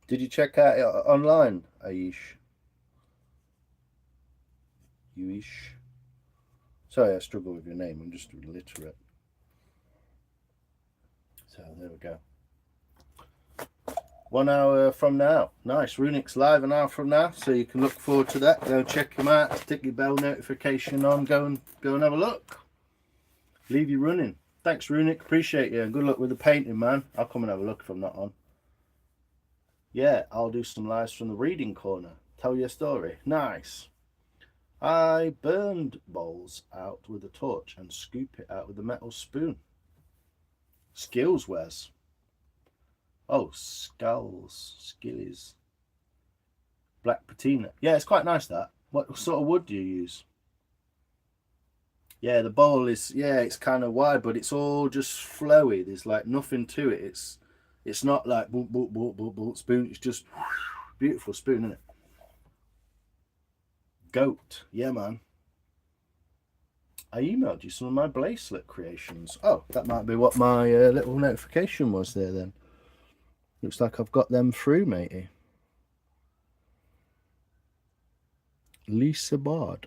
Did you check out it online, Aish? Yuish? Sorry, I struggle with your name. I'm just illiterate. So there we go. 1 hour from now. Nice. Runic's live an hour from now, so you can look forward to that. Go check him out. Stick your bell notification on. Go and have a look. Leave you running. Thanks, Runic. Appreciate you. And good luck with the painting, man. I'll come and have a look if I'm not on. Yeah, I'll do some lives from the reading corner. Tell you a story. Nice. I burned bowls out with a torch and scoop it out with a metal spoon. Skills, Wes. Oh, skillies. Black patina. Yeah, it's quite nice, that. What sort of wood do you use? Yeah, the bowl is, yeah, it's kind of wide, but it's all just flowy. There's like nothing to it. It's not like boop, boop, boop, boop, boop, spoon. It's just beautiful spoon, isn't it? Goat. Yeah, man. I emailed you some of my bracelet creations. Oh, that might be what my little notification was there then. Looks like I've got them through, matey. Lisa Bard.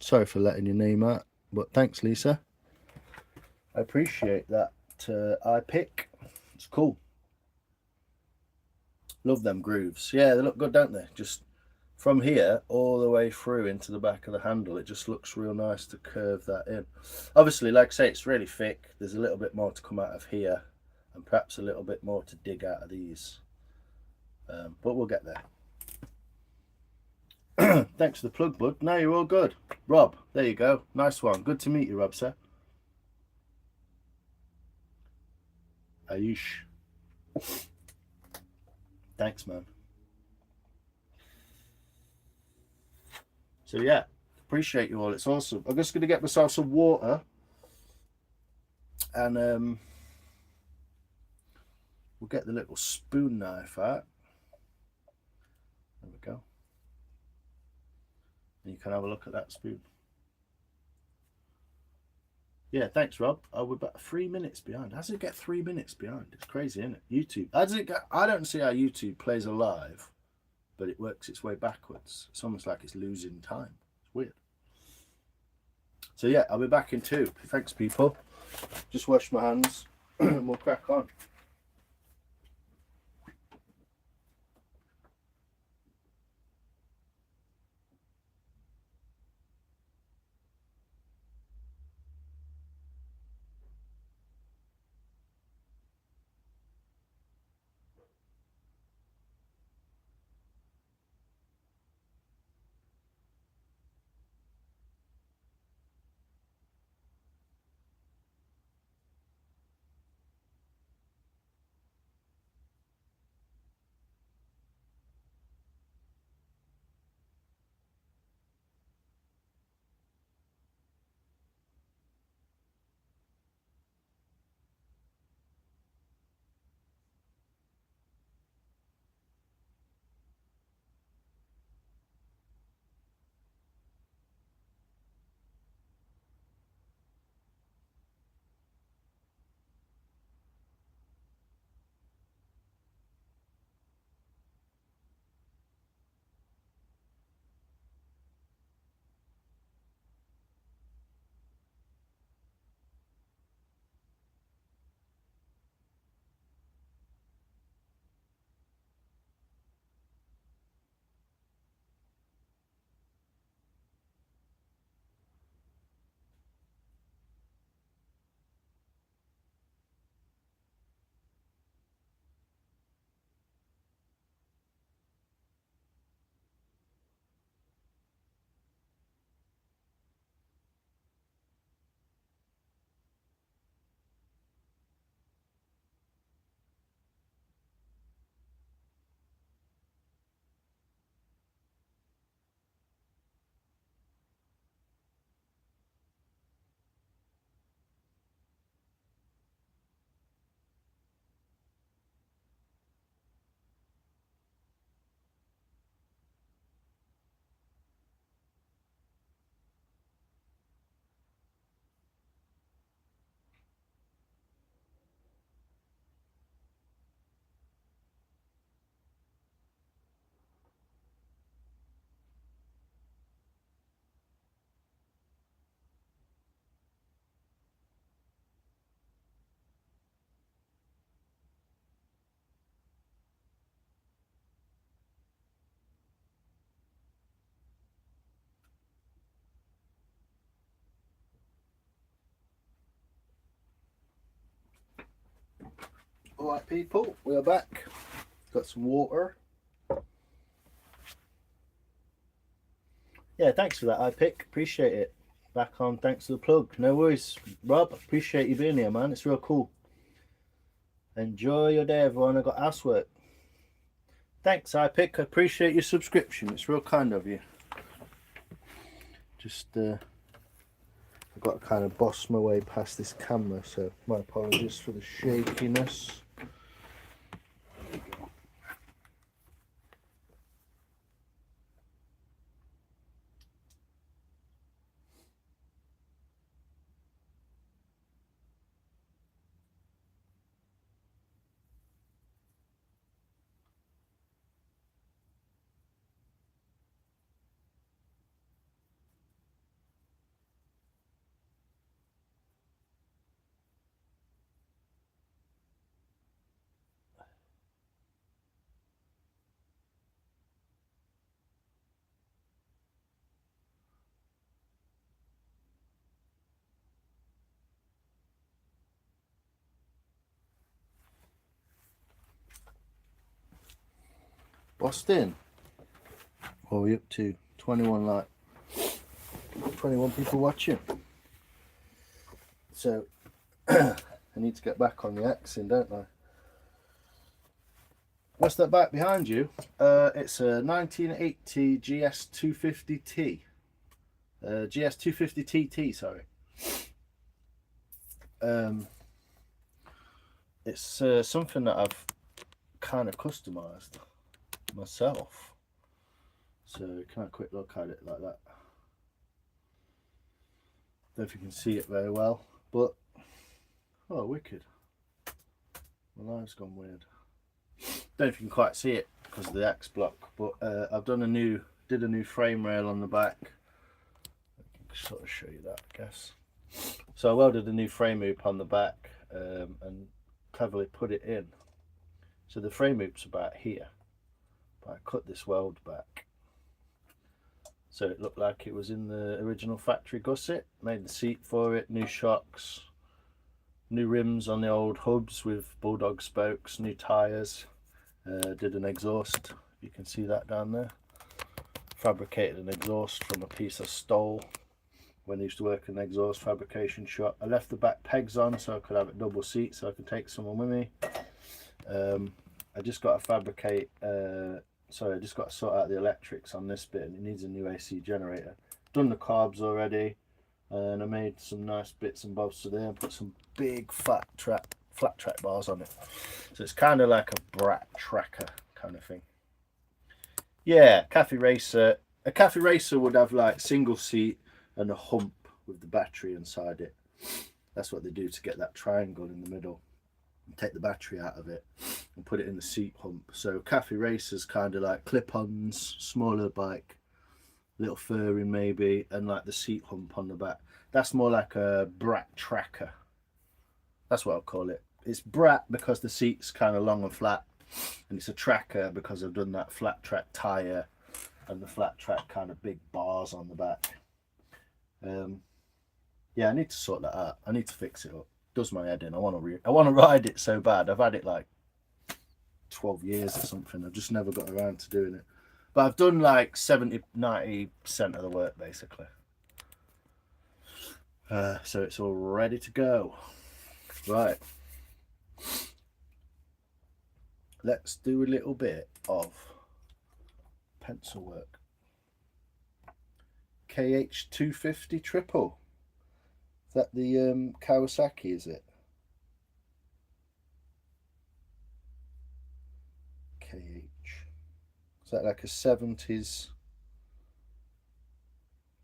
Sorry for letting your name out, but thanks, Lisa. I appreciate that eye pick. It's cool. Love them grooves. Yeah, they look good, don't they? Just from here all the way through into the back of the handle, it just looks real nice to curve that in. Obviously, like I say, it's really thick. There's a little bit more to come out of here and perhaps a little bit more to dig out of these. But we'll get there. Thanks for the plug, bud. No, you're all good. Rob, there you go. Nice one. Good to meet you, Rob, sir. Ayush. Thanks, man. So yeah, appreciate you all. It's awesome. I'm just going to get myself some water and we'll get the little spoon knife out. There we go. And you can have a look at that spoon. Yeah, thanks, Rob. We're about 3 minutes behind. How does it get 3 minutes behind? It's crazy, isn't it? YouTube. How does it get? I don't see how YouTube plays alive, but it works its way backwards. It's almost like it's losing time. It's weird. So yeah, I'll be back in 2. Thanks, people. Just wash my hands and we'll crack on. Alright people, we are back. Got some water. Yeah, thanks for that iPick, appreciate it. Back on, thanks for the plug. No worries, Rob, appreciate you being here, man. It's real cool. Enjoy your day, everyone. I got housework. Thanks, iPick. I appreciate your subscription. It's real kind of you. Just, I've got to kind of boss my way past this camera, so my apologies for the shakiness. Boston. What are we up to? 21 people watching. So I need to get back on the axing, don't I? What's that back behind you? It's a 1980 GS250T. GS250 TT, sorry. It's something that I've kind of customized myself. So kind of quick look at it like that. Don't know if you can see it very well, but oh, wicked. My live's gone weird. Don't know if you can quite see it because of the X block, but I've did a new frame rail on the back. I can sort of show you that, I guess. So I welded a new frame hoop on the back and cleverly put it in. So the frame hoop's about here, but I cut this weld back so it looked like it was in the original factory gusset. Made the seat for it, new shocks, new rims on the old hubs with bulldog spokes, new tyres. Did an exhaust, you can see that down there. Fabricated an exhaust from a piece I stole when I used to work in an exhaust fabrication shop. I left the back pegs on so I could have a double seat so I could take someone with me. I just got to fabricate, I just got to sort out the electrics on this bit, and it needs a new AC generator. Done the carbs already, and I made some nice bits and bobs today and put some big flat track bars on it. So it's kind of like a brat tracker kind of thing. Yeah, cafe racer. A cafe racer would have like single seat and a hump with the battery inside it. That's what they do to get that triangle in the middle. Take the battery out of it and put it in the seat hump. So cafe racers kind of like clip-ons, smaller bike, little fairing maybe, and like the seat hump on the back. That's more like a brat tracker. That's what I'll call it. It's brat because the seat's kind of long and flat, and it's a tracker because I've done that flat track tyre and the flat track kind of big bars on the back. Yeah, I need to sort that out. I need to fix it up. Does my head in. I want to ride it so bad. I've had it like 12 years or something. I've just never got around to doing it. But I've done like 70-90% of the work basically. So it's all ready to go. Right. Let's do a little bit of pencil work. KH250 triple. Is that the Kawasaki, is it? KH. Is that like a 70s?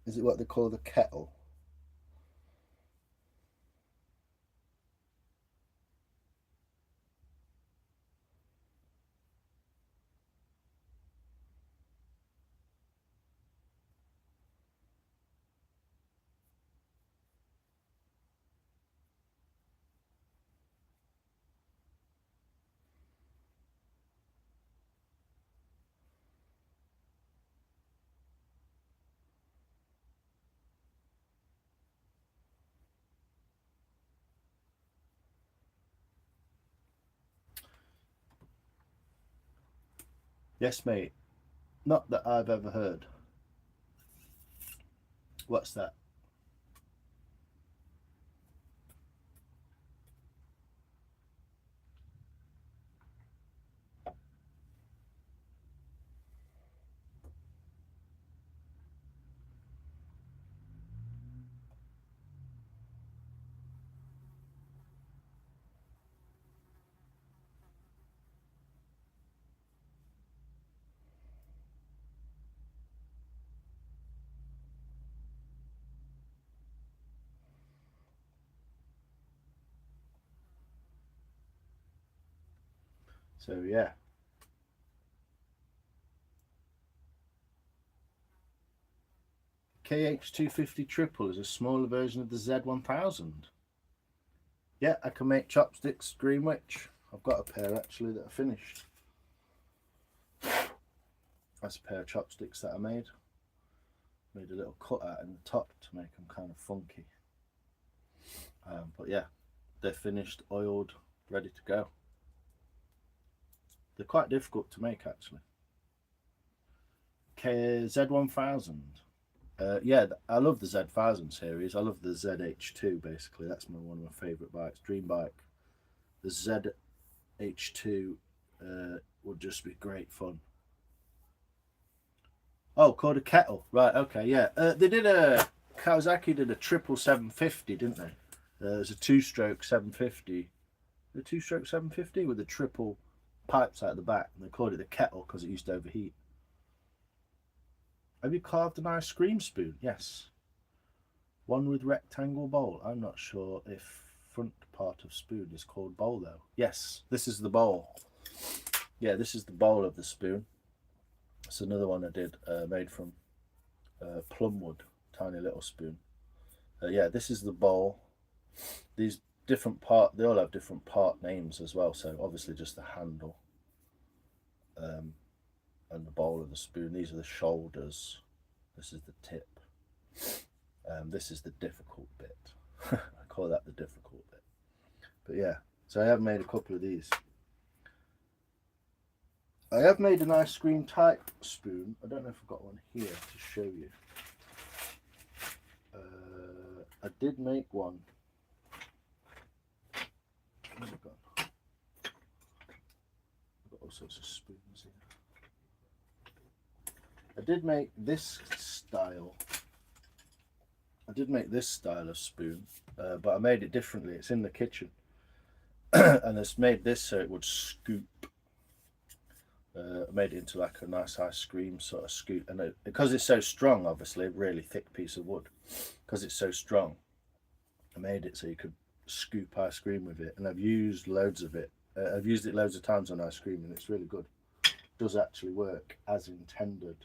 Is it what they call the kettle? Yes, mate. Not that I've ever heard. What's that? So yeah. KH250 triple is a smaller version of the Z1000. Yeah, I can make chopsticks, Greenwich. I've got a pair actually that are finished. That's a pair of chopsticks that I made. Made a little cutout in the top to make them kind of funky. But yeah, they're finished, oiled, ready to go. They're quite difficult to make actually. Z1000. Yeah, I love the Z1000 series. I love the ZH2 basically. That's one of my favourite bikes, dream bike. The ZH2 would just be great fun. Oh, called a kettle, right? Okay, yeah. They did a Kawasaki did a triple 750, didn't they? It was a two-stroke 750, the two-stroke 750 with the triple pipes out the back, and they called it the kettle because it used to overheat. Have you carved an ice cream spoon? Yes. One with rectangle bowl. I'm not sure if front part of spoon is called bowl though. Yes, this is the bowl. Yeah, this is the bowl of the spoon. It's another one I did, made from plum wood, tiny little spoon. Yeah, this is the bowl. These different they all have different part names as well. So obviously just the handle and the bowl of the spoon. These are the shoulders. This is the tip. This is the difficult bit. I call that the difficult bit. But yeah, so I have made a couple of these. I have made an ice cream type spoon. I don't know if I've got one here to show you. I did make one. Where's it gone? I've got all sorts of spoons here. I did make this style. I did make this style of spoon, but I made it differently. It's in the kitchen. And it's made this so it would scoop. I made it into like a nice ice cream sort of scoop, and because it's so strong, obviously a really thick piece of wood, because it's so strong, I made it so you could scoop ice cream with it, and I've used loads of it. I've used it loads of times on ice cream, and it's really good. It does actually work as intended.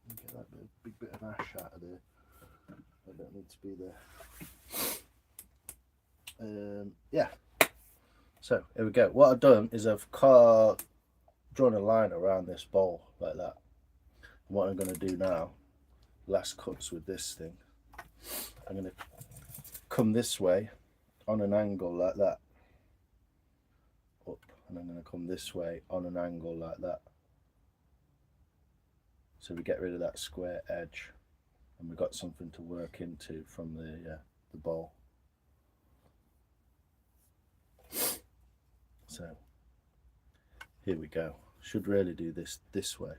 Get that big bit of ash out of there. I don't need to be there. Yeah. So here we go. What I've done is I've drawn a line around this bowl like that. And what I'm going to do now, last cuts with this thing, I'm going to come this way on an angle like that, up, and I'm going to come this way on an angle like that. So we get rid of that square edge, and we've got something to work into from the bowl. So here we go. Should really do this way.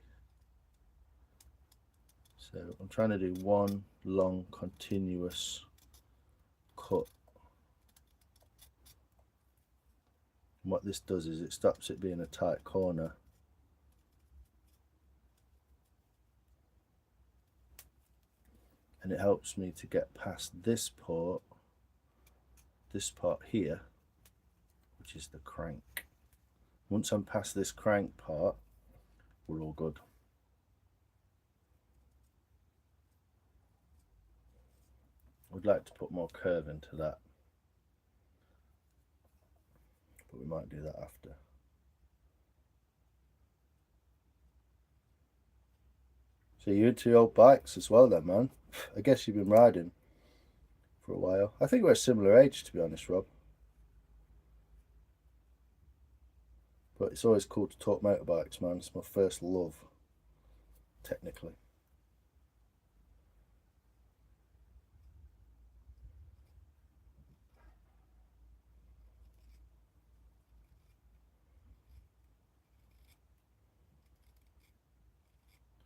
So I'm trying to do one long continuous cut. And what this does is it stops it being a tight corner. And it helps me to get past this part here, which is the crank. Once I'm past this crank part, we're all good. I'd like to put more curve into that, but we might do that after. So you're into old bikes as well then, man? I guess you've been riding for a while. I think we're a similar age, to be honest, Rob. But it's always cool to talk motorbikes, man. It's my first love, technically.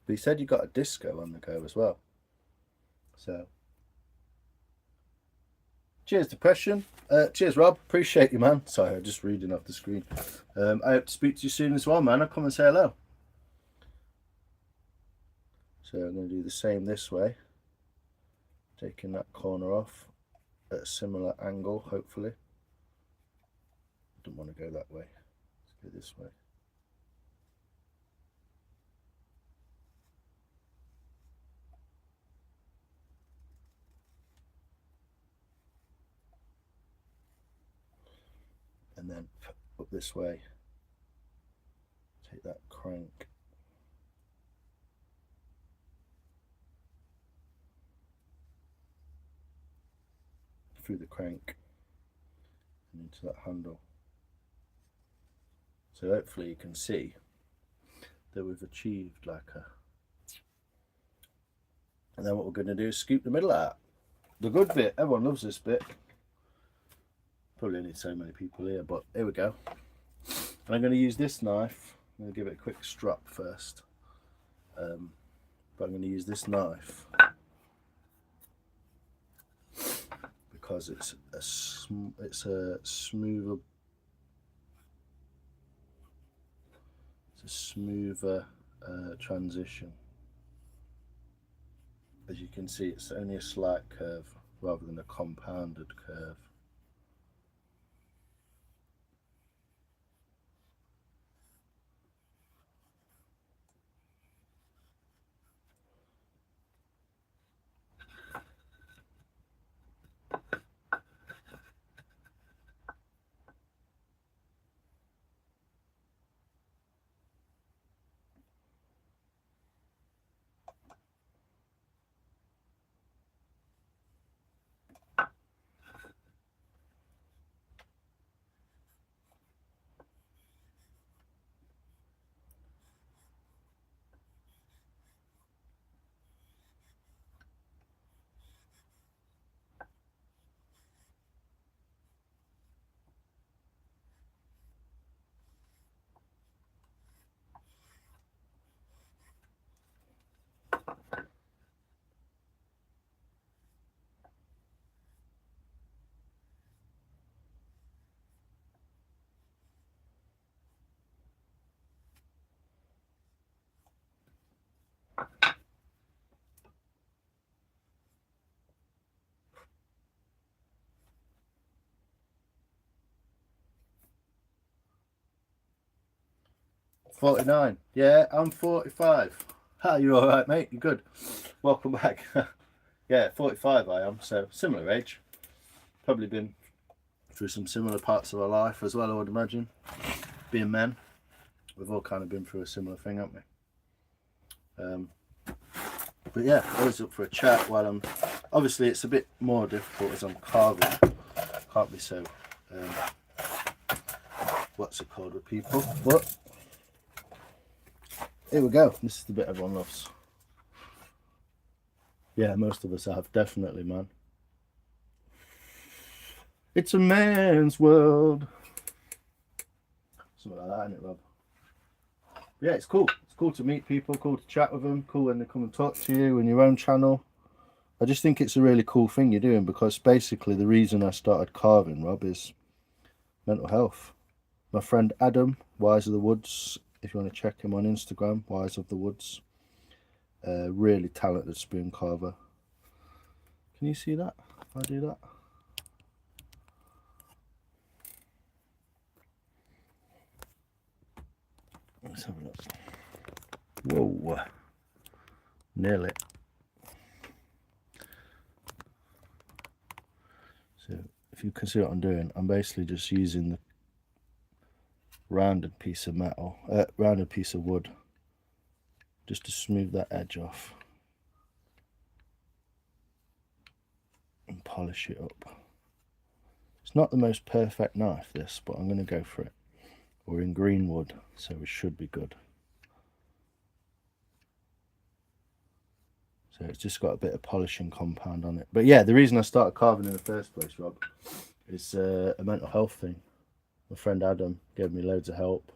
But he said you got a disco on the go as well. So, cheers, Depression. Cheers, Rob. Appreciate you, man. Sorry, I'm just reading off the screen. I hope to speak to you soon as well, man. I'll come and say hello. So I'm going to do the same this way. Taking that corner off at a similar angle, hopefully. Don't want to go that way. Let's go this way. And then up this way, take that crank through the crank and into that handle. So hopefully you can see that we've achieved like a... And then what we're going to do is scoop the middle out. The good bit, everyone loves this bit. Probably need so many people here, but here we go. And I'm going to use this knife. I'm going to give it a quick strap first. But I'm going to use this knife because it's a smoother transition. As you can see, it's only a slight curve rather than a compounded curve. $49. Yeah, I'm 45. How you all right, mate? You good? Welcome back. Yeah, 45 I am, so similar age. Probably been through some similar parts of our life as well, I would imagine. Being men, we've all kind of been through a similar thing, haven't we? But yeah, always up for a chat while I'm... Obviously, it's a bit more difficult as I'm carving. Can't be so... what's it called with people? But... here we go. This is the bit everyone loves. Yeah, most of us have, definitely, man. It's a man's world. Something like that, isn't it, Rob? Yeah, it's cool. It's cool to meet people, cool to chat with them, cool when they come and talk to you in your own channel. I just think it's a really cool thing you're doing, because basically the reason I started carving, Rob, is mental health. My friend Adam, Wise of the Woods, if you want to check him on Instagram, Wise of the Woods, really talented spoon carver. Can you see that? If I do that? Let's have a look. Whoa, nearly. So if you can see what I'm doing, I'm basically just using the rounded piece of metal, rounded piece of wood, just to smooth that edge off and polish it up. It's not the most perfect knife, this, but I'm going to go for it. We're in green wood, so we should be good. So it's just got a bit of polishing compound on it. But yeah, the reason I started carving in the first place, Rob, is a mental health thing. My friend Adam gave me loads of help.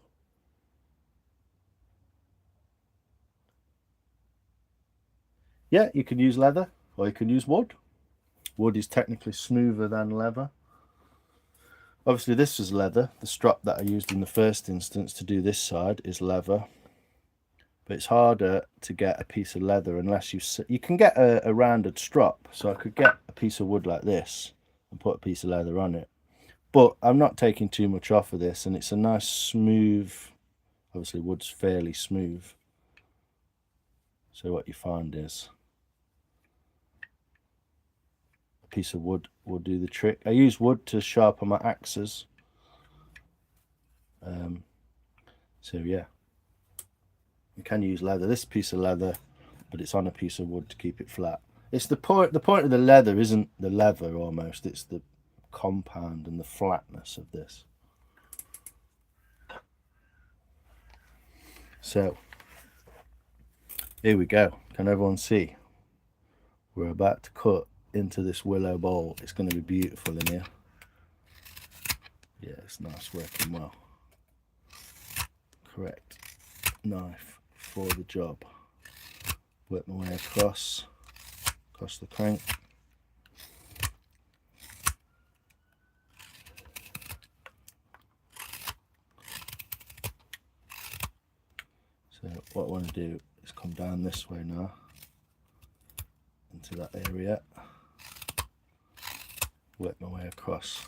Yeah, you can use leather or you can use wood. Wood is technically smoother than leather. Obviously this was leather. The strap that I used in the first instance to do this side is leather. But it's harder to get a piece of leather unless you can get a rounded strap. So I could get a piece of wood like this and put a piece of leather on it. But I'm not taking too much off of this, and it's a nice smooth, obviously wood's fairly smooth. So what you find is a piece of wood will do the trick. I use wood to sharpen my axes. So yeah. You can use leather. This piece of leather, but it's on a piece of wood to keep it flat. It's the point of the leather isn't the leather almost, it's the compound and the flatness of this. So here we go. Can everyone see? We're about to cut into this willow bowl. It's going to be beautiful in here. Yeah, it's nice, working well. Correct knife for the job. Work my way across the crank. So what I want to do is come down this way now into that area, work my way across.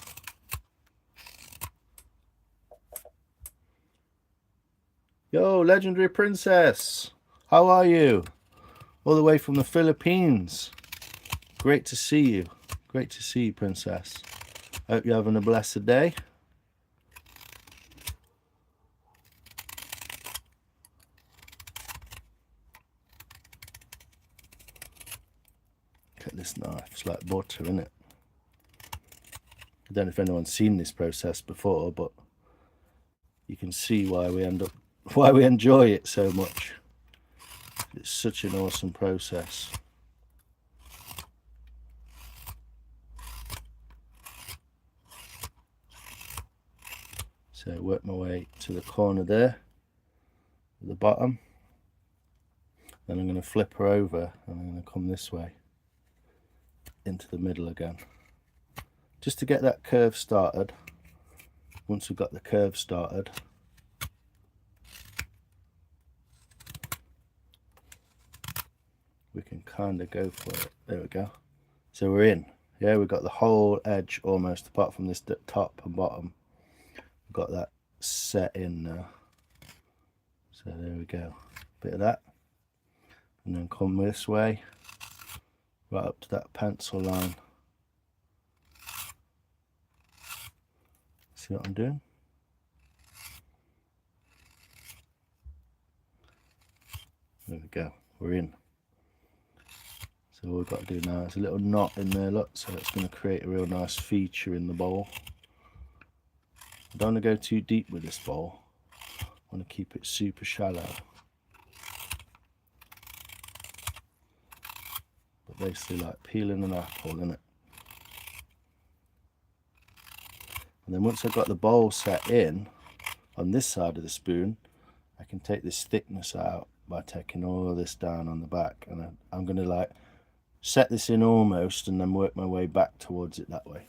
Yo, legendary princess, how are you? All the way from the Philippines. Great to see you. Great to see you, princess. Hope you're having a blessed day. Look at this knife. It's like butter, isn't it? I don't know if anyone's seen this process before, but you can see why we enjoy it so much. It's such an awesome process. So work my way to the corner there, at the bottom. Then I'm going to flip her over and I'm going to come this way into the middle again. Just to get that curve started. Once we've got the curve started, we can kind of go for it. There we go. So we're in. Yeah, we've got the whole edge almost, apart from this top and bottom. We've got that set in now. So there we go. Bit of that. And then come this way, right up to that pencil line. See what I'm doing? There we go. We're in. So all we've got to do now is a little knot in there, look, so it's going to create a real nice feature in the bowl. I don't want to go too deep with this bowl. I want to keep it super shallow. But basically like peeling an apple, isn't it? And then once I've got the bowl set in on this side of the spoon, I can take this thickness out by taking all of this down on the back, and I'm going to like set this in almost and then work my way back towards it that way.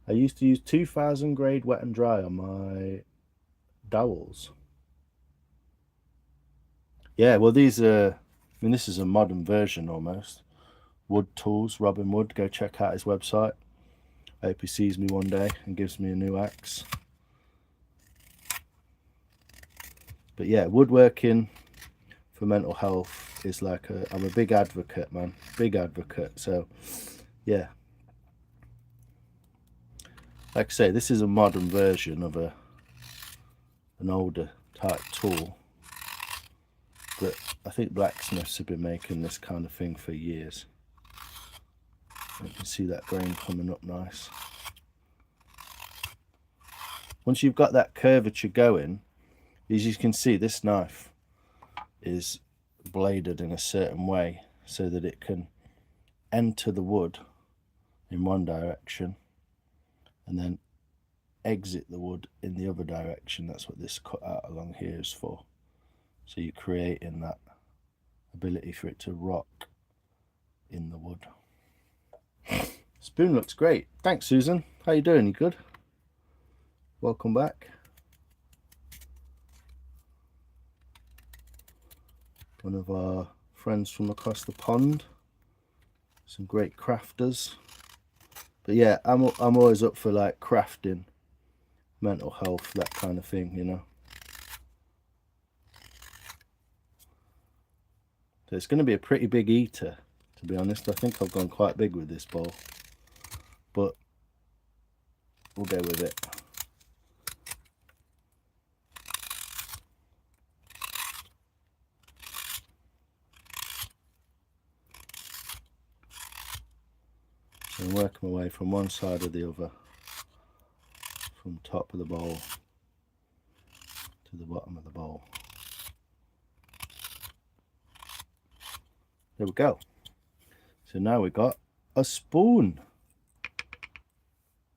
I used to use 2000 grade wet and dry on my dowels. Yeah, well these are, I mean this is a modern version almost. Wood Tools, Robin Wood, go check out his website. I hope he sees me one day and gives me a new axe. But yeah, woodworking for mental health is like I'm a big advocate, man, big advocate. So yeah, like I say, this is a modern version of an older type tool, but I think blacksmiths have been making this kind of thing for years. You can see that grain coming up nice. Once you've got that curvature going, as you can see, this knife is bladed in a certain way so that it can enter the wood in one direction and then exit the wood in the other direction. That's what this cut out along here is for. So you're creating that ability for it to rock in the wood. Spoon looks great. Thanks, Susan. How you doing? You good? Welcome back. One of our friends from across the pond. Some great crafters. But yeah, I'm always up for like crafting, mental health, that kind of thing, you know. So it's going to be a pretty big eater, to be honest. I think I've gone quite big with this bowl, but we'll go with it. And work my way from one side or the other, from top of the bowl to the bottom of the bowl. There we go. So now we've got a spoon.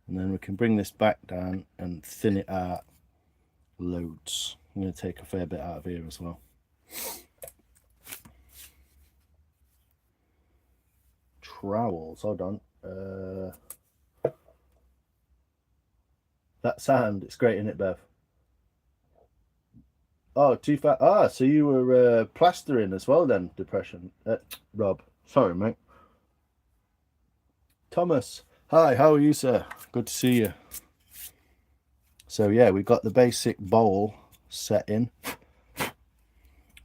And then we can bring this back down and thin it out loads. I'm going to take a fair bit out of here as well. Trowels, hold on. That sound, it's great, isn't it, Bev? Oh, too fat. Ah, so you were plastering as well then, Depression. Rob, sorry, mate. Thomas, hi, how are you, sir? Good to see you. So yeah, we've got the basic bowl set in.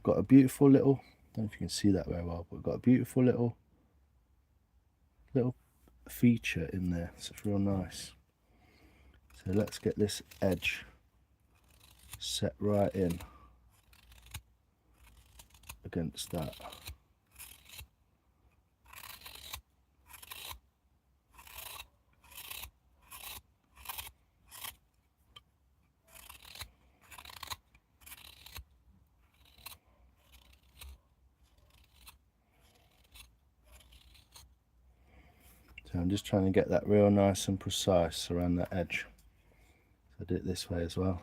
Got a beautiful little, I don't know if you can see that very well, but we've got a beautiful little feature in there. So it's real nice. So let's get this edge set right in against that. So I'm just trying to get that real nice and precise around that edge. So I do it this way as well.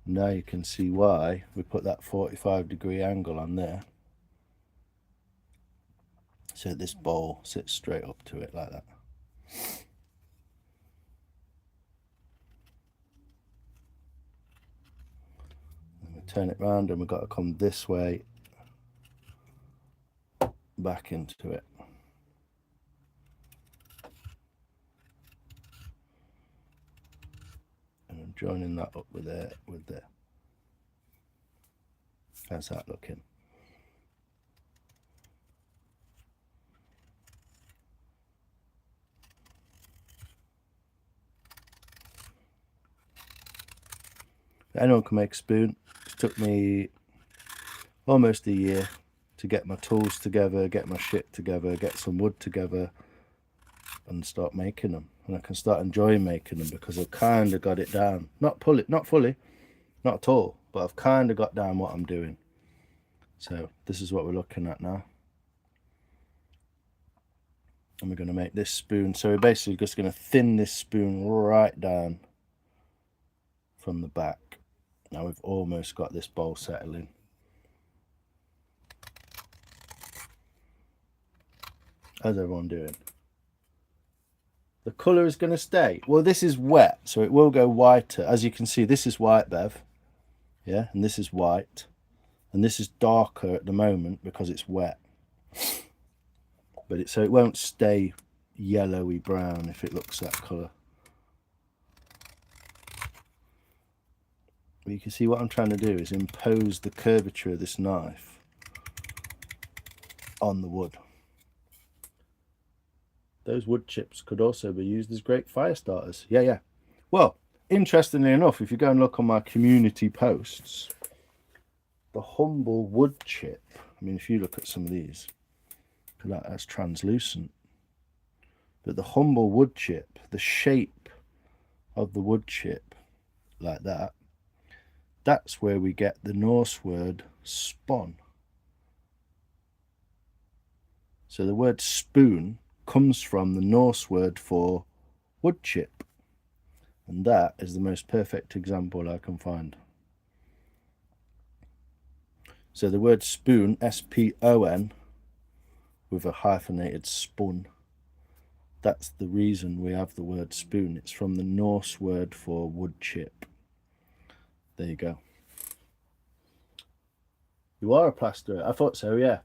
Now you can see why we put that 45-degree angle on there, so this bowl sits straight up to it like that. And we turn it round and we've got to come this way back into it. And I'm joining that up with there, with there. How's that looking? Anyone can make a spoon. It took me almost a year to get my tools together, get my shit together, get some wood together and start making them. And I can start enjoying making them because I've kind of got it down. Not fully, not at all, but I've kind of got down what I'm doing. So this is what we're looking at now. And we're going to make this spoon. So we're basically just going to thin this spoon right down from the back. Now we've almost got this bowl settling. How's everyone doing? The colour is going to stay. Well, this is wet, so it will go whiter. As you can see, this is white, Bev. Yeah, and this is white. And this is darker at the moment because it's wet. But so it won't stay yellowy brown if it looks that colour. But you can see what I'm trying to do is impose the curvature of this knife on the wood. Those wood chips could also be used as great fire starters. Yeah. Well, interestingly enough, if you go and look on my community posts, the humble wood chip I mean, if you look at some of these, that's translucent. But the humble wood chip, the shape of the wood chip, like that, that's where we get the Norse word spon. So the word spoon comes from the Norse word for wood chip. And that is the most perfect example I can find. So the word spoon, S-P-O-N, with a hyphenated spun, that's the reason we have the word spoon. It's from the Norse word for wood chip. There you go. You are a plasterer. I thought so, yeah.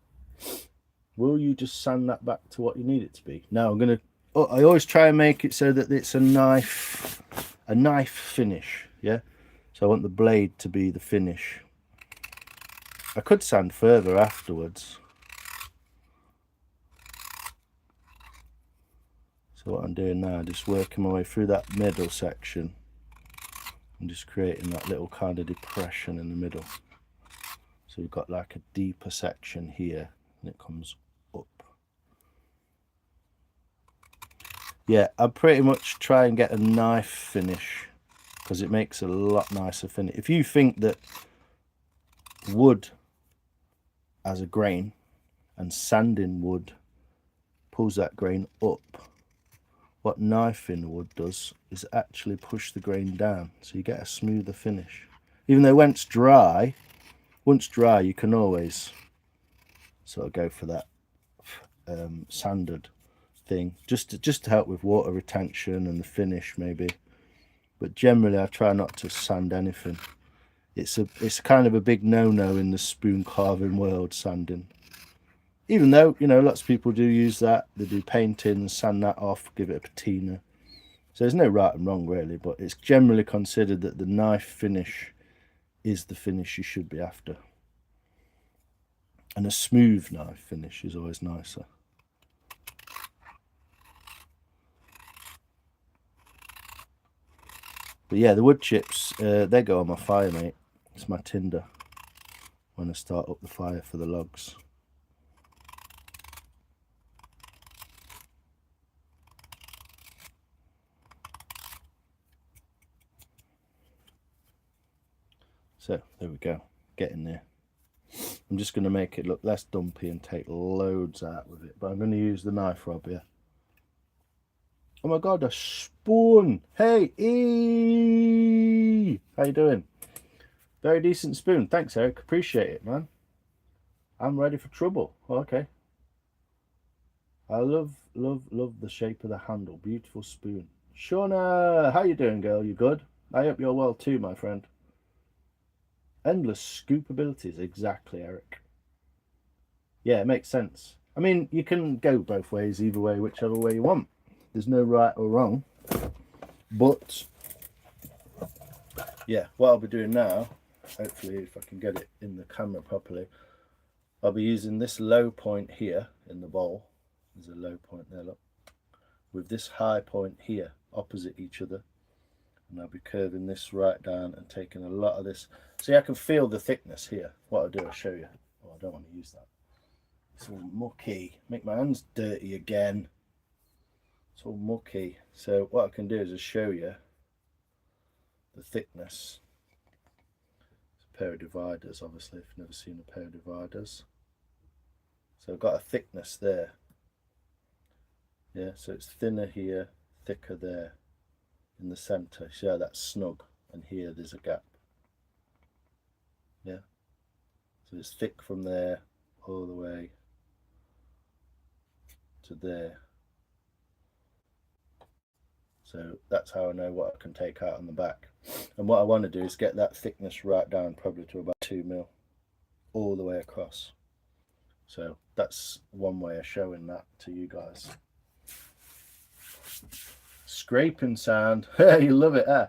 Will you just sand that back to what you need it to be? Now I'm going to... Oh, I always try and make it so that it's a knife finish, yeah? So I want the blade to be the finish. I could sand further afterwards. So what I'm doing now, just working my way through that middle section. I'm just creating that little kind of depression in the middle. So we've got like a deeper section here, and it comes up. Yeah, I pretty much try and get a knife finish because it makes a lot nicer finish. If you think that wood as a grain and sanding wood pulls that grain up, what knifing wood does is actually push the grain down, so you get a smoother finish. Even though once dry you can always sort of go for that sanded thing just to help with water retention and the finish maybe. But generally I try not to sand anything. It's kind of a big no-no in the spoon carving world, sanding. Even though, you know, lots of people do use that. They do painting, sand that off, give it a patina. So there's no right and wrong really, but it's generally considered that the knife finish is the finish you should be after. And a smooth knife finish is always nicer. But yeah, the wood chips, they go on my fire, mate. It's my tinder when I start up the fire for the logs. So there we go, getting there. I'm just going to make it look less dumpy and take loads out with it, but I'm going to use the knife rub here. Oh my god, a spoon! Hey, how you doing? Very decent spoon. Thanks, Eric. Appreciate it, man. I'm ready for trouble. Oh, okay. I love the shape of the handle. Beautiful spoon. Shauna, how you doing, girl? You good? I hope you're well too, my friend. Endless scoop abilities. Exactly, Eric. Yeah, it makes sense. I mean, you can go both ways, either way, whichever way you want. There's no right or wrong. But yeah, what I'll be doing now, hopefully if I can get it in the camera properly, I'll be using this low point here in the bowl. There's a low point there, look. With this high point here, opposite each other. And I'll be curving this right down and taking a lot of this. See, I can feel the thickness here. What I'll do, I'll show you. Oh, I don't want to use that. It's all mucky. Make my hands dirty again. It's all mucky. So what I can do is just show you the thickness. It's a pair of dividers, obviously, if you've never seen a pair of dividers. So I've got a thickness there. Yeah, so it's thinner here, thicker there in the center. See how that's snug, and here there's a gap. Yeah, so it's thick from there all the way to there. So that's how I know what I can take out on the back. And what I want to do is get that thickness right down, probably to about 2 mil, all the way across. So that's one way of showing that to you guys. Scraping sound. You love it, eh?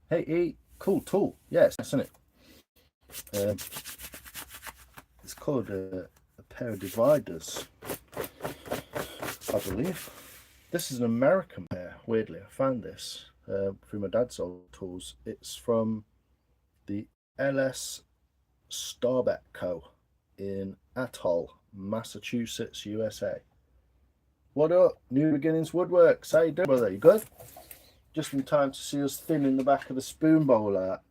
Hey, cool tool. Yes, isn't it? It's called a pair of dividers, I believe. This is an American pair, weirdly. I found this through my dad's old tools. It's from the LS Starbeck Co. in Atoll, Massachusetts, USA. What up? New Beginnings Woodworks. How you doing, brother? You good? Just in time to see us thinning the back of the spoon bowl out.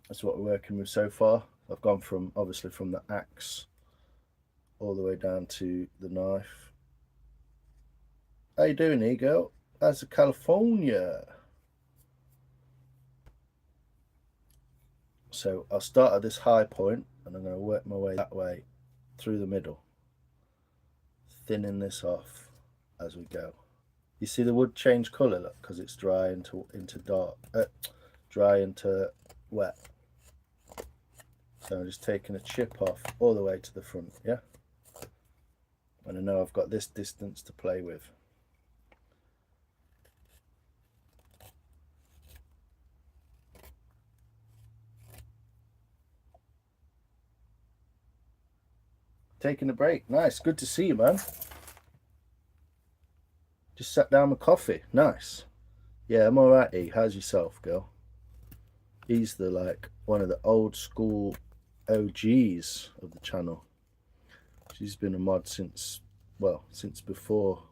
That's what we're working with so far. I've gone from, obviously, from the axe all the way down to the knife. How you doing, Ego? How's California? So I'll start at this high point and I'm going to work my way that way through the middle, thinning this off as we go. You see the wood change colour, look, because it's dry into dark, dry into wet. So I'm just taking a chip off all the way to the front, yeah? And I know I've got this distance to play with. Taking a break. Nice. Good to see you, man. Just sat down with coffee. Nice. Yeah, I'm alright, E. How's yourself, girl? He's one of the old school OGs of the channel. She's been a mod since before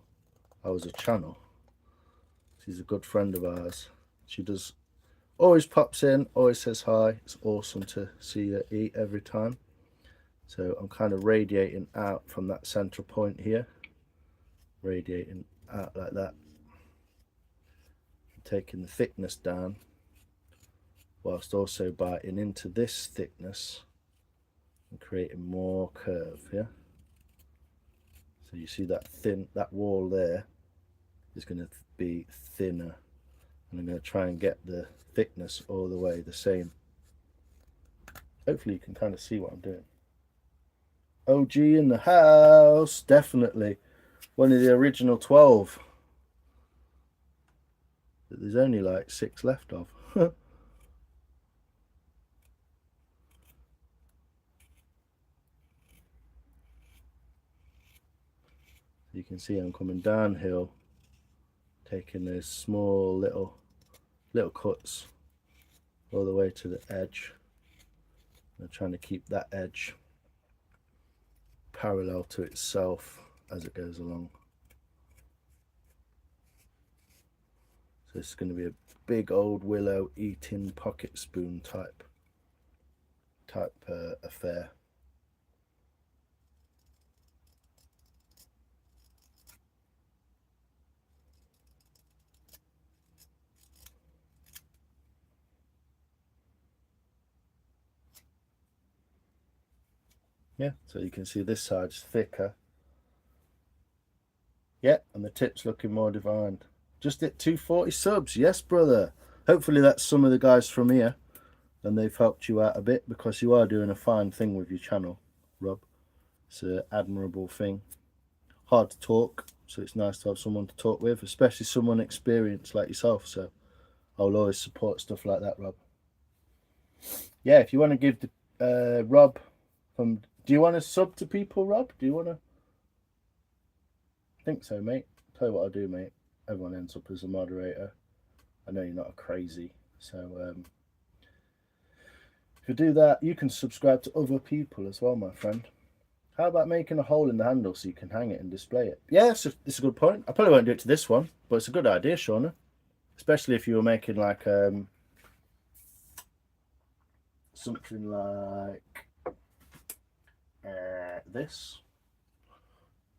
I was a channel. She's a good friend of ours. She always pops in, always says hi. It's awesome to see her, E, every time. So I'm kind of radiating out from that central point here, radiating out like that, taking the thickness down whilst also biting into this thickness and creating more curve, yeah? So you see that wall there is going to be thinner, and I'm going to try and get the thickness all the way the same. Hopefully you can kind of see what I'm doing. OG in the house, definitely. One of the original 12 that there's only like 6 left of. You can see I'm coming downhill, taking those small little cuts all the way to the edge. I'm trying to keep that edge parallel to itself as it goes along. So it's going to be a big old willow eating pocket spoon type affair. Yeah, so you can see this side's thicker. Yeah, and the tip's looking more defined. Just hit 240 subs. Yes, brother. Hopefully that's some of the guys from here and they've helped you out a bit, because you are doing a fine thing with your channel, Rob. It's an admirable thing. Hard to talk, so it's nice to have someone to talk with, especially someone experienced like yourself. So I'll always support stuff like that, Rob. Yeah, if you want to give the Rob from... Do you want to sub to people, Rob? Do you want to? I think so, mate. Tell you what I'll do, mate. Everyone ends up as a moderator. I know you're not a crazy, so if you do that, you can subscribe to other people as well, my friend. How about making a hole in the handle so you can hang it and display it? Yeah, it's a good point. I probably won't do it to this one, but it's a good idea, Shauna. Especially if you were making like something like this,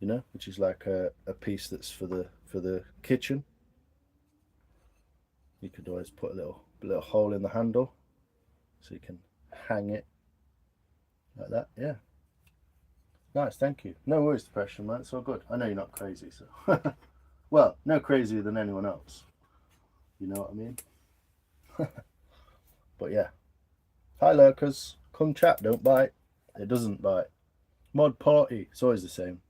you know, which is like a piece that's for the kitchen. You could always put a little hole in the handle so you can hang it like that. Yeah, nice, thank you. No worries, depression, man. It's all good. I know you're not crazy, so well, no crazier than anyone else, you know what I mean. But yeah, hi lurkers, come chat, don't bite. It doesn't bite. Mod party, it's always the same.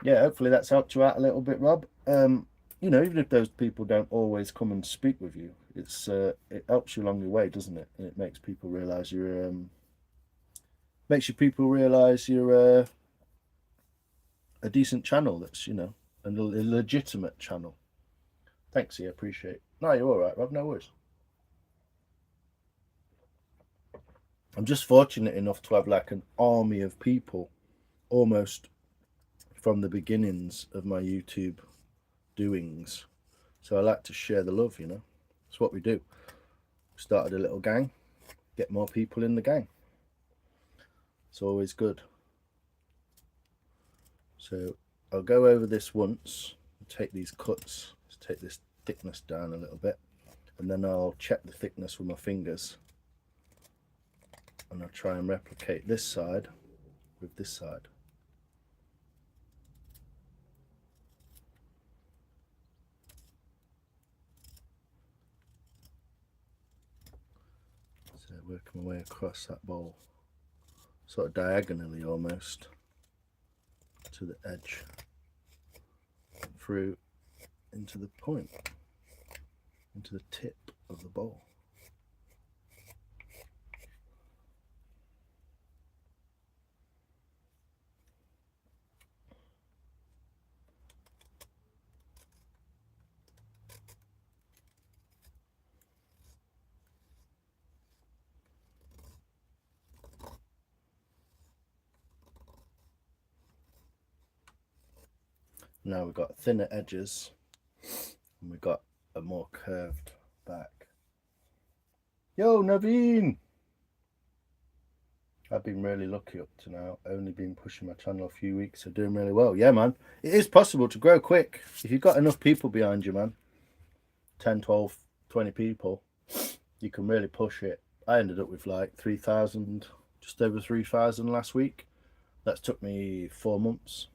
Yeah, hopefully that's helped you out a little bit, Rob. You know, even if those people don't always come and speak with you, it helps you along your way, doesn't it? And it makes people realise you're a decent channel. That's, you know, a legitimate channel Thanks, I appreciate it. No, you're all right, Rob. No worries. I'm just fortunate enough to have like an army of people almost from the beginnings of my YouTube doings. So I like to share the love, you know. It's what we do. We started a little gang, get more people in the gang. It's always good. So I'll go over this once, take these cuts, take this thickness down a little bit, and then I'll check the thickness with my fingers, and I'll try and replicate this side with this side. So working my way across that bowl, sort of diagonally almost, to the edge, through into the point, into the tip of the bowl. Now we've got thinner edges and we've got a more curved back. Yo, Naveen! I've been really lucky up to now. Only been pushing my channel a few weeks, so doing really well. Yeah, man. It is possible to grow quick. If you've got enough people behind you, man, 10, 12, 20 people, you can really push it. I ended up with like 3,000, just over 3,000 last week. That's took me 4 months.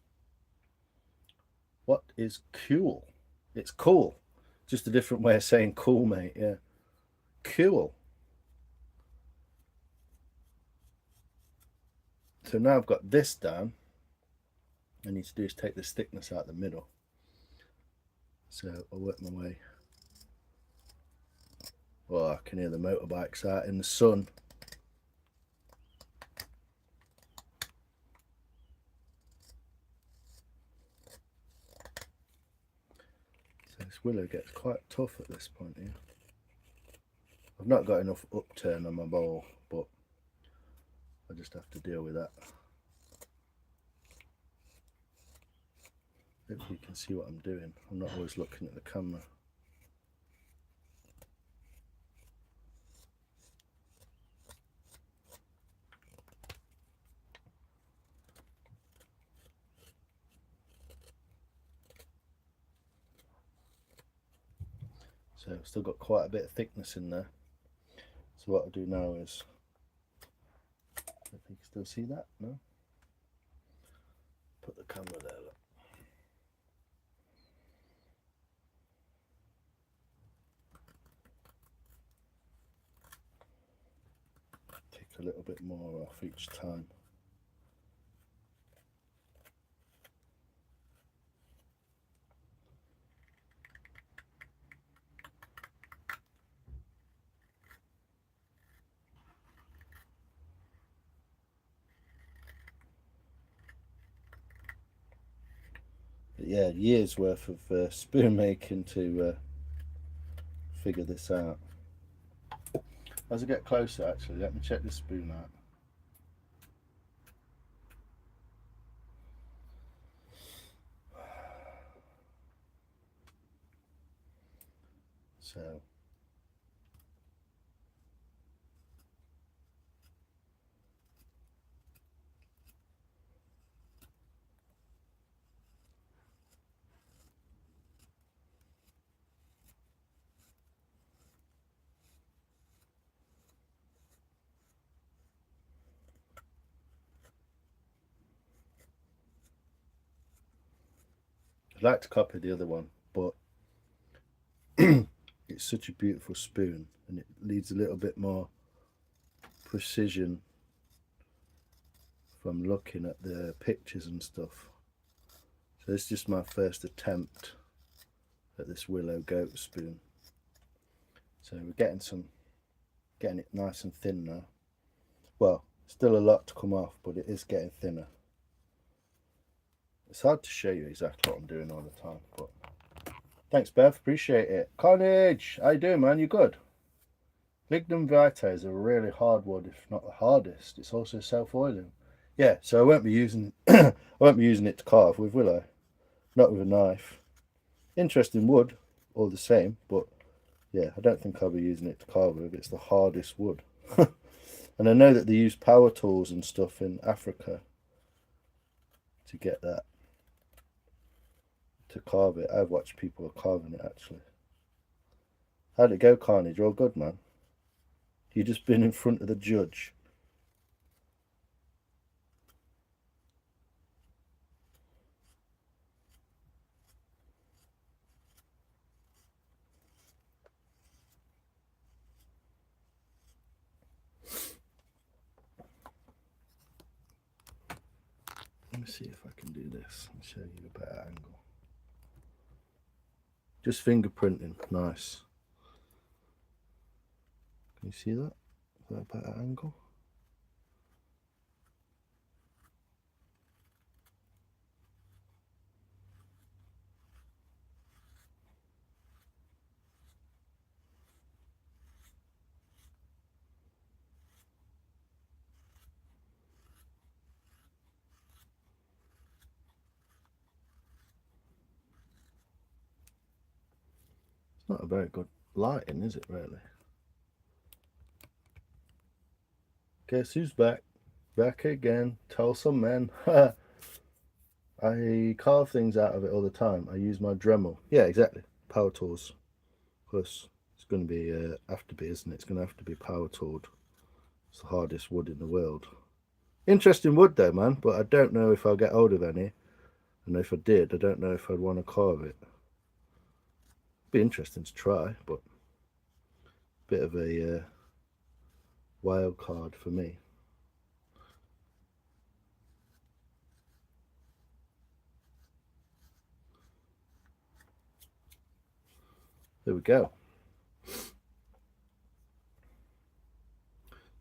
What is cool? It's cool. Just a different way of saying cool, mate. Yeah. Cool. So now I've got this down. I need to do is take this thickness out the middle. So I'll work my way. Oh, I can hear the motorbikes out in the sun. So this willow gets quite tough at this point here. I've not got enough upturn on my bowl, but I just have to deal with that. Hopefully you can see what I'm doing. I'm not always looking at the camera. So I've still got quite a bit of thickness in there. So what I'll do now is, if you can still see that, no? Put the camera there, look. Take a little bit more off each time. But yeah, years worth of spoon making to figure this out. As I get closer, actually, let me check this spoon out. So I'd like to copy the other one, but it's such a beautiful spoon and it needs a little bit more precision from looking at the pictures and stuff. So it's just my first attempt at this willow goat spoon. So we're getting it nice and thin now. Well, still a lot to come off, but it is getting thinner. It's hard to show you exactly what I'm doing all the time, but Thanks, Bev. Appreciate it. Carnage, how you doing, man? You good? Lignum vitae is a really hard wood, if not the hardest. It's also self-oiling. Yeah, so I won't be using I won't be using it to carve with willow, not with a knife. Interesting wood, all the same, but yeah, I don't think I'll be using it to carve with. It's the hardest wood. And I know that they use power tools and stuff in Africa to get that, to carve it. I've watched people carving it actually. How'd it go, Carnage? All good, man? You just been in front of the judge. Let me see if I can do this and show you a better angle. Just fingerprinting, nice. Can you see that? Is that a better angle? It's not a very good lighting, is it really? Guess who's back? Back again. Tell some men. I carve things out of it all the time. I use my Dremel. Yeah, exactly. Power tools. Plus, it's going to be, have to be, isn't it? It's going to have to be power tooled. It's the hardest wood in the world. Interesting wood though, man, but I don't know if I'll get hold of any. And if I did, I don't know if I'd want to carve it. Be interesting to try, but a bit of a wild card for me. There we go.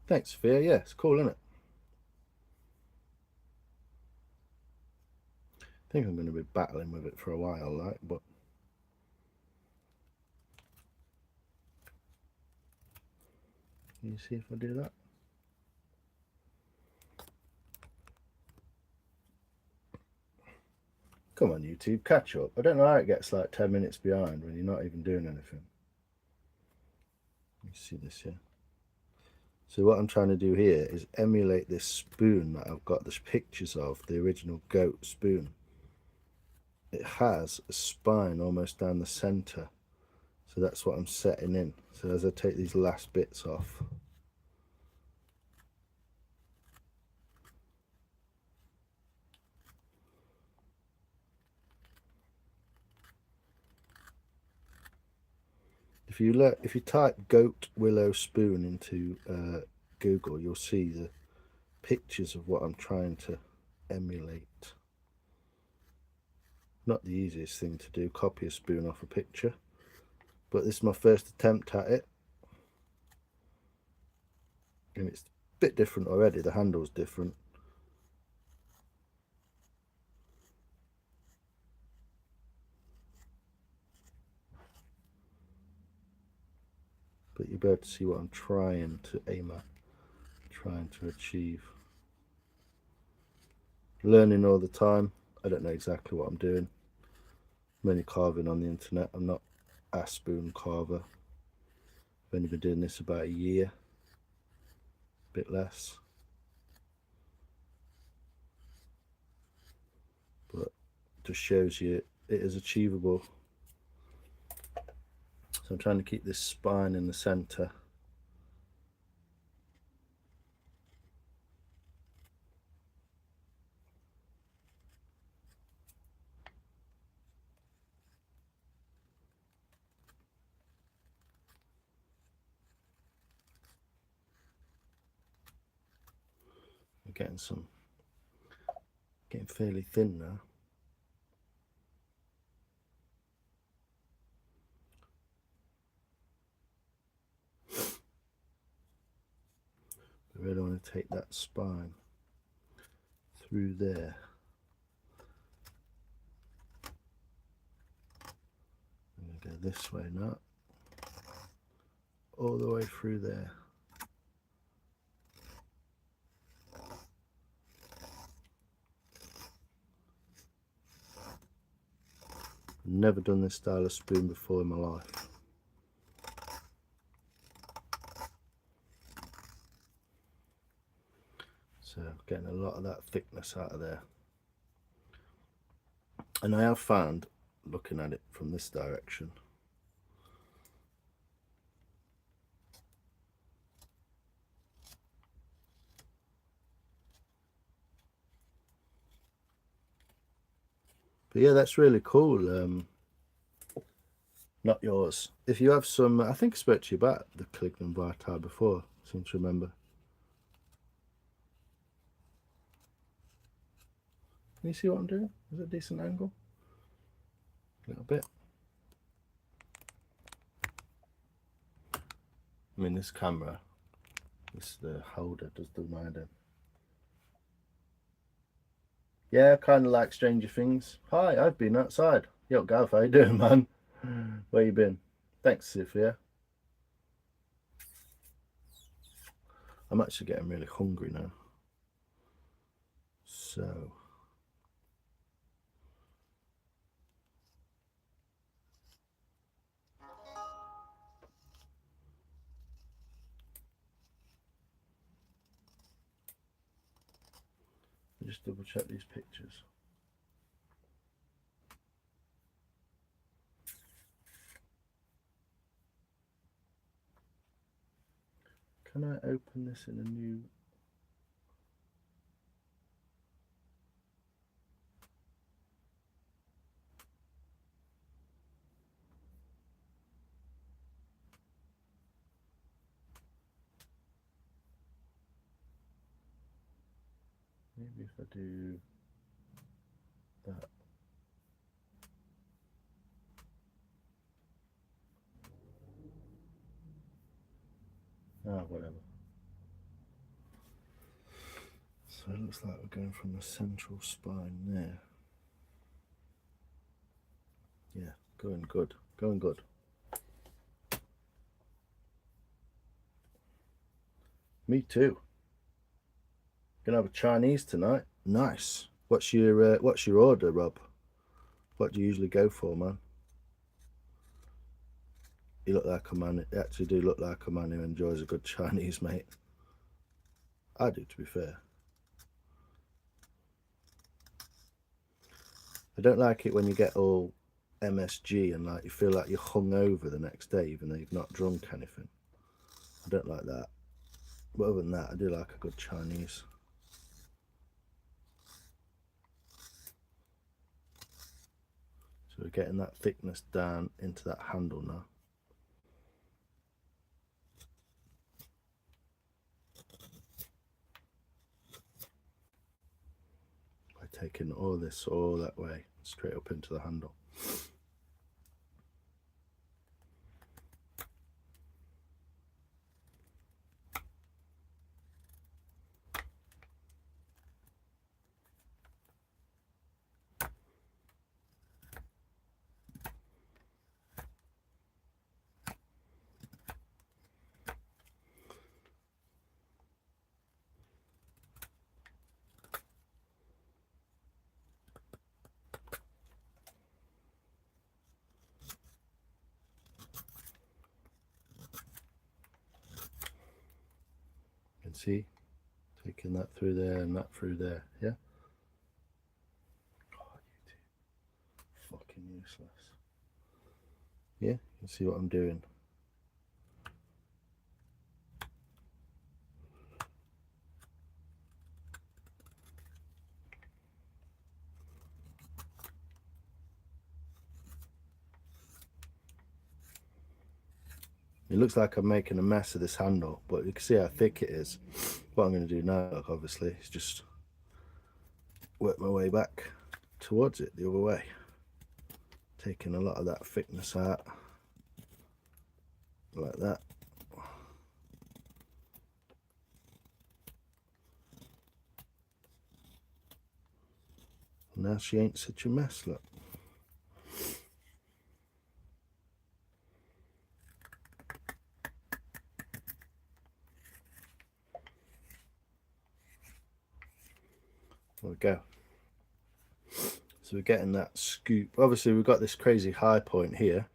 Thanks, Sophia. Yeah, it's cool, isn't it? I think I'm going to be battling with it for a while, like, but can you see if I do that? Come on, YouTube, catch up. I don't know how it gets like 10 minutes behind when you're not even doing anything. You see this here? So what I'm trying to do here is emulate this spoon that I've got the pictures of, the original goat spoon. It has a spine almost down the centre, so that's what I'm setting in. So as I take these last bits off, if you type goat willow spoon into Google, you'll see the pictures of what I'm trying to emulate. Not the easiest thing to do, copy a spoon off a picture, but this is my first attempt at it, and it's a bit different already. The handle's different. But you'll be able to see what I'm trying to aim at, trying to achieve. Learning all the time. I don't know exactly what I'm doing. I'm only carving on the internet. I'm not a spoon carver. I've only been doing this about a year, a bit less. But it just shows you it is achievable. So I'm trying to keep this spine in the centre. I'm getting fairly thin now. I really want to take that spine through there and Go this way now, all the way through there. Never done this style of spoon before in my life. So getting a lot of that thickness out of there. And I have found, looking at it from this direction, but yeah, that's really cool. Not yours. If you have some, I think I spoke to you about the Clignan Vital before, I seem to remember. Can you see what I'm doing? Is it a decent angle? A little bit. I mean, this camera, the holder does the mind. Yeah, kind of like Stranger Things. Hi, I've been outside. Yo, Gav, how you doing, man? Where you been? Thanks, Sophia. I'm actually getting really hungry now. So just double check these pictures. Can I open this in a new? Maybe if I do that. Ah, whatever. So it looks like we're going from the central spine there. Yeah, going good, going good. Me too. Gonna have a Chinese tonight. Nice. What's your order, Rob? What do you usually go for, man? You look like a man. You actually do look like a man who enjoys a good Chinese, mate. I do, to be fair. I don't like it when you get all MSG and like you feel like you're hung over the next day, even though you've not drunk anything. I don't like that. But other than that, I do like a good Chinese. So we're getting that thickness down into that handle now. By taking all this all that way, straight up into the handle. You can see, taking that through there and that through there, yeah? Oh, you two. Fucking useless. Yeah, you can see what I'm doing. It looks like I'm making a mess of this handle, but you can see how thick it is. What I'm going to do now, obviously, is just work my way back towards it the other way, taking a lot of that thickness out, like that. Now she ain't such a mess, look. There we go. So we're getting that scoop. Obviously we've got this crazy high point here,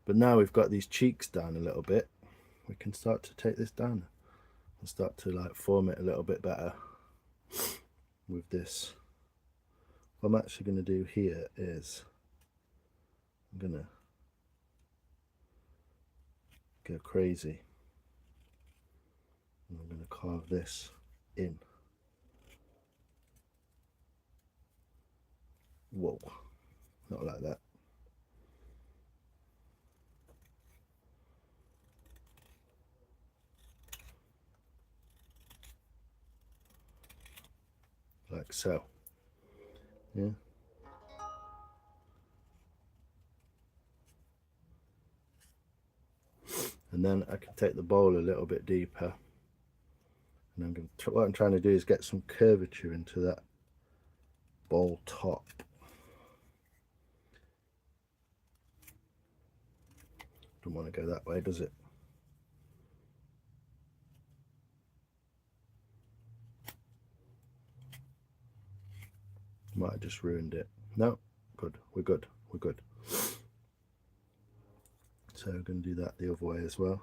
but now we've got these cheeks down a little bit. We can start to take this down and start to like form it a little bit better with this. What I'm actually going to do here is I'm going to go crazy. And I'm going to carve this in. Whoa, not like that. Like so. Yeah. And then I can take the bowl a little bit deeper. And I'm going to, what I'm trying to do is get some curvature into that bowl top. Don't want to go that way, does it? Might have just ruined it. No, good. We're good. We're good. So we're going to do that the other way as well.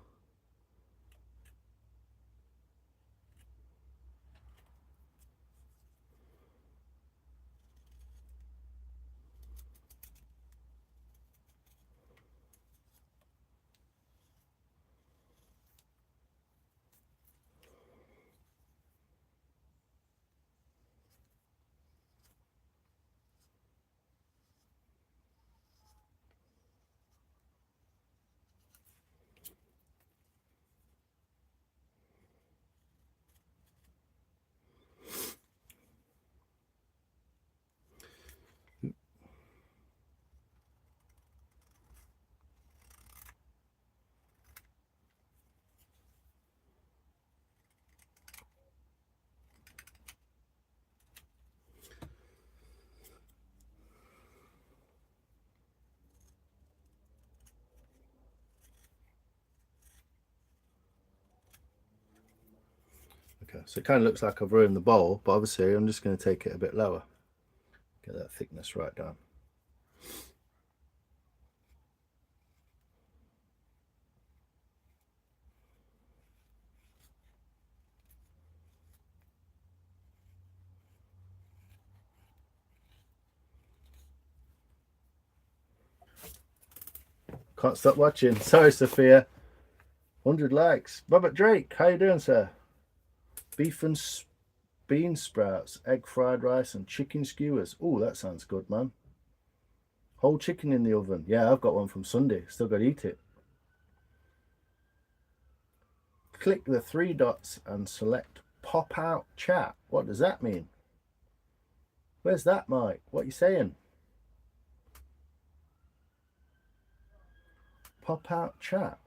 Okay, so it kind of looks like I've ruined the bowl, but obviously I'm just going to take it a bit lower. Get that thickness right down. Can't stop watching. Sorry, Sophia. 100 likes. Robert Drake, how you doing, sir? Beef and bean sprouts, egg fried rice, and chicken skewers. Oh, that sounds good, man. Whole chicken in the oven. Yeah, I've got one from Sunday. Still got to eat it. Click the three dots and select pop out chat. What does that mean? Where's that, Mike? What are you saying? Pop out chat.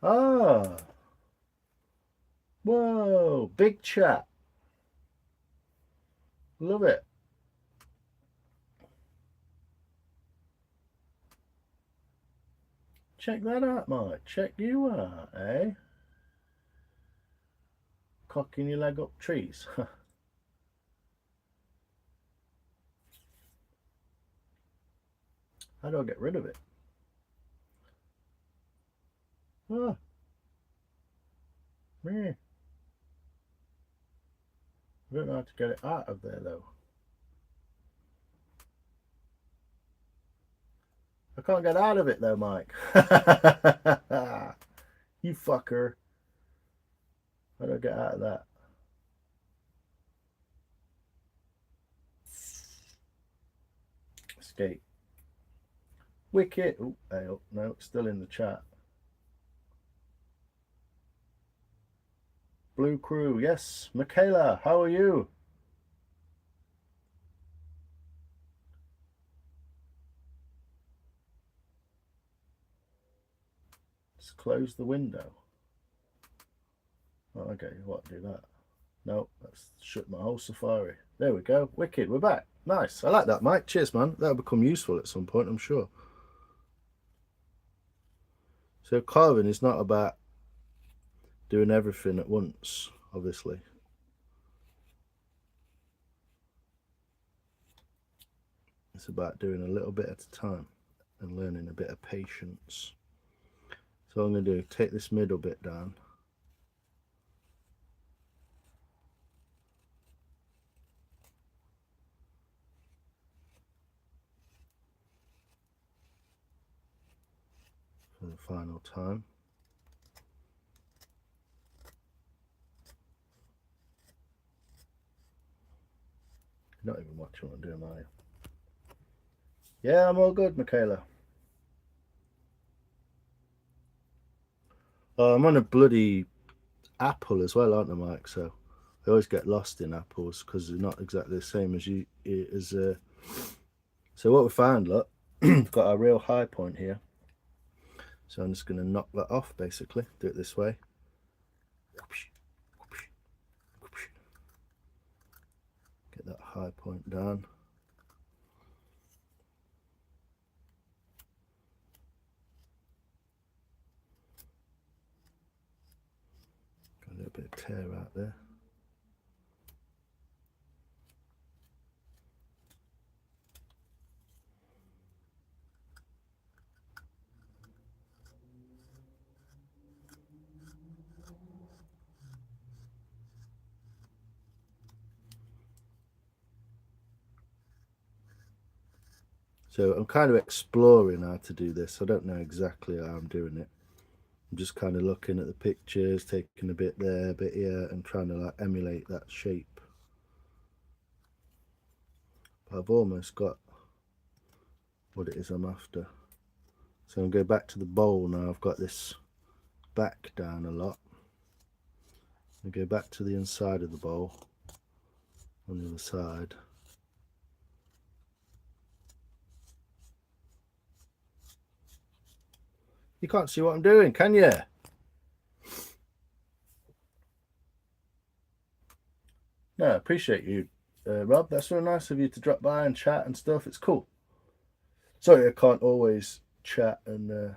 Ah. Whoa, big chat. Love it. Check that out, Mike. Check you out, eh? Cocking your leg up trees. How do I get rid of it? Ah. Me. I don't know how to get it out of there though. I can't get out of it though, Mike. You fucker. How do I get out of that? Escape. Wicket. Oh, no, it's still in the chat. Blue Crew, yes. Michaela, how are you? Just close the window. Oh, okay, what, do that? No, that's shut my whole Safari. There we go. Wicked, we're back. Nice. I like that, Mike. Cheers, man. That'll become useful at some point, I'm sure. So carving is not about doing everything at once, obviously. It's about doing a little bit at a time and learning a bit of patience. So I'm going to do, take this middle bit down. For the final time. You're not even watching what I'm doing, are you? Yeah, I'm all good, Michaela. Oh, I'm on a bloody apple as well, aren't I, Mike? So I always get lost in apples because they're not exactly the same as you. So what we found, look, we've got our real high point here. So I'm just going to knock that off, basically. Do it this way. Get that high point down. Got a little bit of tear out there. So I'm kind of exploring how to do this. I don't know exactly how I'm doing it. I'm just kind of looking at the pictures, taking a bit there, a bit here, and trying to like emulate that shape. But I've almost got what it is I'm after. So I'm going to go back to the bowl now. I've got this back down a lot. I go back to the inside of the bowl on the other side. You can't see what I'm doing, can you? No, I appreciate you, Rob. That's really nice of you to drop by and chat and stuff. It's cool. Sorry I can't always chat and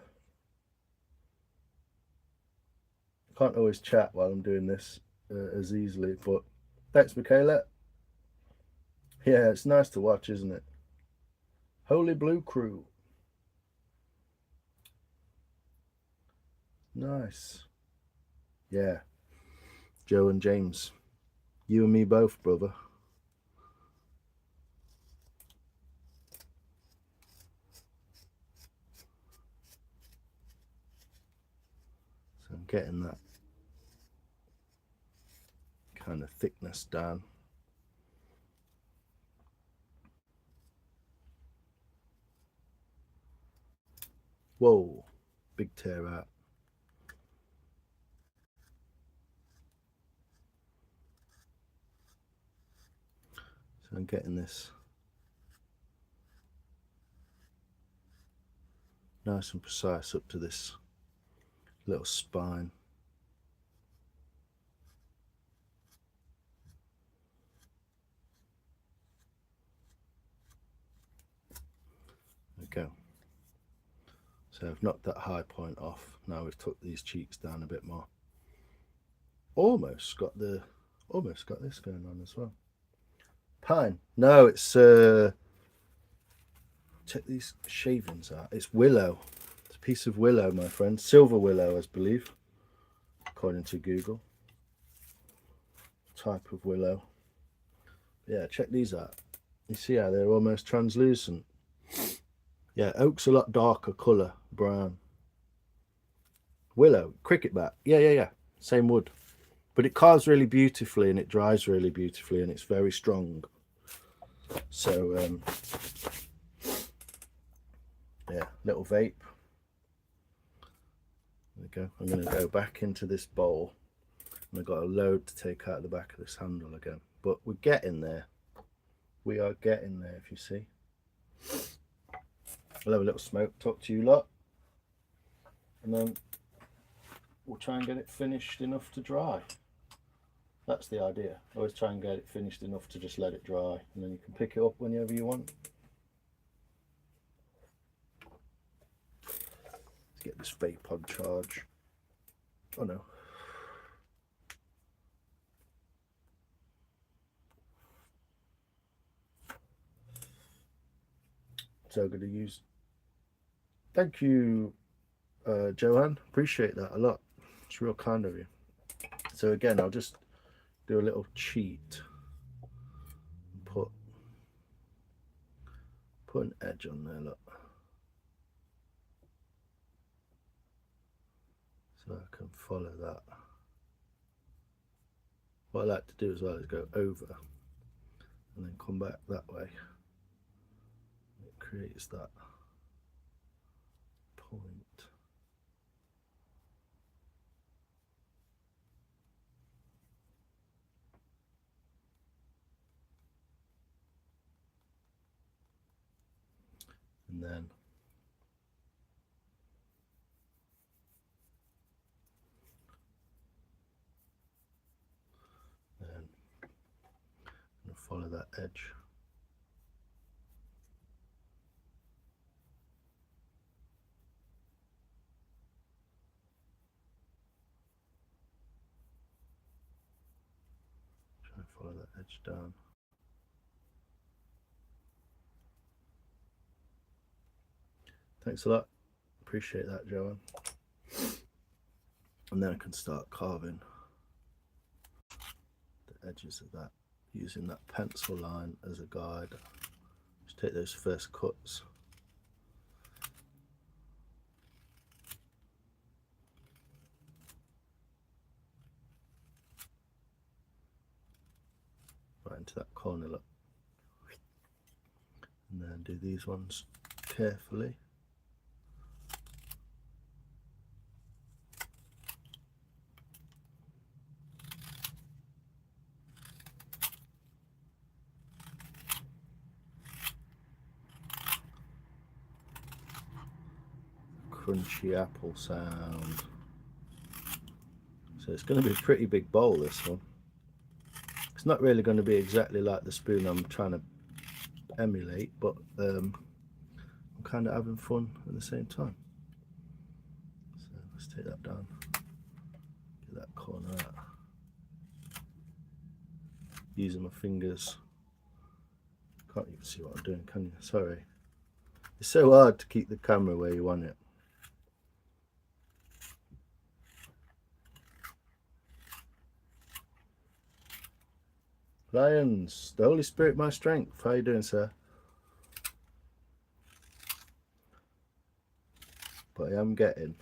can't always chat while I'm doing this as easily, but thanks, Michaela. Yeah, it's nice to watch, isn't it? Holy Blue Crew. Nice. Yeah. Joe and James. You and me both, brother. So I'm getting that kind of thickness down. Whoa, big tear out. So I'm getting this nice and precise up to this little spine. There we go. So I've knocked that high point off. Now we've tucked these cheeks down a bit more. Almost got this going on as well. Pine. No, it's check these shavings out. It's willow. It's a piece of willow, my friend. Silver willow, I believe, according to Google. Type of willow. Yeah, check these out. You see how they're almost translucent. Yeah, oak's a lot darker colour, brown. Willow, cricket bat. Yeah. Same wood. But it carves really beautifully and it dries really beautifully and it's very strong. So, yeah, little vape. There we go. I'm going to go back into this bowl. And I've got a load to take out of the back of this handle again. But we're getting there. We are getting there, if you see. I'll have a little smoke, talk to you lot. And then we'll try and get it finished enough to dry. That's the idea. Always try and get it finished enough to just let it dry. And then you can pick it up whenever you want. Let's get this vape on charge. Oh no. So I'm going to use. Thank you, Joanne. Appreciate that a lot. It's real kind of you. So again, I'll just do a little cheat. Put an edge on there, look. So I can follow that. What I like to do as well is go over and then come back that way. It creates that point. And then follow that edge. Try and follow that edge down. Thanks a lot. Appreciate that, Joanne. And then I can start carving the edges of that, using that pencil line as a guide. Just take those first cuts. Right into that corner, look. And then do these ones carefully. Crunchy apple sound. So it's going to be a pretty big bowl, this one. It's not really going to be exactly like the spoon I'm trying to emulate, but I'm kind of having fun at the same time. So let's take that down, get that corner out, using my fingers. Can't even see what I'm doing, can you? Sorry. It's so hard to keep the camera where you want it. Lions, the Holy Spirit, my strength. How are you doing, sir? But I am getting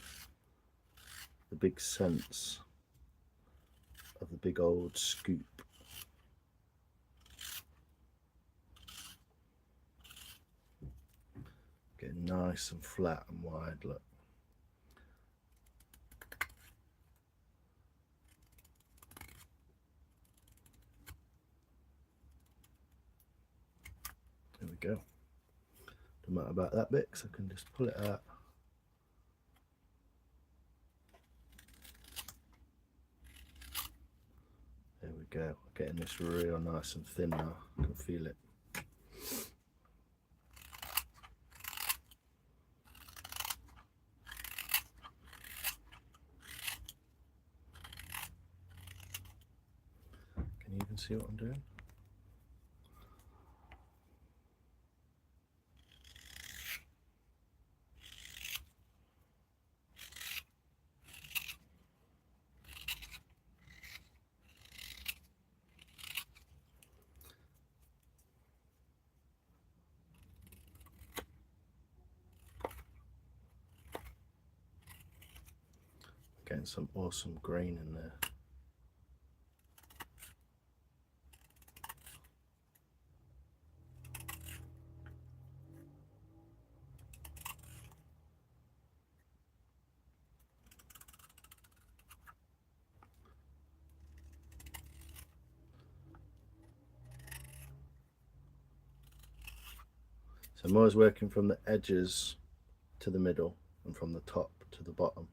the big sense of the big old scoop. Getting nice and flat and wide, look. There we go. Don't matter about that bit, because I can just pull it out. There we go. Getting this real nice and thin now. I can feel it. Can you even see what I'm doing? Getting some awesome grain in there. So I'm always working from the edges to the middle and from the top to the bottom.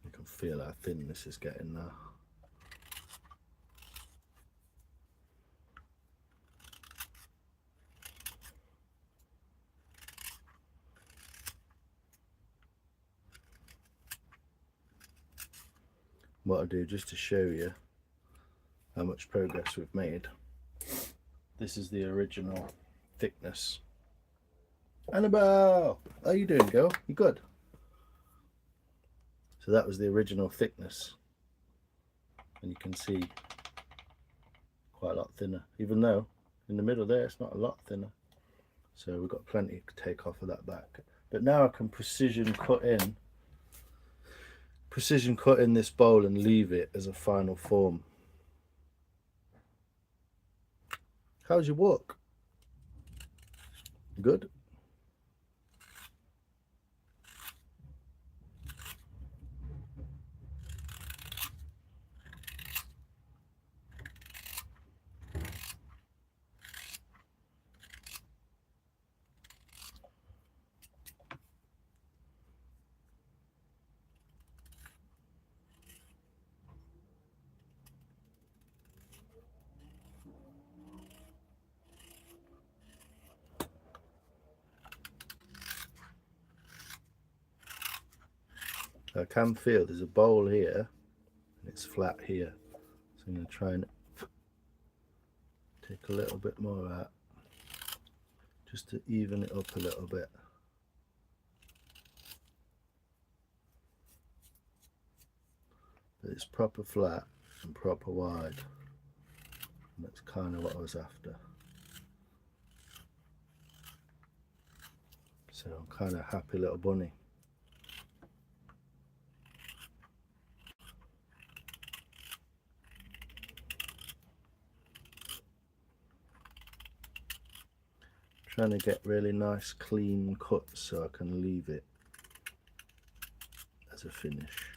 You can feel how thin this is getting now. what I'll do just to show you how much progress we've made. This is the original thickness. Annabelle, how you doing, girl? You good? So that was the original thickness, and you can see quite a lot thinner, even though in the middle there it's not a lot thinner. So we've got plenty to take off of that back. But now I can precision cut in this bowl and leave it as a final form. How's your walk? Good? I can feel there's a bowl here and it's flat here. So I'm going to try and take a little bit more out just to even it up a little bit. But it's proper flat and proper wide. And that's kind of what I was after. So I'm kind of happy little bunny. Trying to get really nice clean cuts so I can leave it as a finish.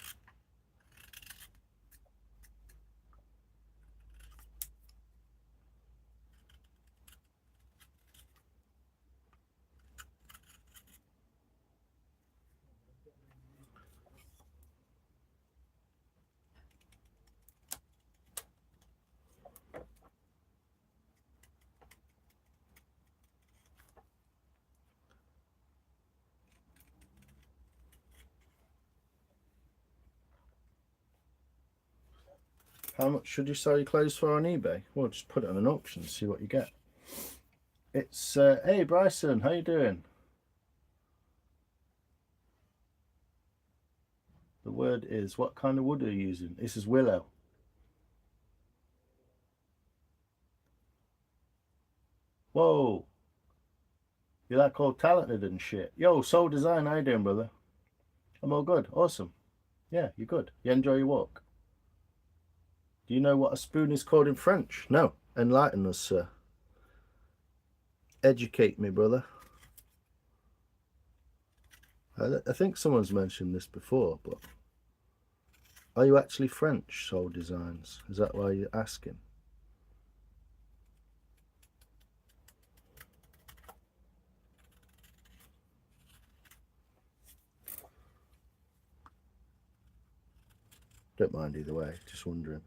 How much should you sell your clothes for on eBay? Well, just put it on an auction and see what you get. It's, hey Bryson, how you doing? The word is, what kind of wood are you using? This is willow. Whoa. You're like all talented and shit. Yo, Soul Design, how you doing, brother? I'm all good. Awesome. Yeah, you're good. You enjoy your walk? Do you know what a spoon is called in French? No. Enlighten us, sir. Educate me, brother. I think someone's mentioned this before, but are you actually French, Soul Designs? Is that why you're asking? Don't mind either way, just wondering.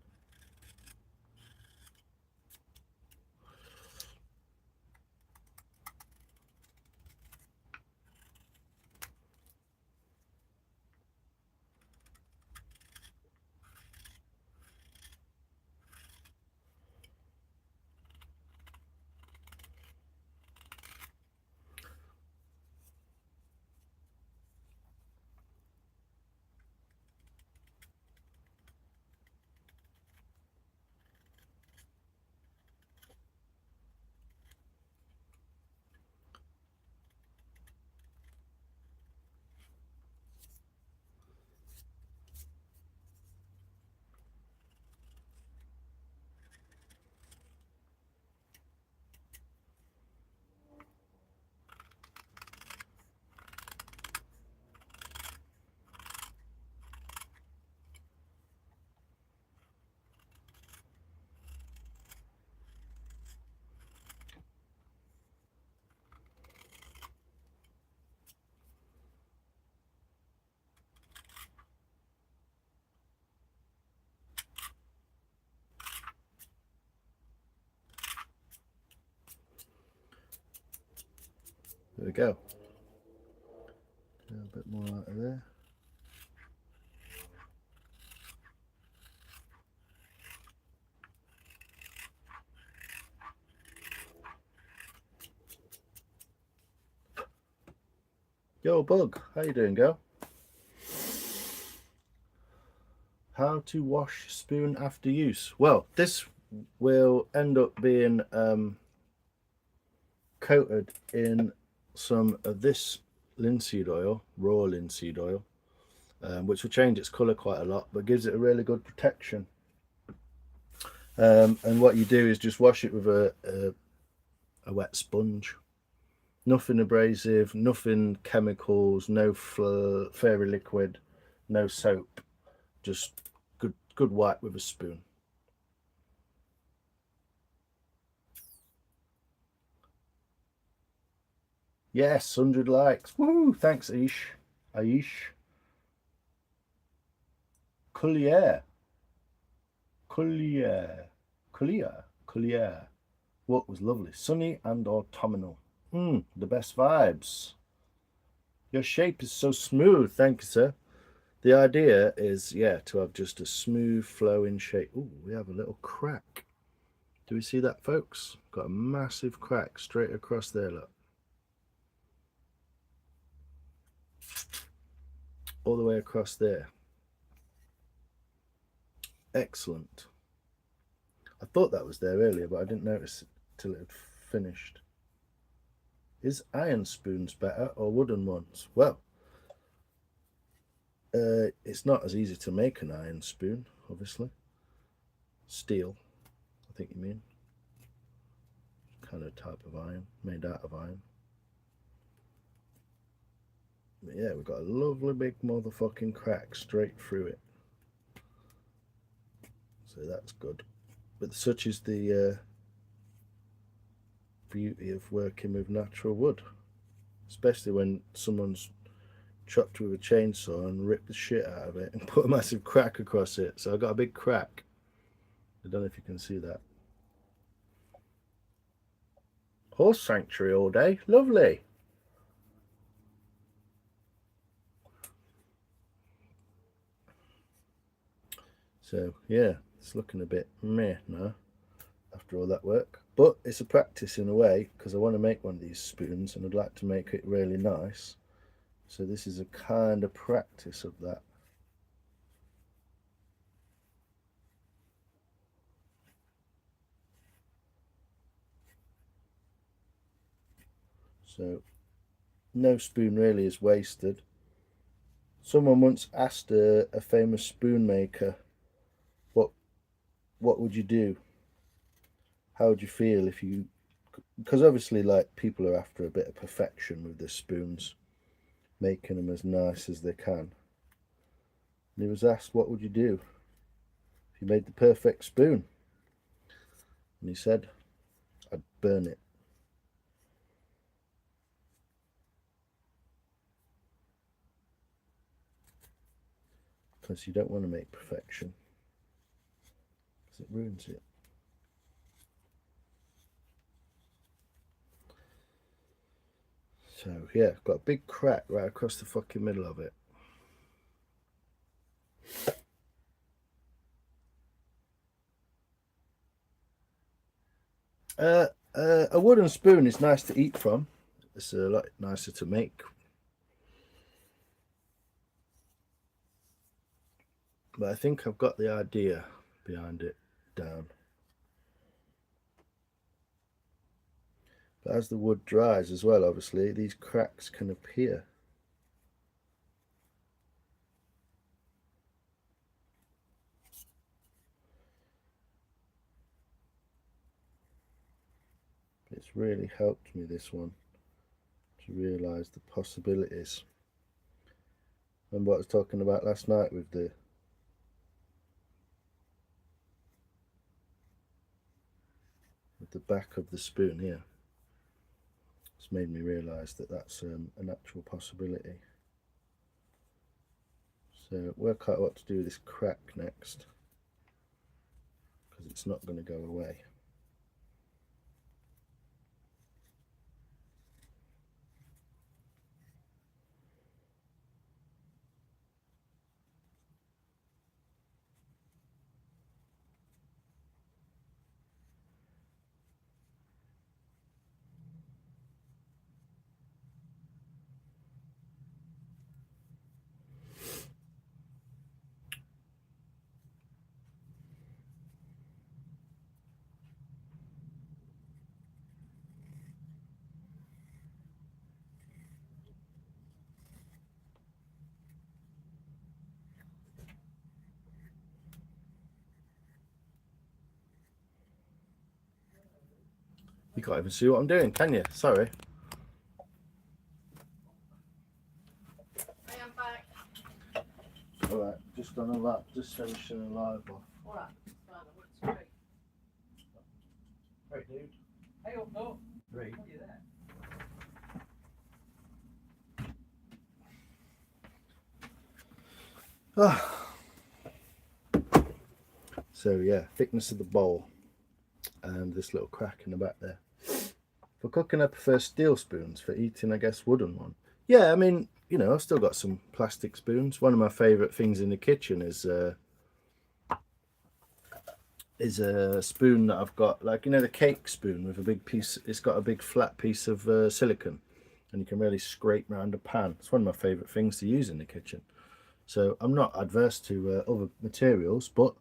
There we go. A bit more out of there. Yo, Bug, how you doing, girl? How to wash spoon after use. Well, this will end up being coated in some of this linseed oil, raw linseed oil, which will change its colour quite a lot, but gives it a really good protection. And what you do is just wash it with a wet sponge. Nothing abrasive, nothing chemicals, no fairy liquid, no soap. Just good wipe with a spoon. Yes, 100 likes. Woohoo! Thanks, Aish. Aish. Collier. Collier. Collier. Collier. What was lovely. Sunny and autumnal. The best vibes. Your shape is so smooth. Thank you, sir. The idea is, yeah, to have just a smooth flowing shape. Oh, we have a little crack. Do we see that, folks? Got a massive crack straight across there, look. All the way across there. Excellent. I thought that was there earlier, but I didn't notice it till it had finished. Is iron spoons better or wooden ones? Well, it's not as easy to make an iron spoon, obviously. Steel, I think you mean. Kind of type of iron, made out of iron. But yeah, we've got a lovely big motherfucking crack straight through it. So that's good. But such is the beauty of working with natural wood, especially when someone's chopped with a chainsaw and ripped the shit out of it and put a massive crack across it. So I got a big crack. I don't know if you can see that. Horse sanctuary all day. Lovely. So yeah, it's looking a bit meh now after all that work. But it's a practice in a way, because I want to make one of these spoons and I'd like to make it really nice. So this is a kind of practice of that. So no spoon really is wasted. Someone once asked a famous spoon maker, what would you do? How would you feel if you, because obviously like people are after a bit of perfection with their spoons, making them as nice as they can. And he was asked, what would you do if you made the perfect spoon? And he said, I'd burn it. Because you don't want to make perfection, because it ruins it. So yeah, got a big crack right across the fucking middle of it. A wooden spoon is nice to eat from. It's a lot nicer to make. But I think I've got the idea behind it down. But as the wood dries as well, obviously, these cracks can appear. It's really helped me, this one, to realise the possibilities. Remember what I was talking about last night with the back of the spoon here. It's made me realise that that's an actual possibility. So work out what to do with this crack next, because it's not going to go away. You can't even see what I'm doing, can you? Sorry. I am back. Alright, just done a lap, just finishing a live off. Alright, it's fine, I went straight. Right, dude. Hey up, no. Great. What are you there? So yeah, thickness of the bowl and this little crack in the back there. For cooking, I prefer steel spoons. For eating, I guess wooden one. Yeah, I mean, you know, I've still got some plastic spoons. One of my favourite things in the kitchen is a spoon that I've got, like, you know, the cake spoon with a big piece. It's got a big flat piece of silicone, and you can really scrape around a pan. It's one of my favourite things to use in the kitchen. So I'm not adverse to other materials, but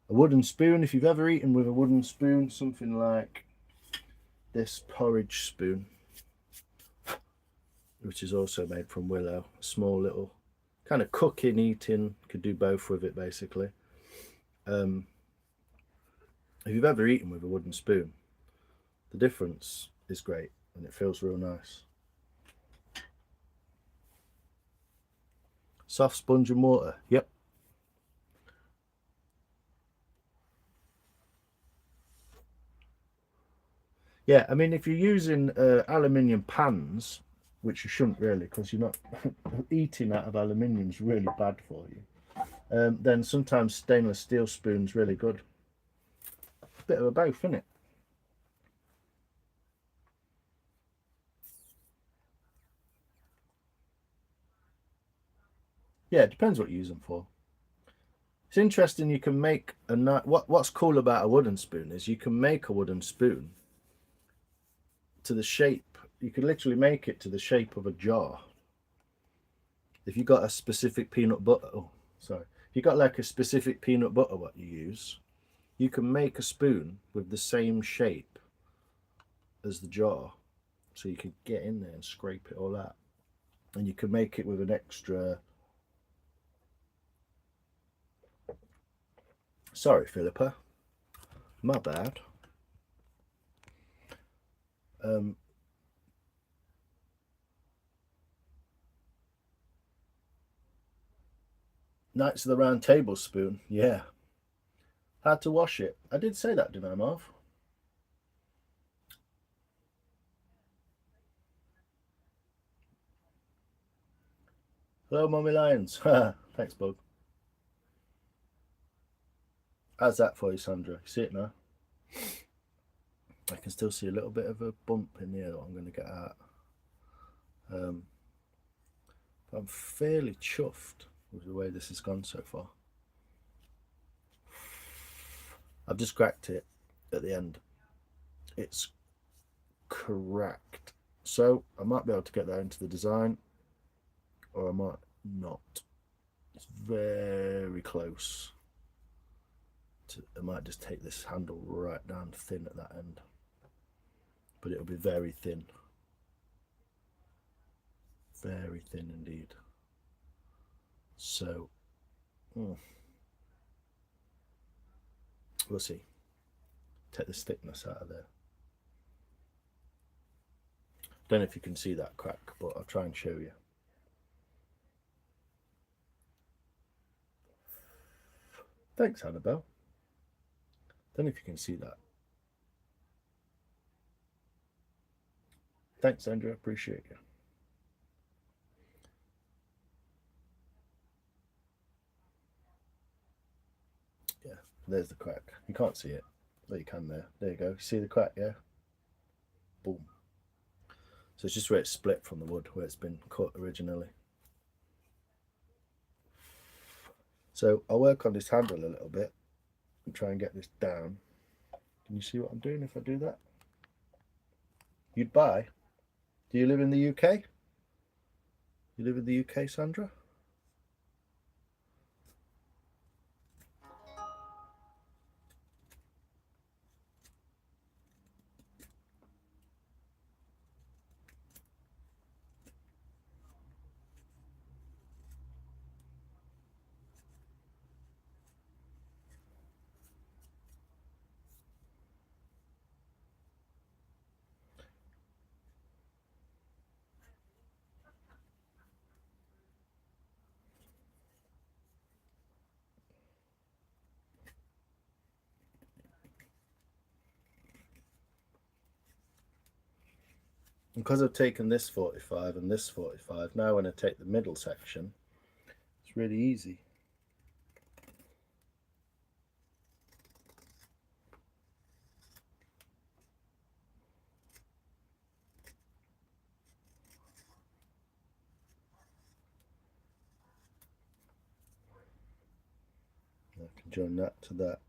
a wooden spoon, if you've ever eaten with a wooden spoon, something like this porridge spoon, which is also made from willow, a small little kind of cooking, eating, could do both with it basically. If you've ever eaten with a wooden spoon, the difference is great and it feels real nice. Soft sponge and water, yep. Yeah, I mean, if you're using aluminium pans, which you shouldn't really, because you're not eating out of aluminium is really bad for you, then sometimes stainless steel spoon's really good. Bit of a both, isn't it? Yeah, it depends what you use them for. It's interesting, you can make a what's cool about a wooden spoon is you can make a wooden spoon to the shape. You could literally make it to the shape of a jar. If you got a specific peanut butter, if you got like a specific peanut butter what you use, you can make a spoon with the same shape as the jar. So you could get in there and scrape it all out. And you can make it with an extra. Sorry, Philippa. My bad. Knights of the Round Table spoon. Yeah. Hard to wash it. I did say that, didn't I, Marv? Hello, Mummy Lions. Thanks, Bug. How's that for you, Sandra? You see it now? I can still see a little bit of a bump in here that I'm going to get out. I'm fairly chuffed with the way this has gone so far. I've just cracked it at the end. It's cracked. So I might be able to get that into the design, or I might not. It's very close. I might just take this handle right down thin at that end, but it'll be very thin. Very thin indeed. So we'll see. Take this thickness out of there. Don't know if you can see that crack, but I'll try and show you. Thanks, Annabelle. Don't know if you can see that. Thanks, Andrew. Appreciate you. Yeah, there's the crack. You can't see it, but you can there. There you go. See the crack, yeah? Boom. So it's just where it's split from the wood, where it's been cut originally. So I'll work on this handle a little bit and try and get this down. Can you see what I'm doing if I do that? You'd buy? Do you live in the UK? You live in the UK, Sandra? because I've taken this 45 and this 45, now when I take the middle section, it's really easy. I can join that to that.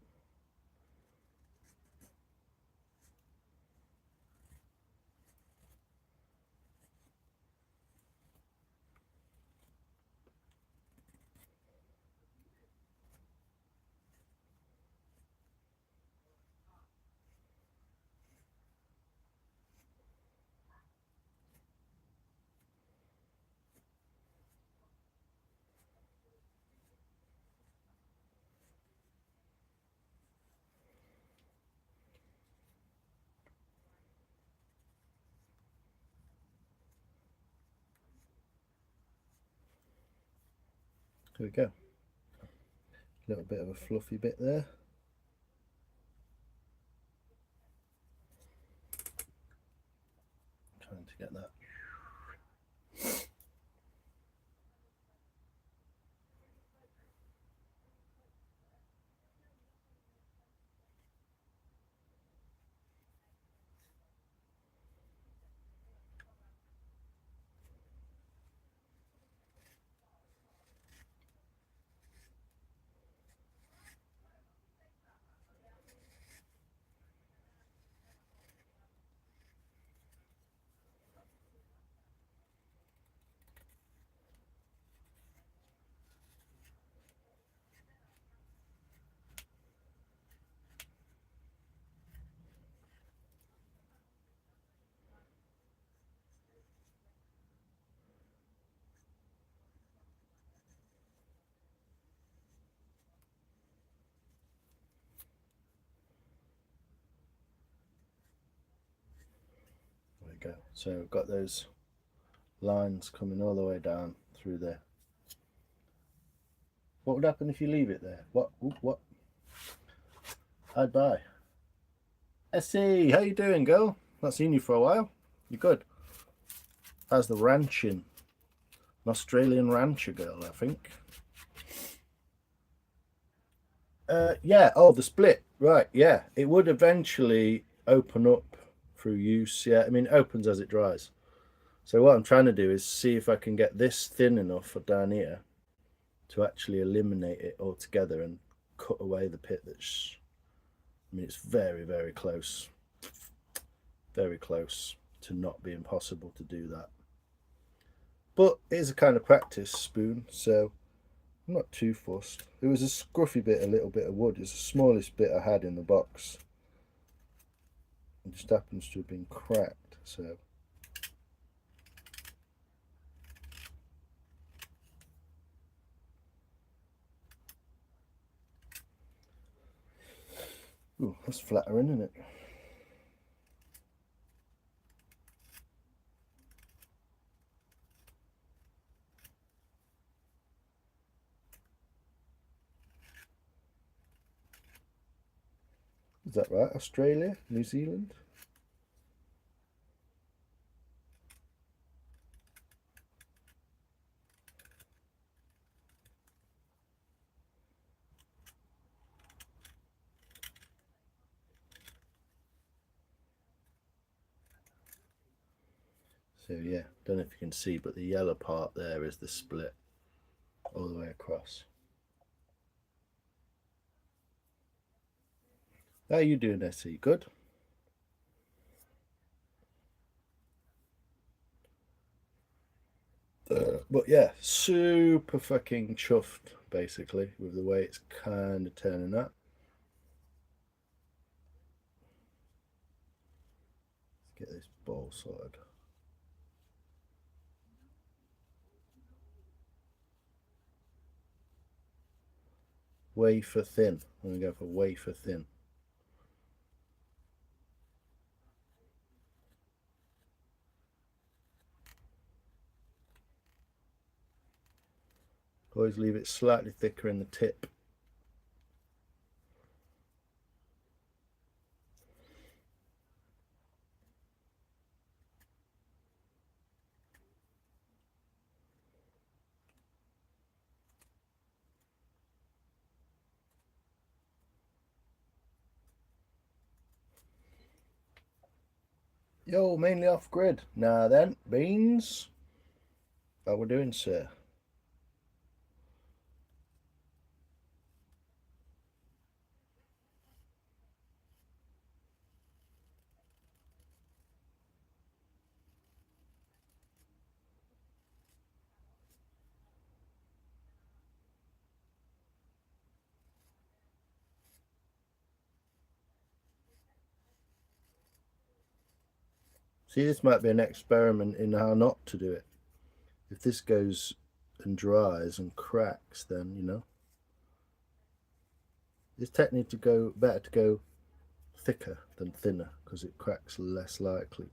Here we go. A little bit of a fluffy bit there. Trying to get that. There we go. So we've got those lines coming all the way down through there. What would happen if you leave it there? What? Ooh, what? I'd buy. Essie, how you doing, girl? Not seen you for a while. You good? How's the ranching? An Australian rancher girl, I think. Yeah. Oh, the split. Right. Yeah. It would eventually open up through use. Yeah. I mean, it opens as it dries. So what I'm trying to do is see if I can get this thin enough for down here to actually eliminate it altogether and cut away the pit that's, I mean, it's very, very close. Very close to not being possible to do that. But it is a kind of practice spoon, so I'm not too fussed. It was a scruffy bit, a little bit of wood. It's the smallest bit I had in the box. It just happens to have been cracked, so. Ooh, that's flattering, isn't it? Is that right? Australia? New Zealand? So yeah, don't know if you can see, but the yellow part there is the split all the way across. How are you doing, Essie? Good? But yeah, super fucking chuffed, basically, with the way it's kind of turning up. Let's get this ball sorted. Wafer thin. I'm going to go for wafer thin. Always leave it slightly thicker in the tip. Yo, mainly off grid. Now then, Beans. How we doing, sir? See, this might be an experiment in how not to do it. If this goes and dries and cracks, then, you know, this technique better to go thicker than thinner because it cracks less likely.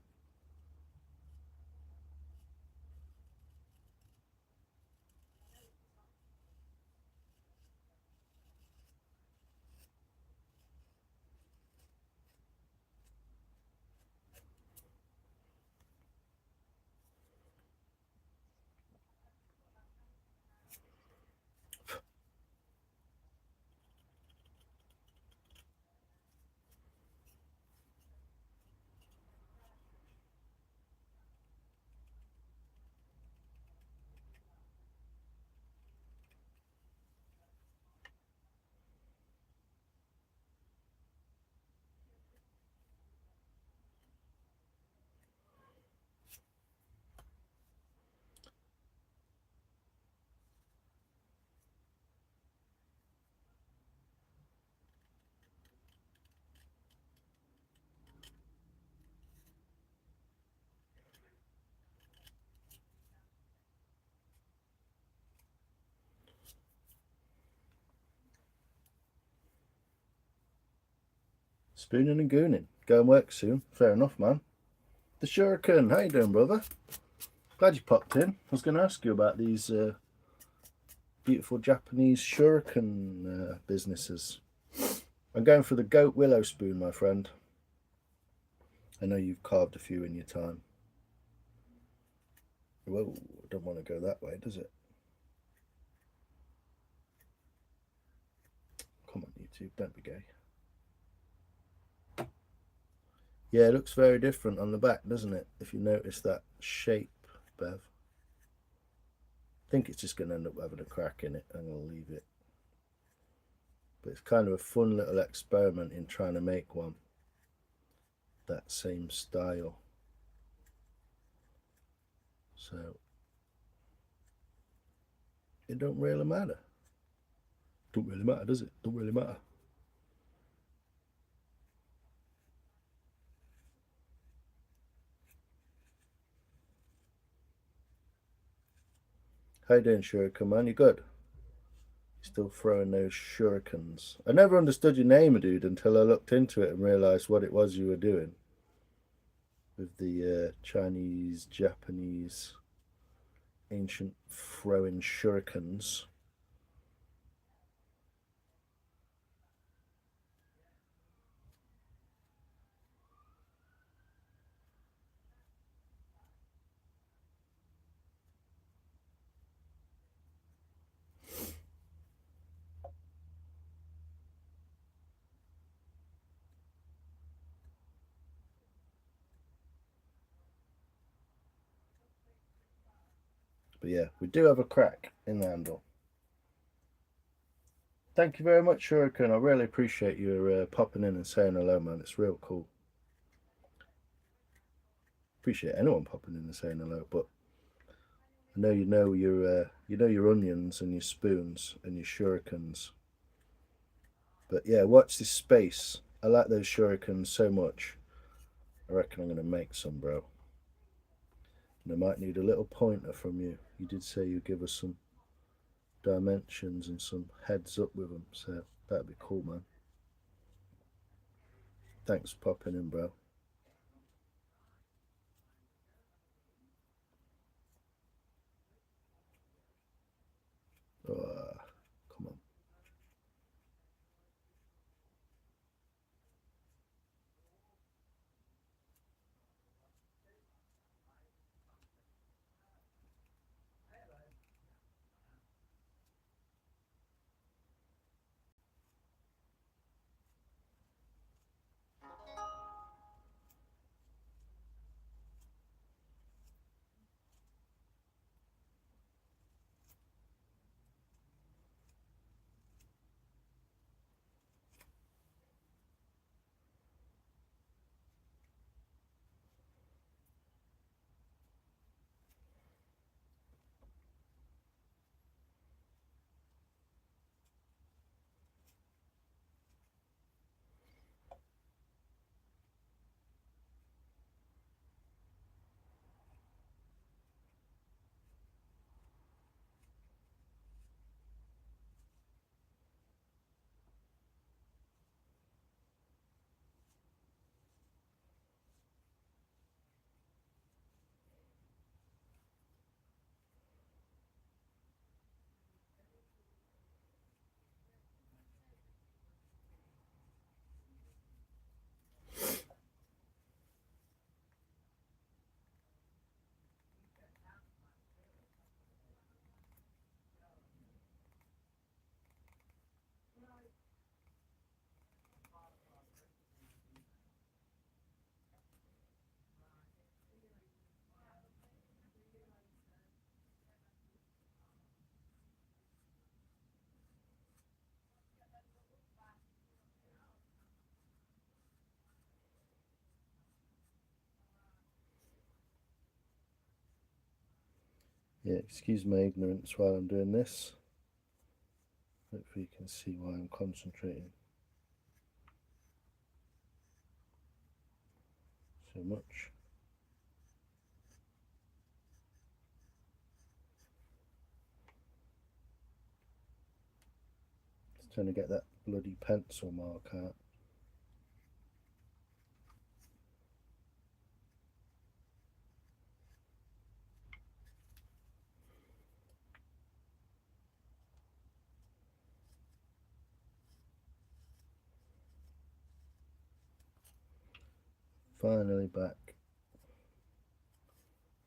Spooning and gooning. Go and work soon. Fair enough, man. The Shuriken. How you doing, brother? Glad you popped in. I was going to ask you about these beautiful Japanese Shuriken businesses. I'm going for the goat willow spoon, my friend. I know you've carved a few in your time. Whoa, I don't want to go that way, does it? Come on, YouTube, don't be gay. Yeah, it looks very different on the back, doesn't it? If you notice that shape, Bev. I think it's just going to end up having a crack in it. I'm going to leave it. But it's kind of a fun little experiment in trying to make one that same style. So it don't really matter. Don't really matter, does it? Don't really matter. How you doing, Shuriken man? You good? Still throwing those shurikens. I never understood your name, dude, until I looked into it and realised what it was you were doing with the Chinese, Japanese, ancient throwing shurikens. But yeah, we do have a crack in the handle. Thank you very much, Shuriken. I really appreciate you popping in and saying hello, man. It's real cool. Appreciate anyone popping in and saying hello, but I know your onions and your spoons and your shurikens. But yeah, watch this space. I like those shurikens so much. I reckon I'm going to make some, bro. And I might need a little pointer from you. You did say you'd give us some dimensions and some heads up with them, so that'd be cool, man. Thanks for popping in, bro. Oh, come on. Yeah, excuse my ignorance while I'm doing this. Hopefully you can see why I'm concentrating so much. Just trying to get that bloody pencil mark out. Finally back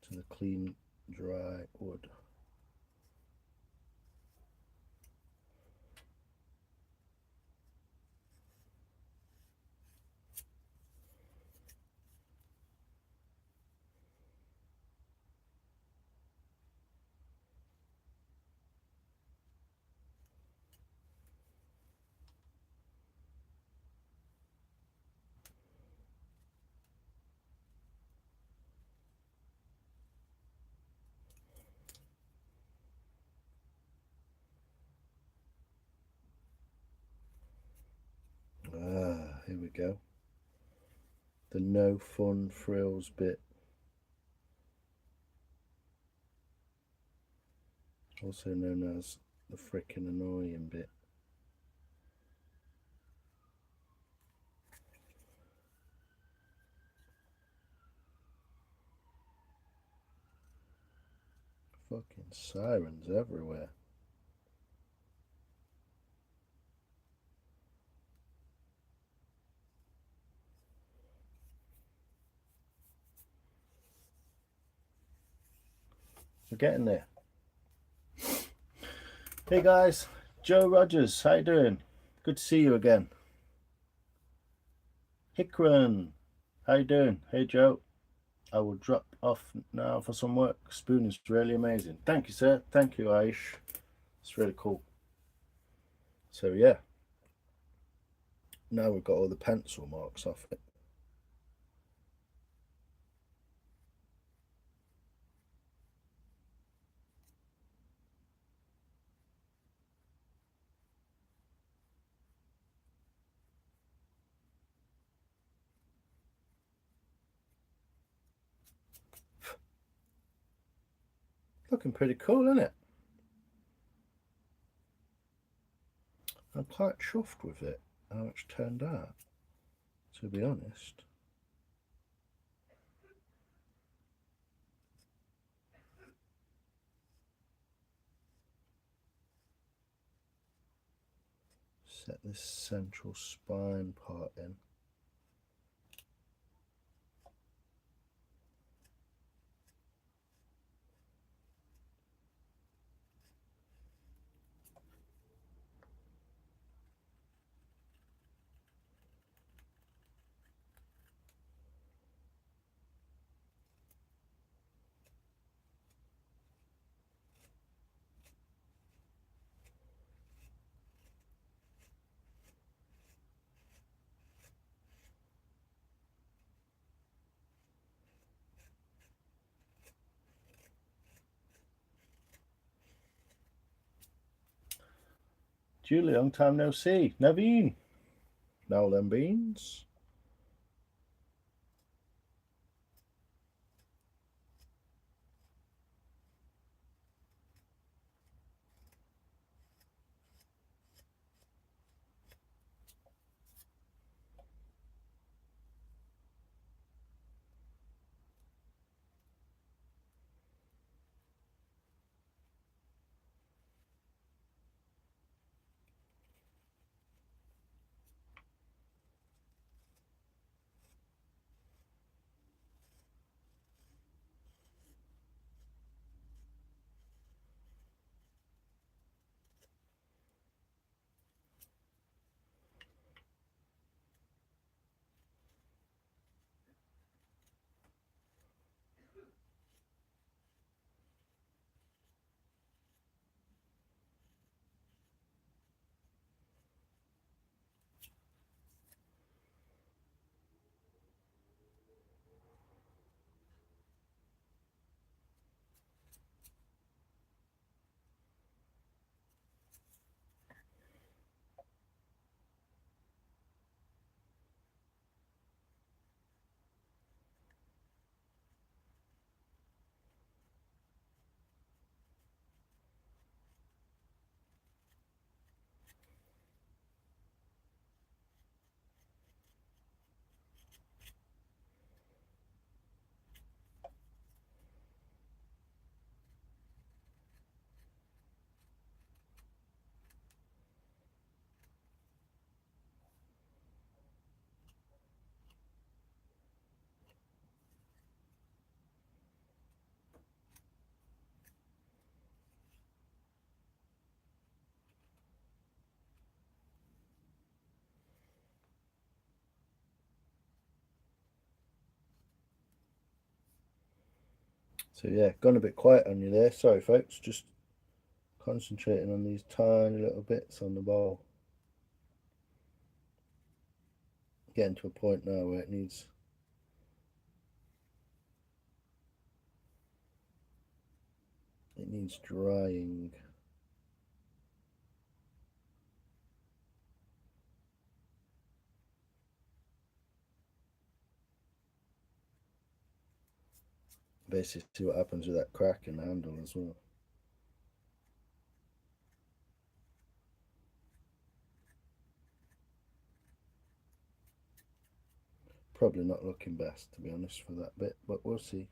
to the clean, dry wood. Here we go. The no fun frills bit. Also known as the frickin' annoying bit. Fucking sirens everywhere. We're getting there. Hey guys, Joe Rogers, how you doing? Good to see you again. Hickran, how you doing? Hey Joe, I will drop off now for some work. Spoon is really amazing. Thank you, sir. Thank you, Aish. It's really cool. So yeah, now we've got all the pencil marks off it. Looking pretty cool, isn't it? I'm quite chuffed with it, how it's turned out, to be honest. Set this central spine part in. Julie, long time no see. Naveen. Now them beans. So yeah, gone a bit quiet on you there. Sorry folks, just concentrating on these tiny little bits on the bowl. Getting to a point now where it needs drying. Basically see what happens with that crack in the handle as well. Probably not looking best, to be honest, for that bit, but we'll see.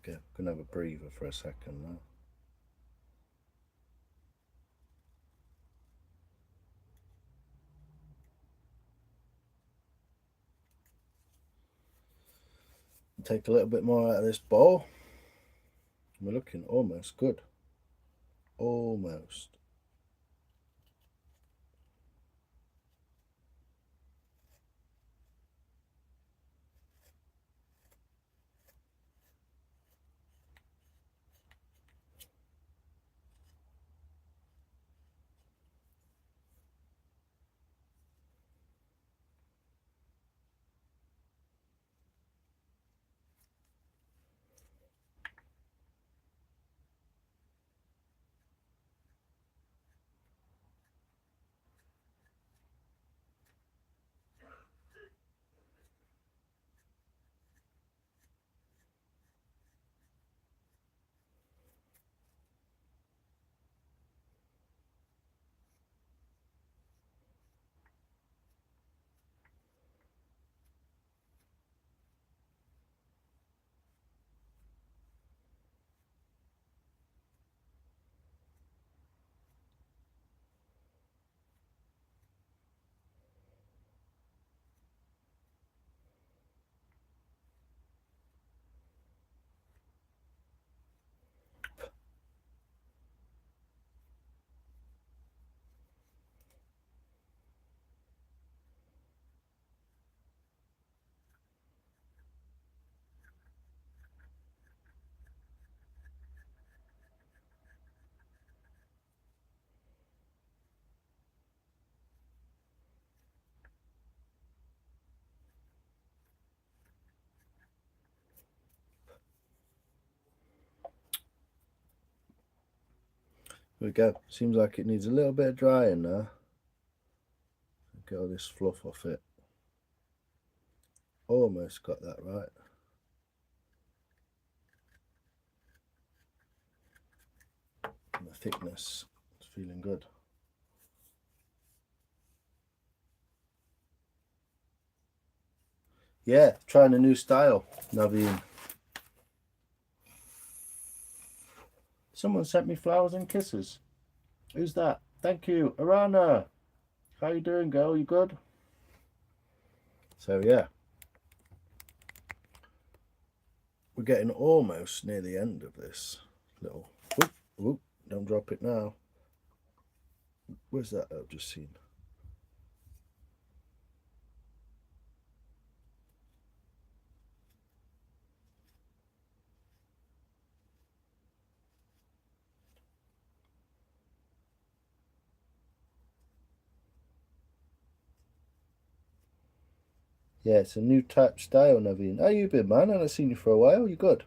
Okay, gonna have a breather for a second now. Take a little bit more out of this bowl. We're looking almost good. Almost. There we go. Seems like it needs a little bit of drying now. Get all this fluff off it. Almost got that right. And the thickness is feeling good. Yeah, trying a new style, Naveen. Someone sent me flowers and kisses. Who's that? Thank you, Arana. How you doing, girl? You good? So yeah, we're getting almost near the end of this little. Whoop, whoop! Don't drop it now. Where's that I've just seen? Yeah, it's a new type style, Naveen. How you been, man? I haven't seen you for a while. You good?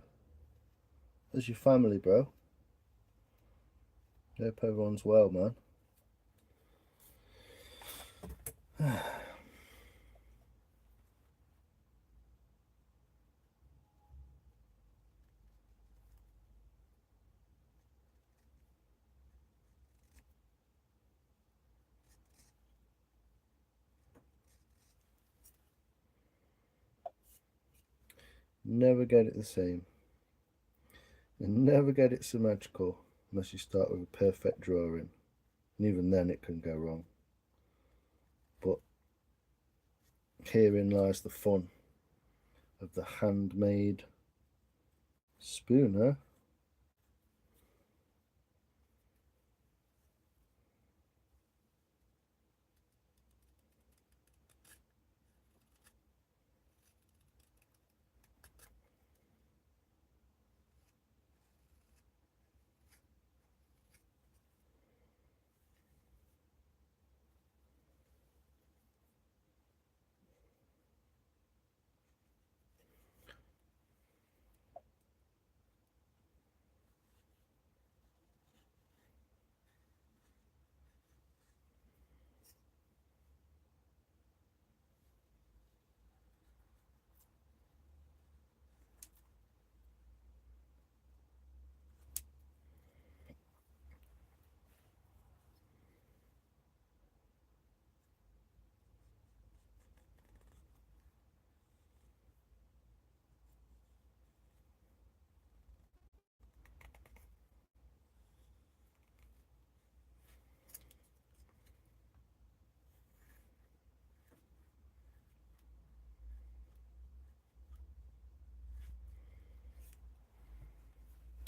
How's your family, bro? Hope everyone's well, man. Never get it the same. You never get it symmetrical unless you start with a perfect drawing. And even then it can go wrong. But herein lies the fun of the handmade spooner.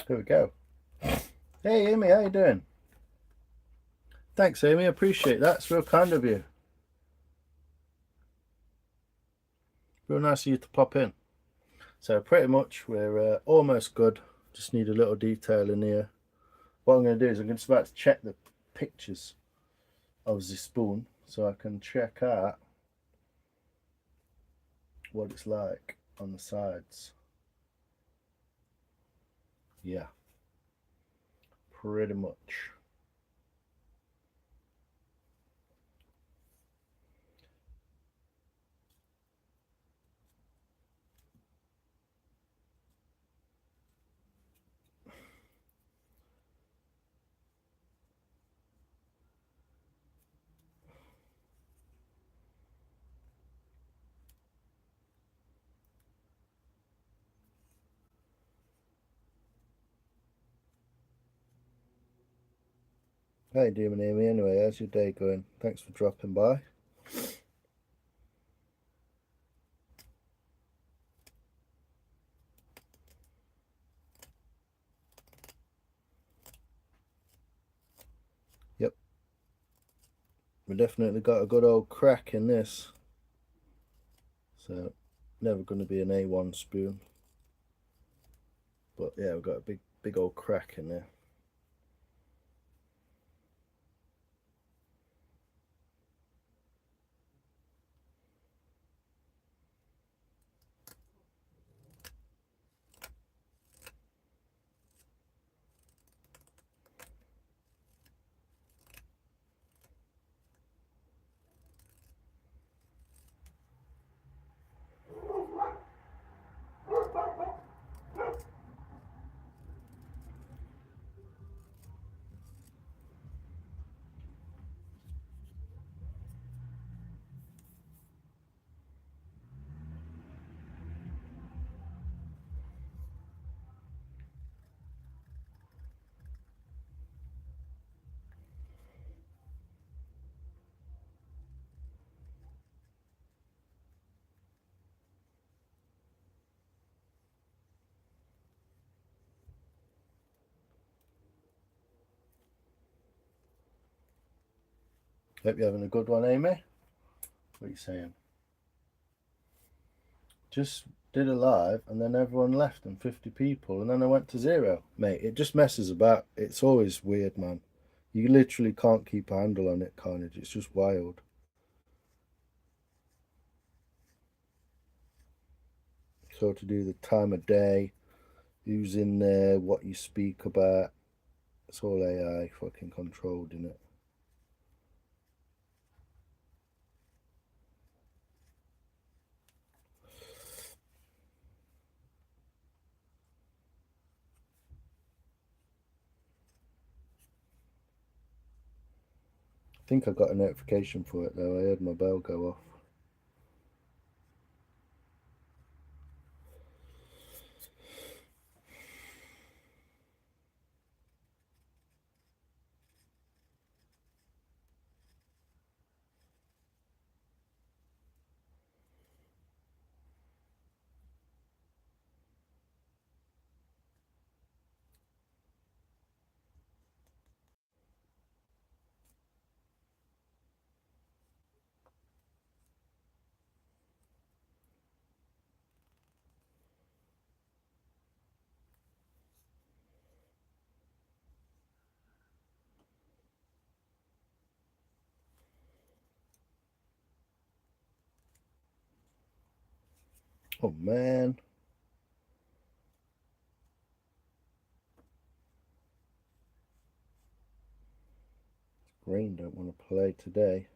Here we go. Hey Amy, how you doing? Thanks Amy, I appreciate that. It's real kind of you. Real nice of you to pop in. So pretty much we're almost good. Just need a little detail in here. What I'm going to do is I'm just about to check the pictures of the spoon so I can check out what it's like on the sides. Yeah, pretty much. How you doing, Amy? Anyway, how's your day going? Thanks for dropping by. Yep, we definitely got a good old crack in this. So, never going to be an A1 spoon. But yeah, we've got a big old crack in there. Hope you're having a good one, Amy. What are you saying? Just did a live and then everyone left and 50 people and then I went to 0. Mate, it just messes about. It's always weird, man. You literally can't keep a handle on it, Carnage. It's just wild. So to do the time of day, who's in there, what you speak about, it's all AI fucking controlled, innit? I think I got a notification for it though. I heard my bell go off. Oh man. Green don't want to play today.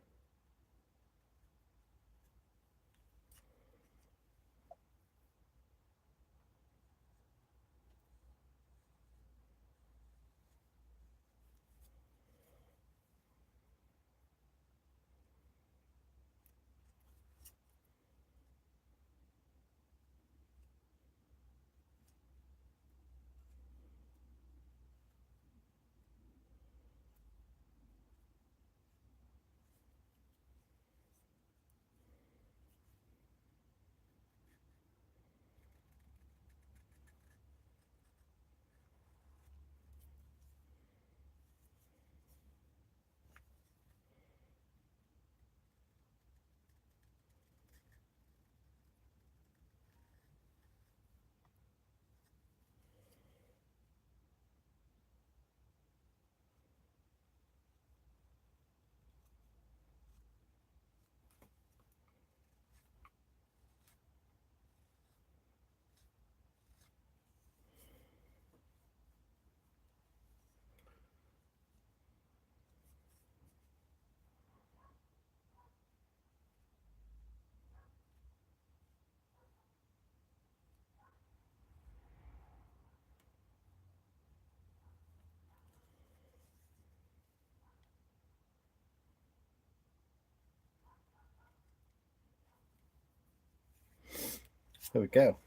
There we go.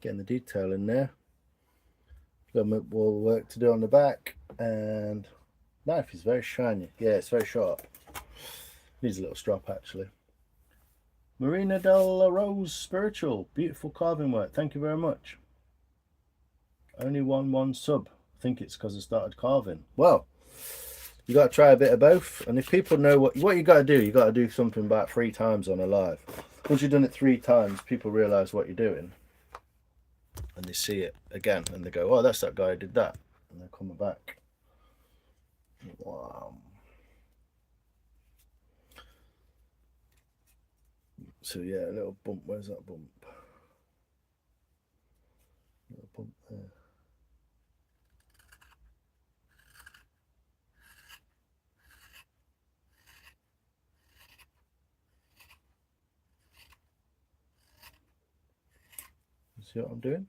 Getting the detail in there. Got more work to do on the back, and knife is very shiny. Yeah, it's very sharp. Needs a little strap actually. Marina del Rose Spiritual, beautiful carving work. Thank you very much. Only one sub. I think it's because I started carving. Well, you got to try a bit of both, and if people know what you got to do, you got to do something about 3 times on a live. Once you've done it 3 times, people realize what you're doing, and they see it again, and they go, "Oh, that's that guy who did that," and they're coming back. Wow. So yeah, a little bump. Where's that bump? A little bump there. You see what I'm doing?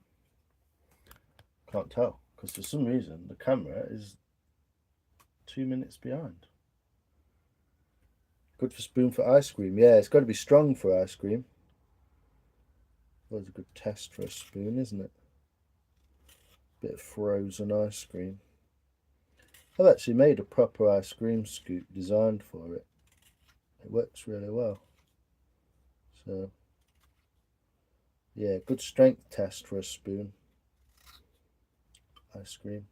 Can't tell, because for some reason the camera is 2 minutes behind. Good for spoon for ice cream. Yeah, it's got to be strong for ice cream. That's a good test for a spoon, isn't it? Bit of frozen ice cream. I've actually made a proper ice cream scoop designed for it. It works really well. So, yeah, good strength test for a spoon. Ice cream.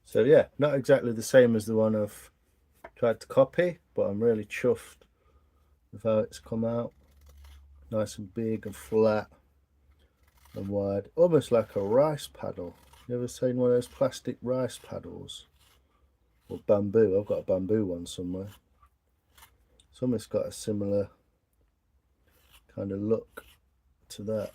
So yeah, not exactly the same as the one I've tried to copy, but I'm really chuffed with how it's come out. Nice and big and flat and wide, almost like a rice paddle. You ever seen one of those plastic rice paddles? Or bamboo? I've got a bamboo one somewhere. Something's got a similar kind of look to that.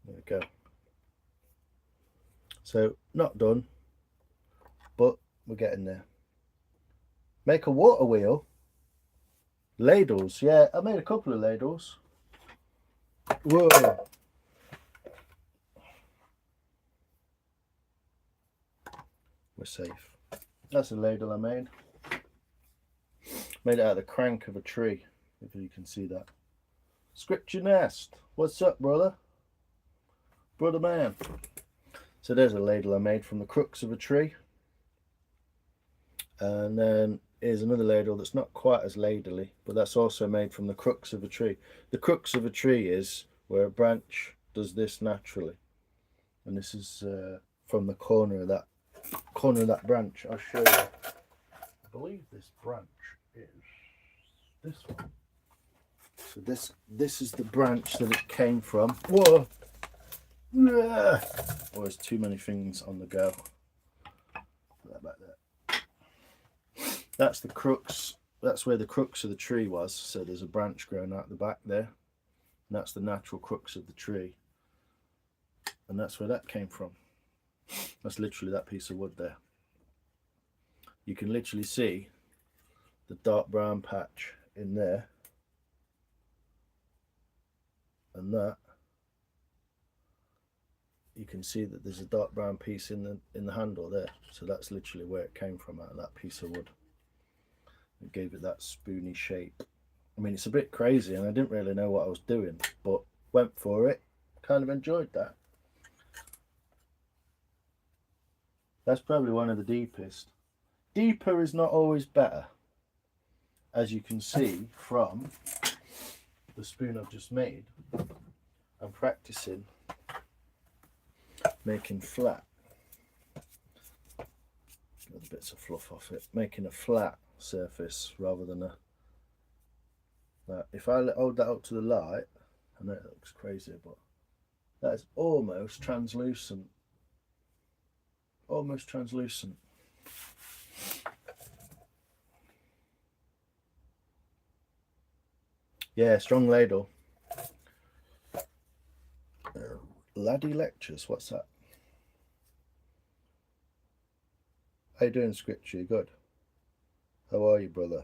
There we go. So, not done, but we're getting there. Make a water wheel. Ladles, yeah, I made a couple of ladles. Whoa. We're safe. That's a ladle I made. Made it out of the crank of a tree, if you can see that. Scripture Nest, what's up, brother? Brother man. So there's a ladle I made from the crux of a tree. And then here's another ladle that's not quite as ladly, but that's also made from the crux of a tree. The crux of a tree is where a branch does this naturally. And this is from the corner of that branch. I'll show you. I believe this branch is this one. So this is the branch that it came from. Whoa! Oh, there's too many things on the go. Put that back there. That's the crux. That's where the crux of the tree was. So there's a branch growing out the back there. And that's the natural crux of the tree. And that's where that came from. That's literally that piece of wood there. You can literally see the dark brown patch in there. And that, you can see that there's a dark brown piece in the handle there. So that's literally where it came from, out of that piece of wood. It gave it that spoony shape. I mean, it's a bit crazy and I didn't really know what I was doing, but went for it. Kind of enjoyed that. That's probably one of the deepest. Deeper is not always better, as you can see from the spoon I've just made. I'm practicing making flat. Get the bits of fluff off it. Making a flat surface rather than a. If I hold that up to the light, I know it looks crazy, but that is almost translucent. Almost translucent. Yeah, strong ladle. Laddie Lectures, what's that? How you doing, Scripture? You good? How are you, brother?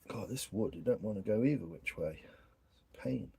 God, this wood, you don't want to go either which way. It's a pain.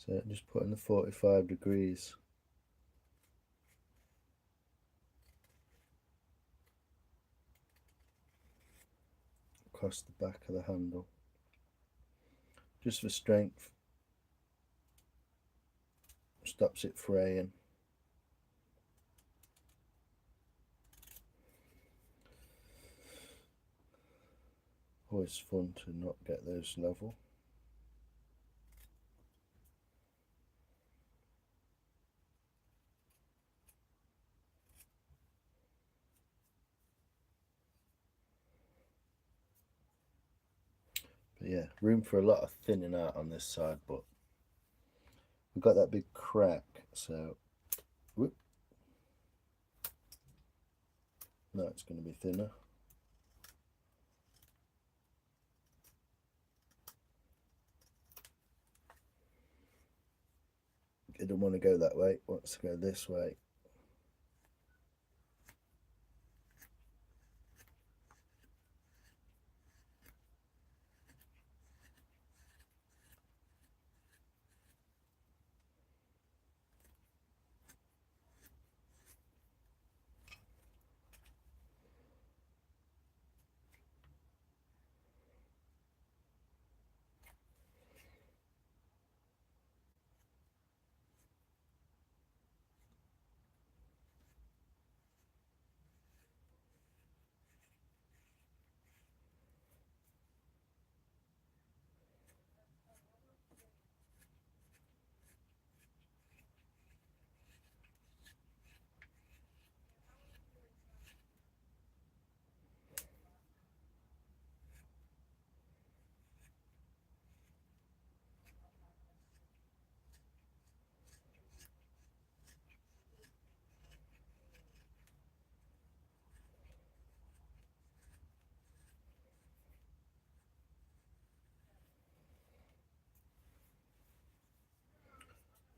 So just put in the 45 degrees. Across the back of the handle. Just for strength. Stops it fraying. Always fun to not get those level. But yeah, room for a lot of thinning out on this side, but we've got that big crack, so whoop. Now it's going to be thinner. didn't want to go that way, it wants to go this way.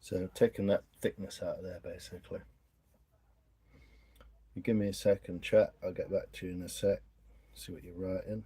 So taking that thickness out of there basically. You give me a second, chat, I'll get back to you in a sec, see what you're writing.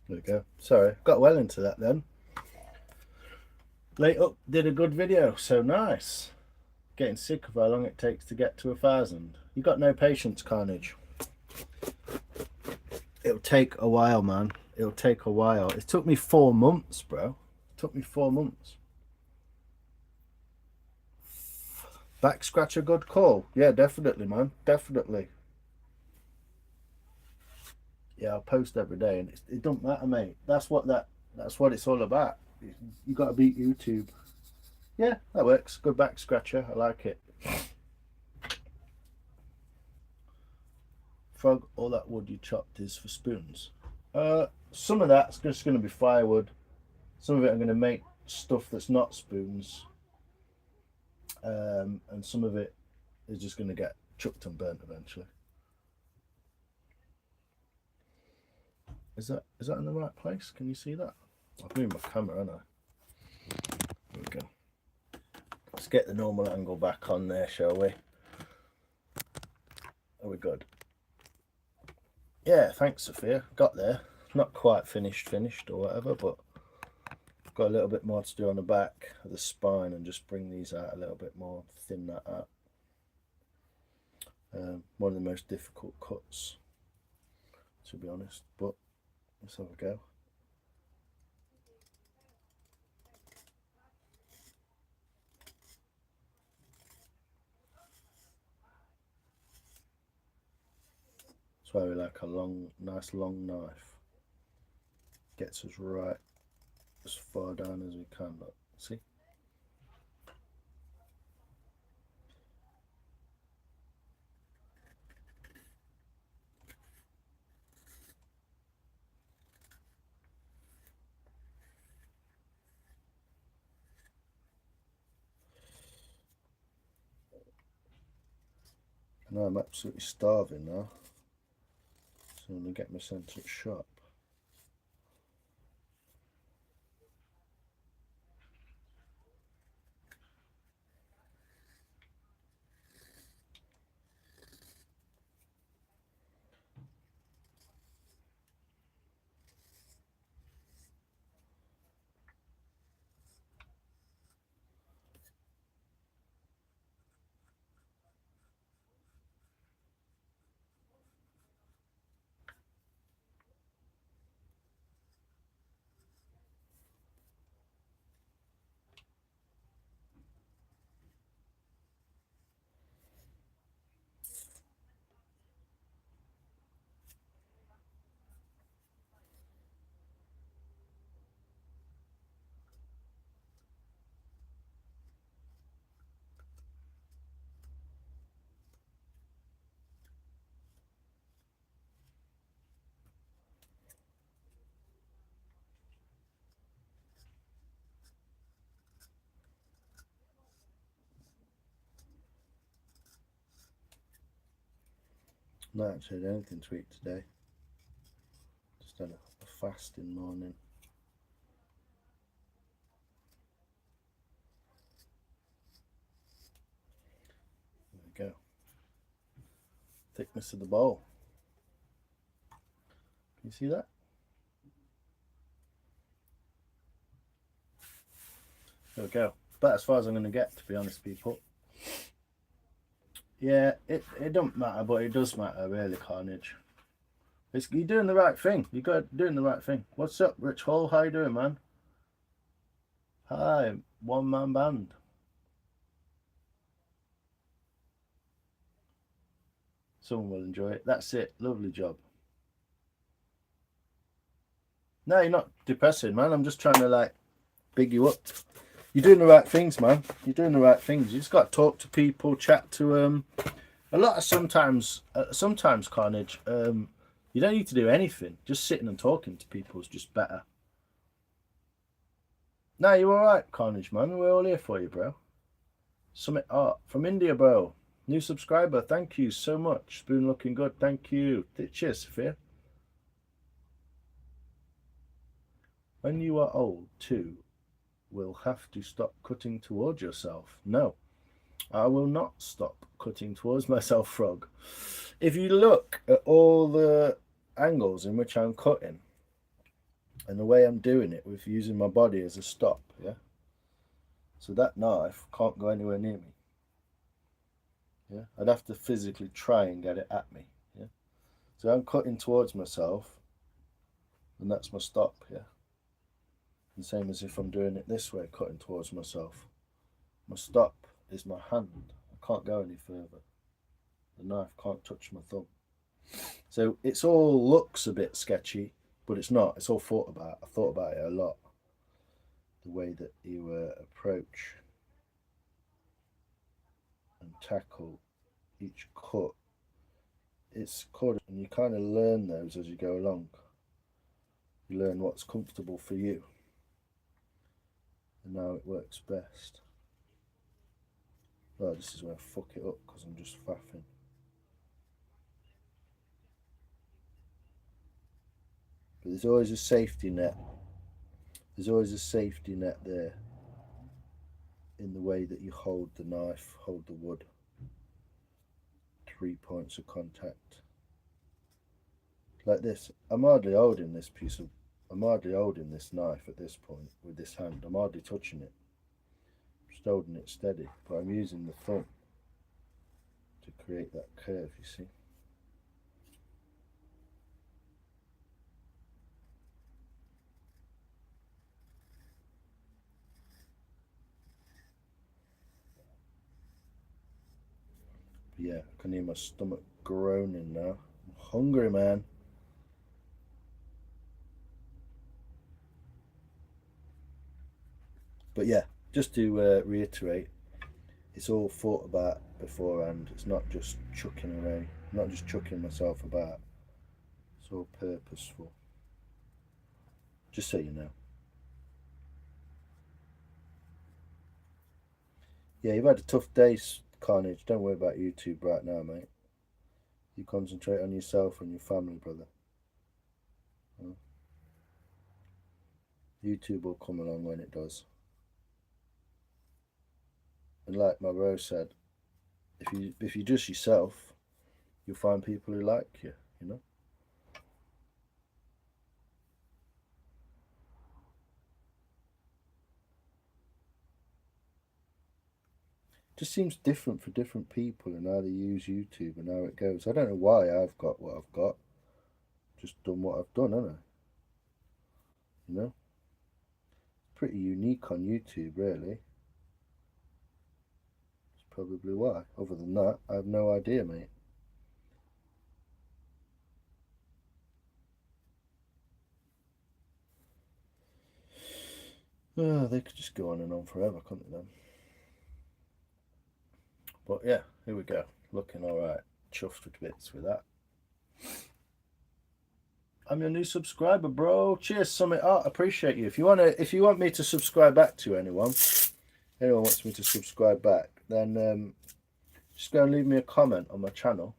There we go. Sorry, got well into that then. Late up did a good video, so nice. Getting sick of how long it takes to get to 1,000. You got no patience, Carnage. It'll take a while, man. It'll take a while. It took me 4 months, bro. It took me 4 months. Back scratch a good call. Yeah, definitely, man. Definitely. Yeah, I'll post every day, and it don't matter, mate. That's what it's all about. You got to beat YouTube. Yeah, that works. Good back scratcher. I like it. Frog, all that wood you chopped is for spoons. Some of that's just going to be firewood. Some of it I'm going to make stuff that's not spoons. And some of it is just going to get chucked and burnt eventually. Is that in the right place? Can you see that? I've moved my camera, haven't I? There we go. Let's get the normal angle back on there, shall we? Are we good? Yeah, thanks, Sophia. Got there. Not quite finished or whatever, but got a little bit more to do on the back of the spine and just bring these out a little bit more, thin that out. One of the most difficult cuts, to be honest, but let's have a go. That's why we like a long, nice long knife. Gets us right as far down as we can. Look, see? I know I'm absolutely starving now, so I'm going to get my centre sharp. Not actually had anything to eat today. Just had a fasting morning. There we go. Thickness of the bowl. Can you see that? There we go. But as far as I'm going to get, to be honest, people. Yeah, it don't matter, but it does matter, really, Carnage. You're doing the right thing. You're doing the right thing. What's up, Rich Hall? How you doing, man? Hi, one man band. Someone will enjoy it. That's it. Lovely job. No, you're not depressing, man. I'm just trying to like big you up. You're doing the right things, man. You're doing the right things. You just got to talk to people, chat to them. A lot of sometimes Carnage. You don't need to do anything. Just sitting and talking to people is just better. No, you're all right, Carnage, man. We're all here for you, bro. Summit Art from India, bro. New subscriber. Thank you so much. Spoon looking good. Thank you. Cheers, Sophia. When you are old, too, will have to stop cutting towards yourself. No, I will not stop cutting towards myself, Frog. If you look at all the angles in which I'm cutting and the way I'm doing it with using my body as a stop, yeah? So that knife can't go anywhere near me. Yeah, I'd have to physically try and get it at me. Yeah, so I'm cutting towards myself, and that's my stop. Yeah, the same as if I'm doing it this way, cutting towards myself. My stop is my hand. I can't go any further. The knife can't touch my thumb. So it's all looks a bit sketchy, but it's not. It's all thought about. I thought about it a lot. The way that you approach and tackle each cut. It's called, and you kind of learn those as you go along. You learn what's comfortable for you and how it works best. Oh, this is where I fuck it up because I'm just faffing. But there's always a safety net. There's always a safety net there in the way that you hold the knife, hold the wood. 3 points of contact. Like this. I'm hardly holding this knife at this point with this hand. I'm hardly touching it. I'm just holding it steady, but I'm using the thumb to create that curve, you see. But yeah, I can hear my stomach groaning now. I'm Hungry, man. But yeah, just to reiterate, it's all thought about beforehand. It's not just chucking away, not just chucking myself about. It's all purposeful. Just so you know. Yeah, you've had a tough day, Carnage. Don't worry about YouTube right now, mate. You concentrate on yourself and your family, brother. YouTube will come along when it does. And like my bro said, if you just yourself, you'll find people who like you, you know? Just seems different for different people and how they use YouTube and how it goes. I don't know why I've got what I've got. Just done what I've done, haven't I? You know? Pretty unique on YouTube, really. That's probably why. Other than that, I have no idea, mate. Oh, they could just go on and on forever, couldn't they, then? But yeah, here we go. Looking alright. Chuffed with bits with that. I'm your new subscriber, bro. Cheers, Summit Art. Appreciate you. If you want me to subscribe back to anyone wants me to subscribe back, then just go and leave me a comment on my channel.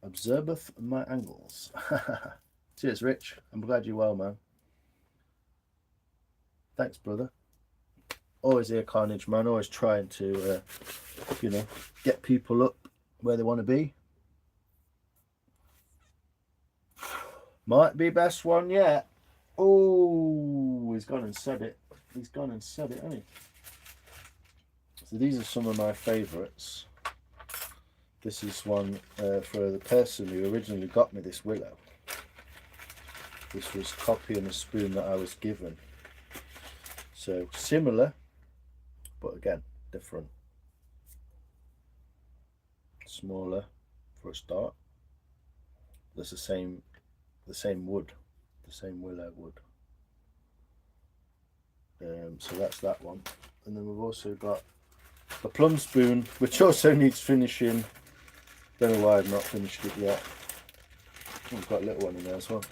Observeth my angles. Cheers, Rich. I'm glad you're well, man. Thanks, brother. Always here, Carnage, man. Always trying to, you know, get people up where they want to be. Might be best one yet. Oh, he's gone and said it. He's gone and said it, hasn't he? So these are some of my favourites. This is one for the person who originally got me this willow. This was copying a spoon that I was given. So similar, but again, different. Smaller for a start. There's the same wood, the same willow wood. So that's that one. And then we've also got a plum spoon, which also needs finishing. Don't know why I've not finished it yet. We've got a little one in there as well.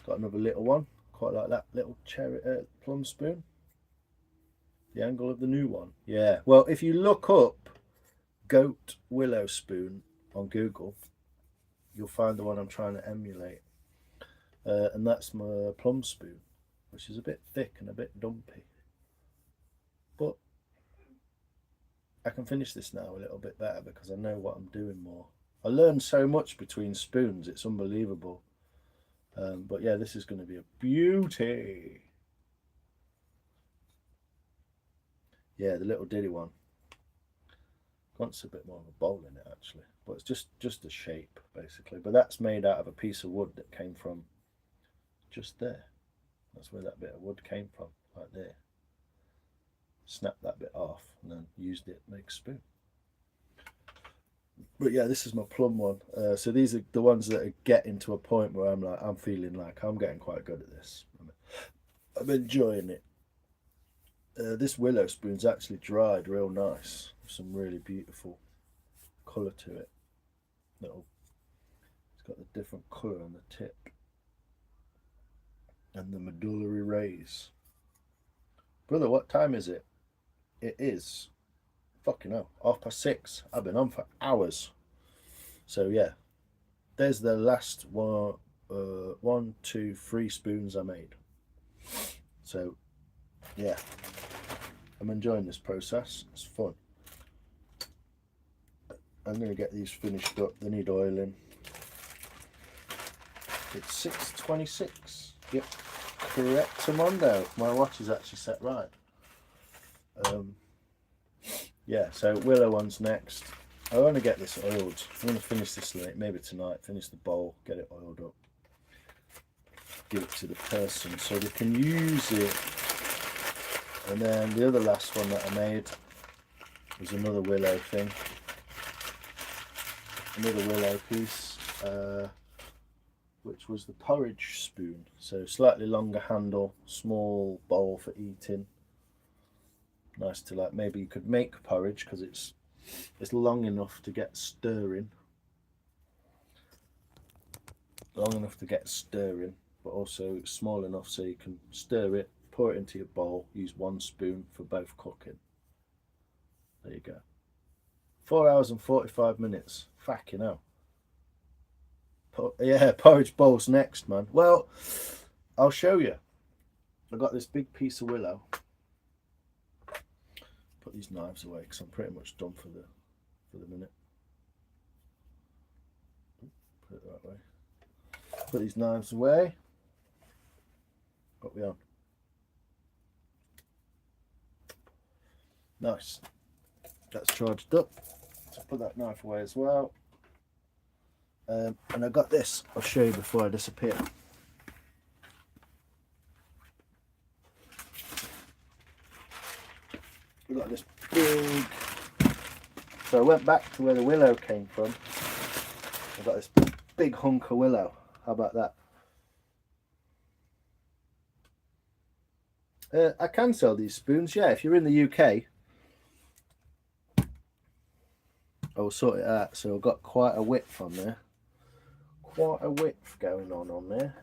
Got another little one, quite like that little cherry plum spoon. The angle of the new one. Yeah, well, if you look up goat willow spoon on Google, you'll find the one I'm trying to emulate. And that's my plum spoon, which is a bit thick and a bit dumpy. But I can finish this now a little bit better because I know what I'm doing more. I learned so much between spoons, it's unbelievable. But yeah, this is going to be a beauty. Yeah, the little diddy one. Wants a bit more of a bowl in it actually, but it's just a shape basically. But that's made out of a piece of wood that came from just there. That's where that bit of wood came from, right there. Snapped that bit off and then used it to make a spoon. But yeah, this is my plum one. So these are the ones that are getting to a point where I'm feeling like I'm getting quite good at this. I'm enjoying it. This willow spoon's actually dried real nice. Some really beautiful colour to it. It's got the different colour on the tip. And the medullary rays. Brother, what time is it? It is, fucking hell, 6:30. I've been on for hours. So yeah, there's the last one, 1, 2, 3 spoons I made. So yeah, I'm enjoying this process. It's fun. I'm going to get these finished up. They need oiling. It's 6:26. Yep, correct. Monday. My watch is actually set right. Yeah, so willow one's next. I want to get this oiled. I'm going to finish this late, maybe tonight. Finish the bowl, get it oiled up. Give it to the person so they can use it. And then the other last one that I made was another willow thing. another willow piece, which was the porridge spoon. So slightly longer handle, small bowl for eating. Nice to, like, maybe you could make porridge because it's long enough to get stirring. Long enough to get stirring, but also it's small enough so you can stir it, pour it into your bowl, use one spoon for both cooking. There you go. 4 hours and 45 minutes. Fucking hell. Yeah, porridge bowl's next, man. Well, I'll show you. I got this big piece of willow. Put these knives away because I'm pretty much done for the minute. Put it that way. Put these knives away. What we on? Nice. That's charged up. So put that knife away as well. And I got this. I'll show you before I disappear. We got this big. So I went back to where the willow came from. I got this big hunk of willow. How about that? I can sell these spoons, yeah. If you're in the UK, I'll sort it out. So I've got quite a width on there. Quite a width going on there.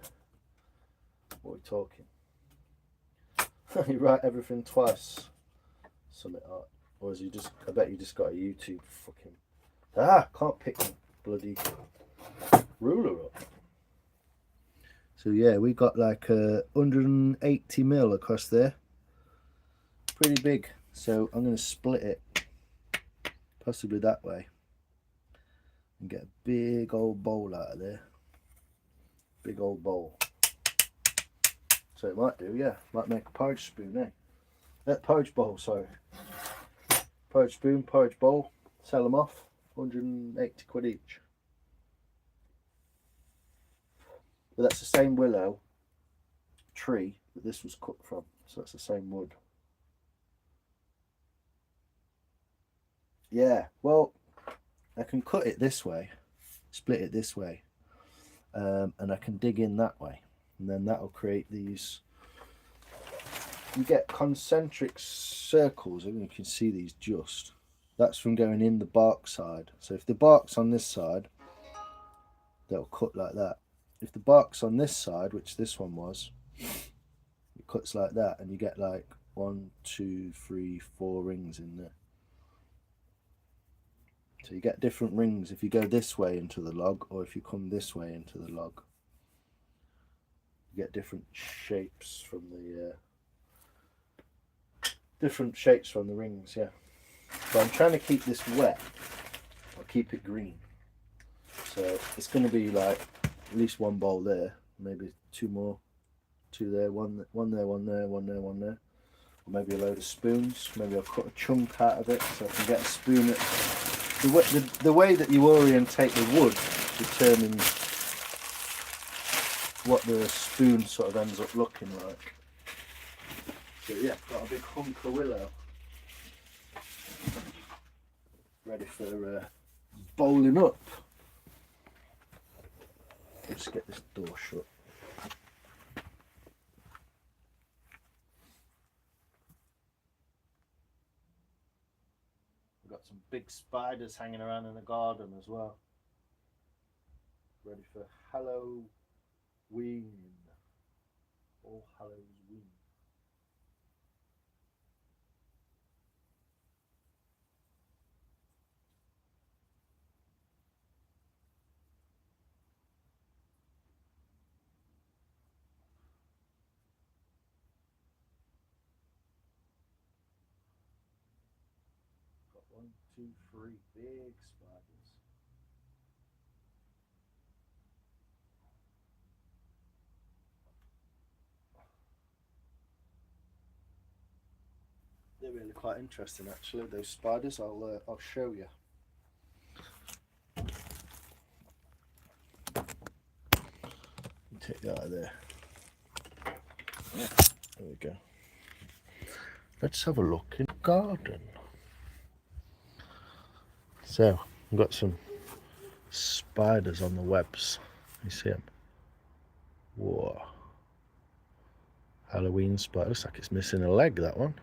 What are we talking? You write everything twice. Something like, or is you just? I bet you just got a YouTube fucking. Can't pick the bloody ruler up. So yeah, we got like 180 mil across there. Pretty big. So I'm going to split it, possibly that way, and get a big old bowl out of there. Big old bowl. So it might do, yeah. Might make a porridge spoon, eh? Porridge bowl, sorry. Porridge spoon, porridge bowl. Sell them off. 180 quid each. But that's the same willow tree that this was cut from. So that's the same wood. Yeah, well, I can cut it this way, split it this way, and I can dig in that way. And then that'll create these, you get concentric circles. I mean, you can see these just. That's from going in the bark side. So if the bark's on this side, they'll cut like that. If the bark's on this side, which this one was, it cuts like that, and you get like 1, 2, 3, 4 rings in there. So you get different rings if you go this way into the log, or if you come this way into the log. You get different shapes from the rings, yeah. But I'm trying to keep this wet. I'll keep it green. So it's going to be like at least one bowl there, maybe 2 more, 2 there, one there, one there, one there, one there. Or maybe a load of spoons. Maybe I'll cut a chunk out of it so I can get a spoon. The way that you orientate the wood determines what the spoon sort of ends up looking like. So yeah, got a big hunk of willow ready for bowling up. Let's get this door shut. We've got some big spiders hanging around in the garden as well. Ready for Halloween. All Halloween. Got 1, 2, 3 big spiders. They're really quite interesting, actually. Those spiders, I'll show you. Take that out of there. There we go. Let's have a look in the garden. So, I've got some spiders on the webs. You see them? Whoa. Halloween spider. Looks like it's missing a leg, that one.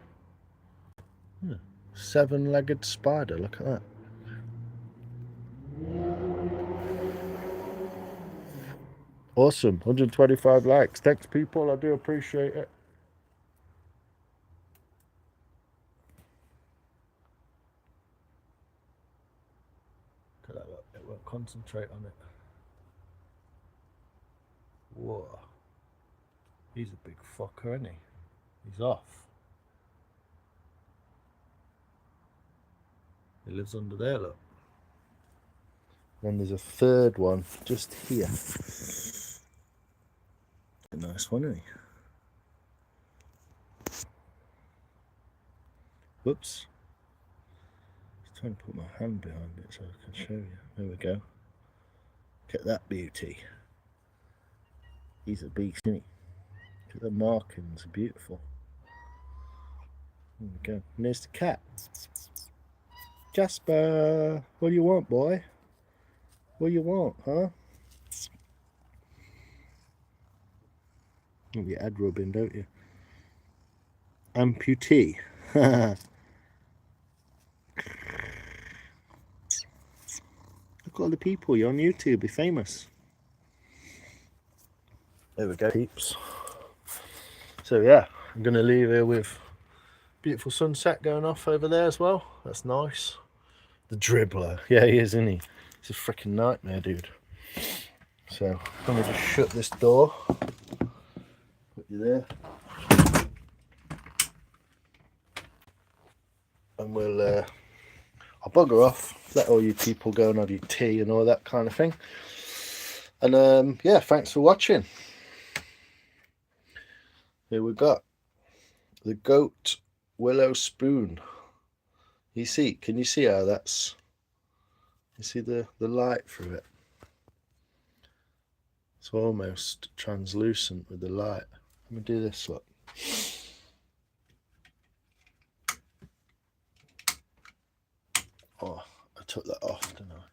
Yeah. 7-legged spider. Look at that. Awesome. 125 likes. Thanks, people. I do appreciate it. Look at that. Look. It won't concentrate on it. Whoa. He's a big fucker, isn't he? He's off. He lives under there, look. Then there's a third one just here. A nice one, isn't he? Whoops. Just trying to put my hand behind it so I can show you. There we go. Look at that beauty. He's a beast, isn't he? Look at the markings, beautiful. There we go. And there's the cat. Jasper, what do you want, boy? What do you want, huh? You get head rubbing, don't you? Amputee. Look at all the people. You're on YouTube. Be famous. There we go, peeps. So yeah, I'm going to leave here with beautiful sunset going off over there as well. That's nice. The dribbler. Yeah, he is, isn't he? It's a freaking nightmare, dude. So I'm going to just shut this door. Put you there. And I'll bugger off. Let all you people go and have your tea and all that kind of thing. And yeah, thanks for watching. Here we got the goat willow spoon. You see, can you see how that's, you see the light through it? It's almost translucent with the light. Let me do this, look. Oh, I took that off, didn't I?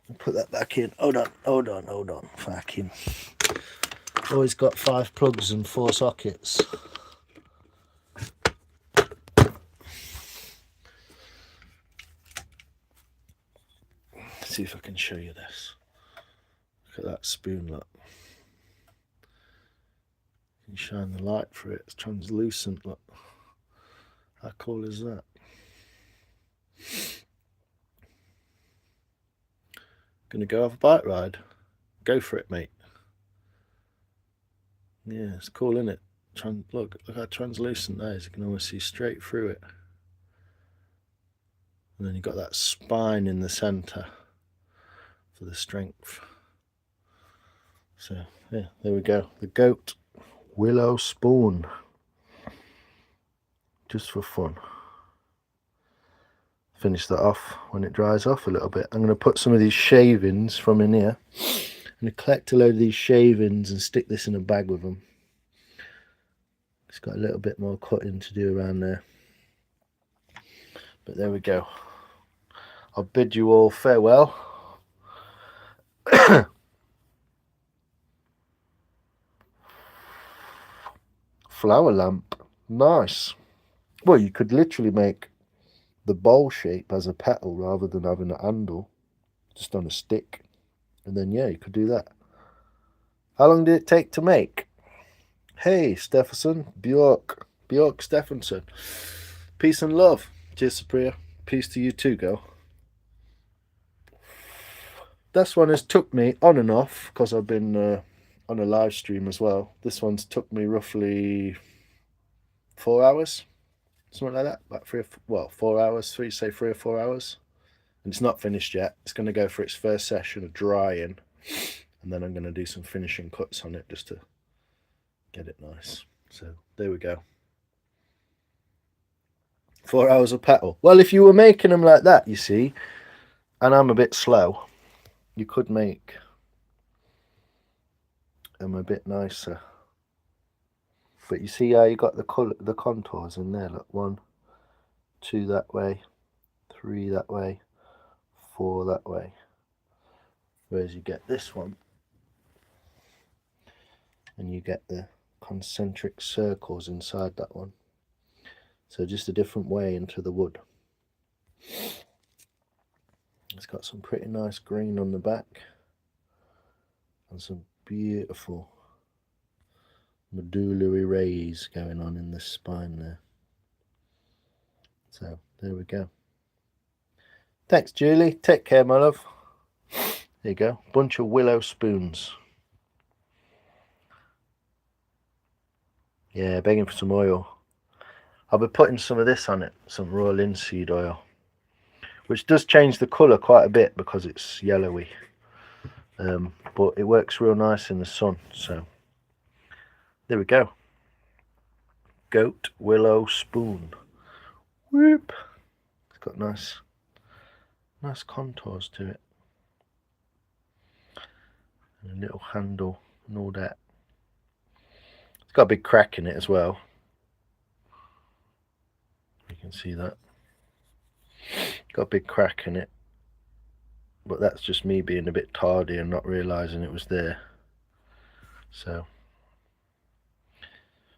I'll put that back in. Hold on. Fucking. Always got 5 plugs and 4 sockets. Let's see if I can show you this. Look at that spoon, look. You can shine the light through it. It's translucent, look. How cool is that? Gonna go have a bike ride? Go for it, mate. Yeah, it's cool, isn't it? Look how translucent that is. You can almost see straight through it. And then you've got that spine in the centre for the strength. So, yeah, there we go. The goat willow spoon. Just for fun. Finish that off when it dries off a little bit. I'm going to put some of these shavings from in here. I'm going to collect a load of these shavings and stick this in a bag with them. It's got a little bit more cutting to do around there. But there we go. I'll bid you all farewell. Flower lamp. Nice. Well, you could literally make the bowl shape as a petal rather than having a handle. Just on a stick. And then, yeah, you could do that. How long did it take to make? Hey, Stephenson. Bjork Stephenson. Peace and love. Cheers, Supriya. Peace to you too, girl. This one has took me on and off because I've been on a live stream as well. This one's took me roughly 4 hours. Something like that. About 4 hours. 3 or 4 hours. And it's not finished yet. It's going to go for its first session of drying. And then I'm going to do some finishing cuts on it just to get it nice. So there we go. 4 hours of petal. Well, if you were making them like that, you see, and I'm a bit slow, you could make them a bit nicer. But you see how you got the contours in there. Look, 1, 2 that way, 3 that way, 4 that way. Whereas you get this one, and you get the concentric circles inside that one. So just a different way into the wood. It's got some pretty nice green on the back and some beautiful medullary rays going on in the spine there. So there we go. Thanks, Julie. Take care, my love. There you go. Bunch of willow spoons. Yeah, begging for some oil. I'll be putting some of this on it, some raw linseed oil, which does change the colour quite a bit because it's yellowy. But it works real nice in the sun. So there we go. Goat willow spoon. Whoop. It's got nice contours to it. And a little handle and all that. It's got a big crack in it as well. You can see that. Got a big crack in it. But that's just me being a bit tardy and not realising it was there. So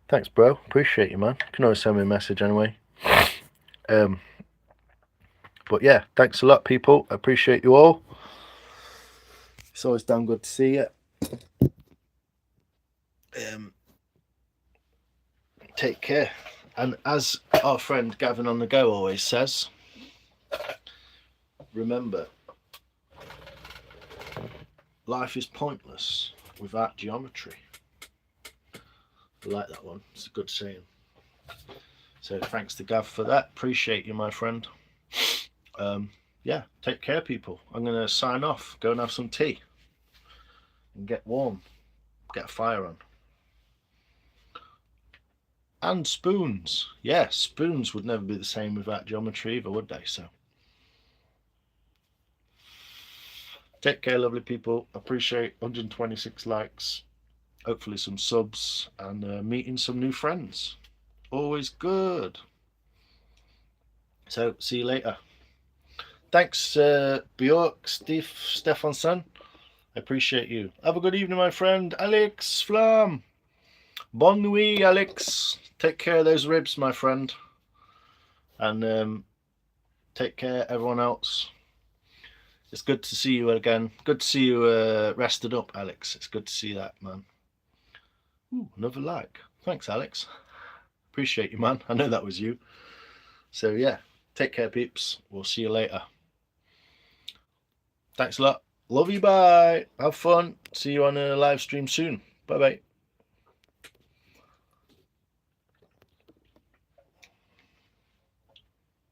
thanks, bro. Appreciate you, man. You can always send me a message anyway. But yeah, thanks a lot, people. I appreciate you all. It's always damn good to see you. Take care. And as our friend Gavin on the Go always says, remember, life is pointless without geometry. I like that one. It's a good saying. So thanks to Gav for that. Appreciate you, my friend. Yeah, take care, people. I'm going to sign off. Go and have some tea. And get warm. Get a fire on. And spoons. Yeah, spoons would never be the same without geometry either, would they? So take care, lovely people. Appreciate 126 likes. Hopefully some subs. And meeting some new friends. Always good. So, see you later. Thanks, Bjork, Stefansson. I appreciate you. Have a good evening, my friend. Alex Flam. Bonne nuit, Alex. Take care of those ribs, my friend. And take care, everyone else. It's good to see you again. Good to see you rested up, Alex. It's good to see that, man. Ooh, another like. Thanks, Alex. Appreciate you, man. I know that was you. So, yeah. Take care, peeps. We'll see you later. Thanks a lot. Love you. Bye. Have fun. See you on a live stream soon. Bye-bye.